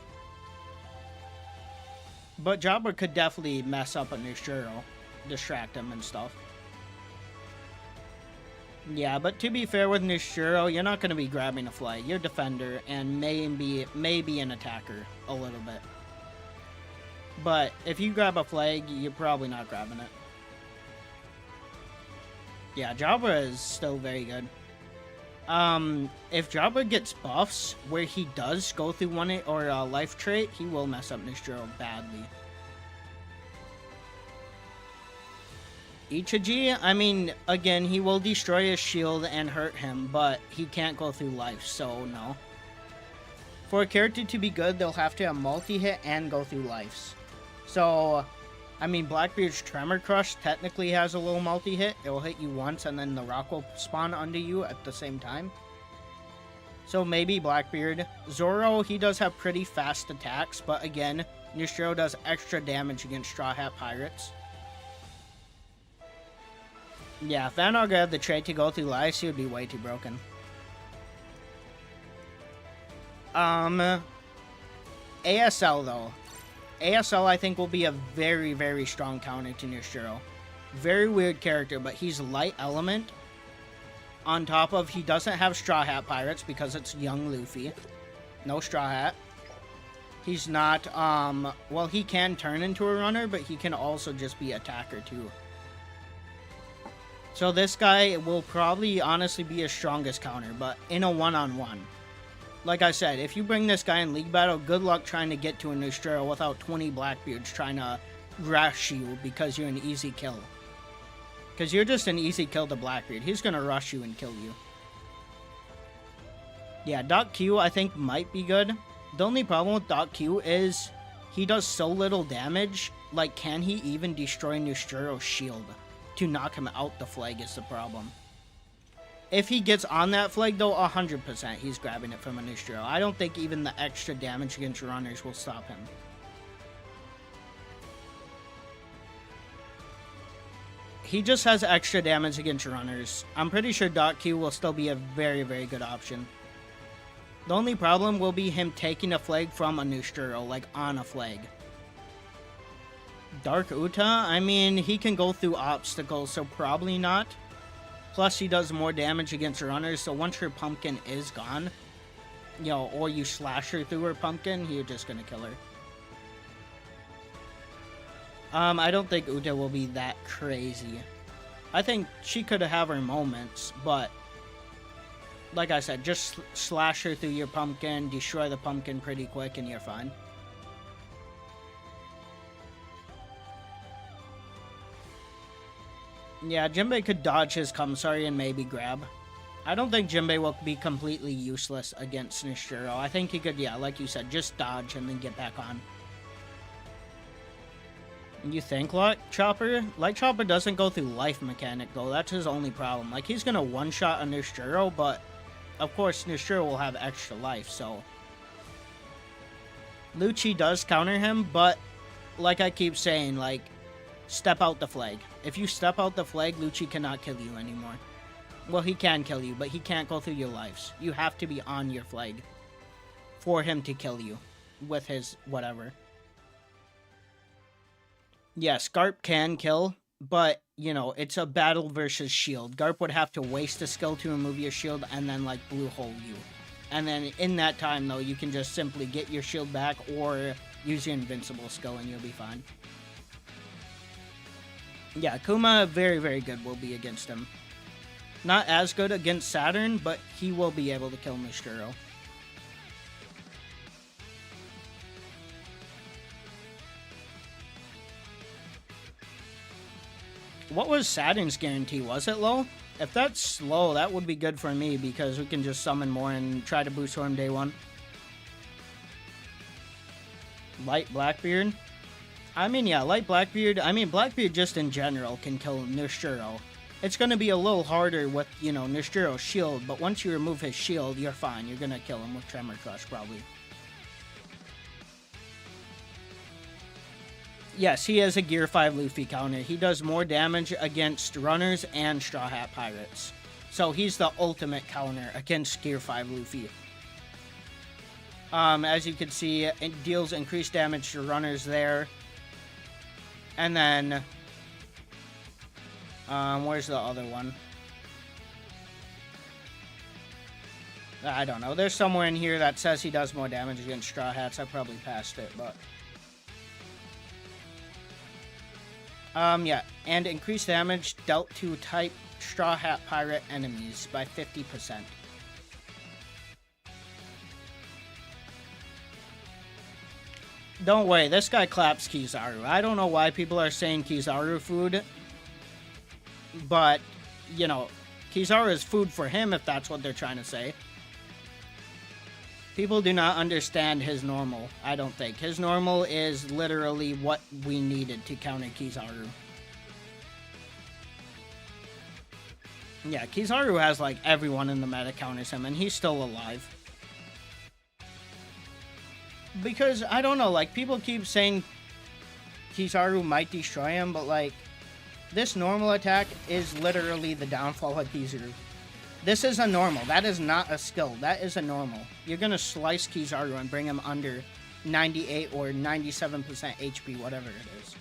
[SPEAKER 1] But Jabra could definitely mess up a Nusjuro, distract him and stuff. Yeah, but to be fair with Nusjuro, you're not going to be grabbing a flag. You're a defender, and maybe an attacker, a little bit. But if you grab a flag, you're probably not grabbing it. Yeah, Jabra is still very good. If Jabra gets buffs where he does go through one or a life trait, he will mess up Nusjuro badly. Ichiji, I mean, again, he will destroy his shield and hurt him, but he can't go through life, so no. For a character to be good, they'll have to have multi-hit and go through lives. So, I mean, Blackbeard's Tremor Crush technically has a little multi-hit. It will hit you once, and then the rock will spawn under you at the same time. So maybe Blackbeard. Zoro, he does have pretty fast attacks, but again, Nusjuro does extra damage against Straw Hat Pirates. Yeah, if Van Ogre had the trait to go through lives, he would be way too broken. ASL though. ASL I think will be a very, very strong counter to Nusjuro. Very weird character, but he's light element. On top of, he doesn't have Straw Hat Pirates because it's young Luffy. No Straw Hat. He's not, well, he can turn into a runner, but he can also just be attacker too. So this guy will probably honestly be his strongest counter, but in a one-on-one. Like I said, if you bring this guy in League Battle, good luck trying to get to a Nusjuro without 20 Blackbeards trying to rush you because you're an easy kill. Because you're just an easy kill to Blackbeard. He's going to rush you and kill you. Yeah, Doc Q I think might be good. The only problem with Doc Q is he does so little damage. Like, can he even destroy Nusjuro's shield? To knock him out the flag is the problem. If he gets on that flag, though, 100% he's grabbing it from a Nusjuro. I don't think even the extra damage against runners will stop him. He just has extra damage against runners. I'm pretty sure Doc Q will still be a very, very good option. The only problem will be him taking a flag from a Nusjuro, like on a flag. Dark Uta, I mean, he can go through obstacles, so probably not. Plus, he does more damage against runners, so once her pumpkin is gone, you know, or you slash her through her pumpkin, you're just gonna kill her. I don't think Uta will be that crazy. I think she could have her moments, but like I said, just slash her through your pumpkin, destroy the pumpkin pretty quick, and you're fine. Yeah, Jinbei could dodge his Kamsari and maybe grab. I don't think Jinbei will be completely useless against Nusjuro. I think he could, yeah, like you said, just dodge and then get back on. You think Light Chopper? Light Chopper doesn't go through life mechanic, though. That's his only problem. Like, he's gonna one-shot a Nusjuro, but of course, Nusjuro will have extra life, so Lucci does counter him, but like I keep saying, like, step out the flag. If you step out the flag, Lucci cannot kill you anymore. Well, he can kill you, but he can't go through your lives. You have to be on your flag for him to kill you with his whatever. Yes, Garp can kill, but, you know, it's a battle versus shield. Garp would have to waste a skill to remove your shield and then, like, blue hole you. And then in that time, though, you can just simply get your shield back or use your invincible skill and you'll be fine. Yeah, Kuma, very, very good will be against him. Not as good against Saturn, but he will be able to kill Nusjuro. What was Saturn's guarantee? Was it low? If that's low, that would be good for me because we can just summon more and try to boost for him day one. Light Blackbeard. I mean, yeah, Light Blackbeard. I mean, Blackbeard just in general can kill Nusjuro. It's going to be a little harder with, you know, Nusjuro's shield, but once you remove his shield, you're fine. You're going to kill him with Tremor Crush, probably. Yes, he has a Gear 5 Luffy counter. He does more damage against runners and Straw Hat Pirates. So he's the ultimate counter against Gear 5 Luffy. As you can see, it deals increased damage to runners there. And then, where's the other one? I don't know. There's somewhere in here that says he does more damage against Straw Hats. I probably passed it, but... yeah, and increased damage dealt to type Straw Hat Pirate enemies by 50%. Don't worry, this guy claps Kizaru. I don't know why people are saying Kizaru food, but, you know, Kizaru is food for him if that's what they're trying to say. People do not understand his normal, I don't think. His normal is literally what we needed to counter Kizaru. Yeah, Kizaru has, like, everyone in the meta counters him, and he's still alive. because I don't know, like, people keep saying Kizaru might destroy him, but like, this normal attack is literally the downfall of Kizaru. This is a normal. That is not a skill. That is a normal. You're gonna slice Kizaru and bring him under 98 or 97% HP, whatever it is.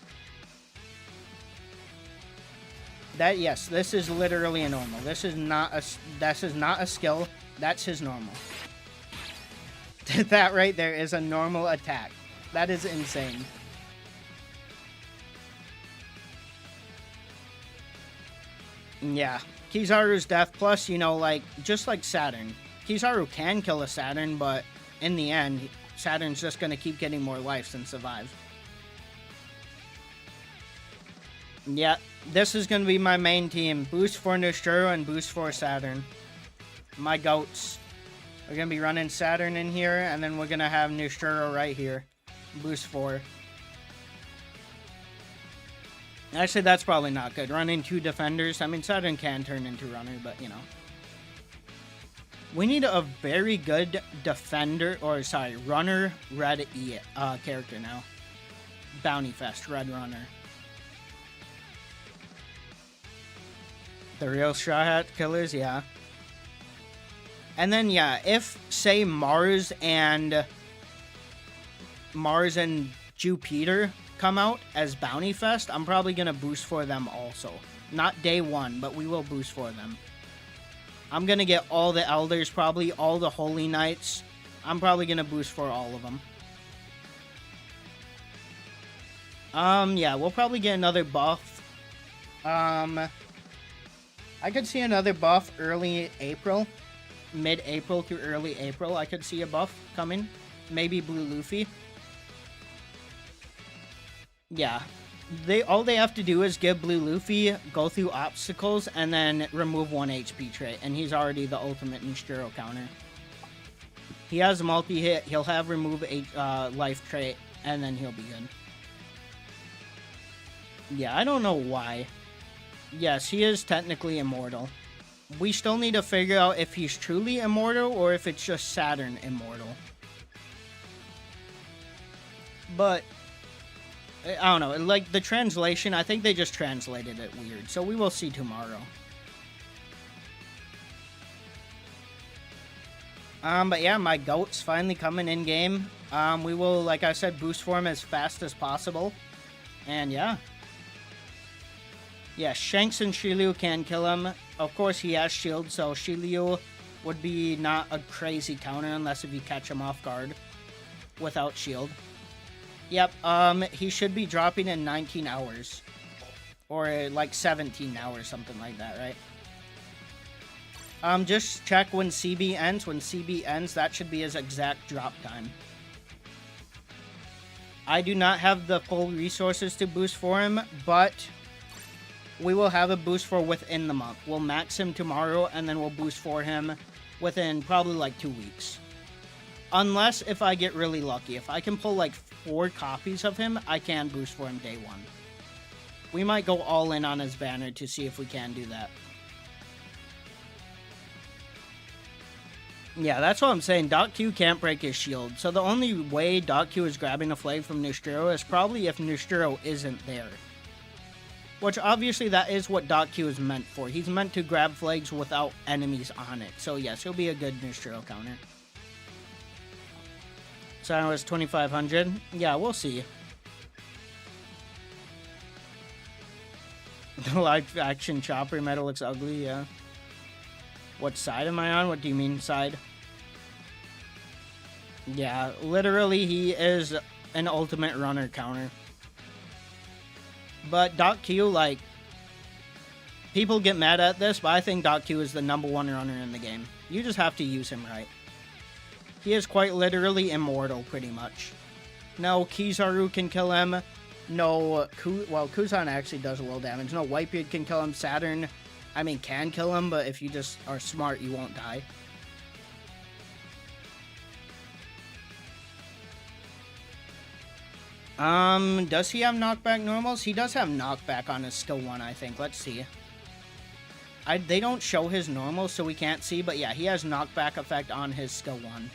[SPEAKER 1] That, yes, this is literally a normal. This is not a skill. That's his normal. That right there is a normal attack. That is insane. Yeah, Kizaru's death, plus, you know, like, just like Saturn. Kizaru can kill a Saturn, but in the end, Saturn's just gonna keep getting more lives and survive. Yeah, this is gonna be my main team. Boost for Nusjuro and boost for Saturn. My goats. We're gonna be running Saturn in here, and then we're gonna have Nusjuro right here. Boost 4. Actually, that's probably not good. Running 2 defenders. I mean, Saturn can turn into runner, but, you know. We need a very good defender, or sorry, runner red E character now. Bounty Fest, red runner. The real Straw Hat Killers, yeah. And then, yeah, if, say, Mars and Jupiter come out as Bounty Fest, I'm probably going to boost for them also. Not day 1, but we will boost for them. I'm going to get all the Elders, probably all the Holy Knights. I'm probably going to boost for all of them. Yeah, we'll probably get another buff. I could see another buff early April. Mid-April to early April, I could see a buff coming. Maybe Blue Luffy. Yeah. All they have to do is give Blue Luffy, go through obstacles, and then remove 1 HP trait. And he's already the ultimate Nusjuro counter. He has multi-hit, he'll have remove a life trait, and then he'll be good. Yeah, I don't know why. Yes, he is technically immortal. We still need to figure out if he's truly immortal or if it's just Saturn immortal. But I don't know, like the translation, I think they just translated it weird. So we will see tomorrow. But yeah, my goat's finally coming in game. We will, like I said, boost for him as fast as possible. And yeah. Yeah, Shanks and Shiryu can kill him. Of course, he has shield, so Shiryu would be not a crazy counter unless if you catch him off guard without shield. Yep, he should be dropping in 19 hours. Or like 17 hours, something like that, right? Just check when CB ends. When CB ends, that should be his exact drop time. I do not have the full resources to boost for him, but we will have a boost for within the month. We'll max him tomorrow, and then we'll boost for him within probably like 2 weeks. Unless if I get really lucky. If I can pull like 4 copies of him, I can boost for him day 1. We might go all in on his banner to see if we can do that. Yeah, that's what I'm saying. Doc Q can't break his shield. So the only way Doc Q is grabbing a flag from Nusjuro is probably if Nusjuro isn't there. Which, obviously, that is what Doc Q is meant for. He's meant to grab flags without enemies on it. So, yes, he'll be a good Nusjuro counter. So, I was 2,500. Yeah, we'll see. The live-action Chopper medal looks ugly, yeah. What side am I on? What do you mean, side? Yeah, literally, he is an ultimate runner counter. But Doc Q, like, people get mad at this, but I think Doc Q is the #1 runner in the game. You just have to use him right. He is quite literally immortal, pretty much. No Kizaru can kill him. No, well, Kuzan actually does a little damage. No Whitebeard can kill him. Saturn, I mean, can kill him, but if you just are smart, you won't die. Does he have knockback normals? He does have knockback on his skill 1, I think. Let's see. They don't show his normals, so we can't see, but yeah, he has knockback effect on his skill 1.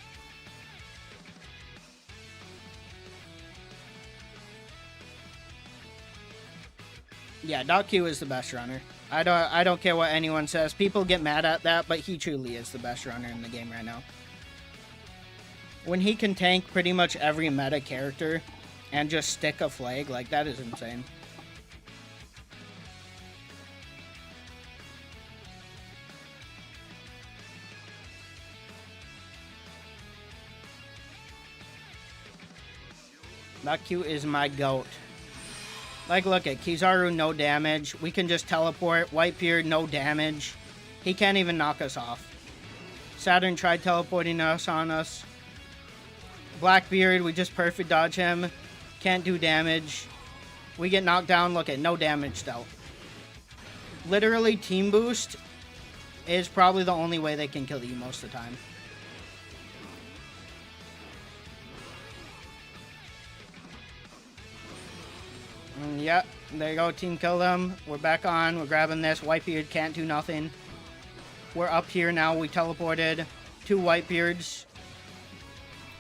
[SPEAKER 1] Yeah, Q is the best runner. I don't care what anyone says. People get mad at that, but he truly is the best runner in the game right now. When he can tank pretty much every meta character and just stick a flag, like, that is insane. Q is my GOAT. Like, look at Kizaru, no damage. We can just teleport. Whitebeard, no damage. He can't even knock us off. Saturn tried teleporting us on us. Blackbeard, we just perfect dodge him. Can't do damage. We get knocked down. Look at no damage dealt. Literally, team boost is probably the only way they can kill you most of the time. Yep, there you go, team kill them. We're back on, we're grabbing this. Whitebeard can't do nothing. We're up here now, we teleported 2 Whitebeards.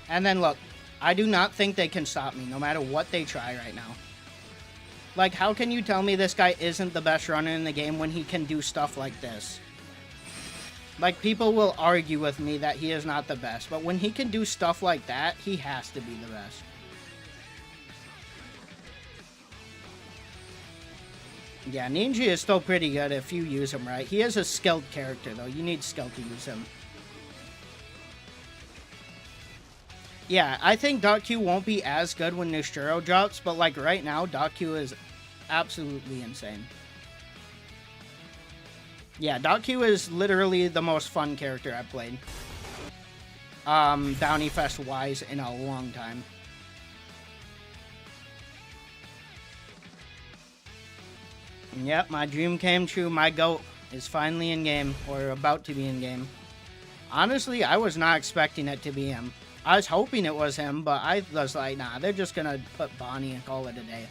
[SPEAKER 1] And then look, I do not think they can stop me, no matter what they try right now. Like, how can you tell me this guy isn't the best runner in the game when he can do stuff like this? Like, people will argue with me that he is not the best, but when he can do stuff like that, he has to be the best. Yeah, Ninja is still pretty good if you use him right. He is a skilled character, though. You need skill to use him. Yeah, I think Q won't be as good when Nusjuro drops, but like right now, Q is absolutely insane. Yeah, Q is literally the most fun character I've played. Bounty Fest-wise in a long time. Yep, my dream came true. My GOAT is finally in game, or about to be in game. Honestly, I was not expecting it to be him. I was hoping it was him, but I was like, nah, they're just gonna put Bonnie and call it a day.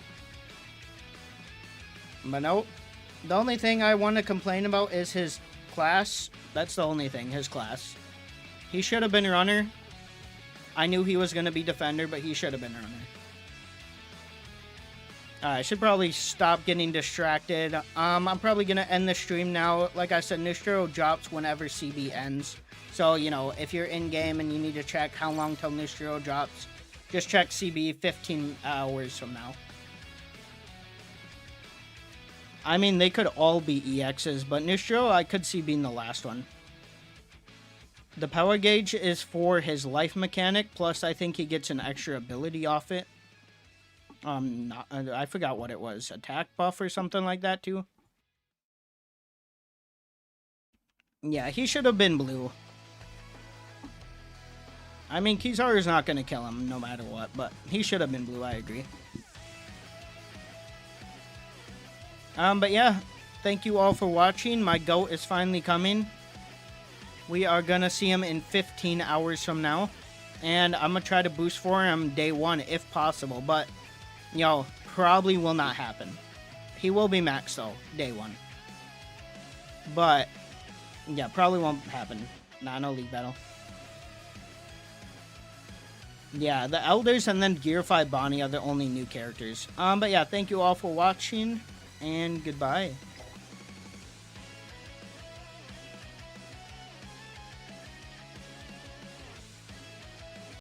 [SPEAKER 1] But nope. The only thing I want to complain about is his class. That's the only thing, his class. He should have been runner. I knew he was gonna be defender, but he should have been runner. I should probably stop getting distracted. I'm probably going to end the stream now. Like I said, Nusjuro drops whenever CB ends. So, you know, if you're in-game and you need to check how long till Nusjuro drops, just check CB 15 hours from now. I mean, they could all be EXs, but Nusjuro I could see being the last one. The power gauge is for his life mechanic, plus I think he gets an extra ability off it. I forgot what it was. Attack buff or something like that, too. Yeah, he should have been blue. I mean, Kizaru's not going to kill him no matter what, but he should have been blue, I agree. But yeah, thank you all for watching. My GOAT is finally coming. We are going to see him in 15 hours from now. And I'm going to try to boost for him day 1 if possible, but... yo, probably will not happen. He will be maxed though, day 1. But, yeah, probably won't happen. Nah, no league battle. Yeah, the Elders and then Gear 5 Bonnie are the only new characters. But yeah, thank you all for watching, and goodbye.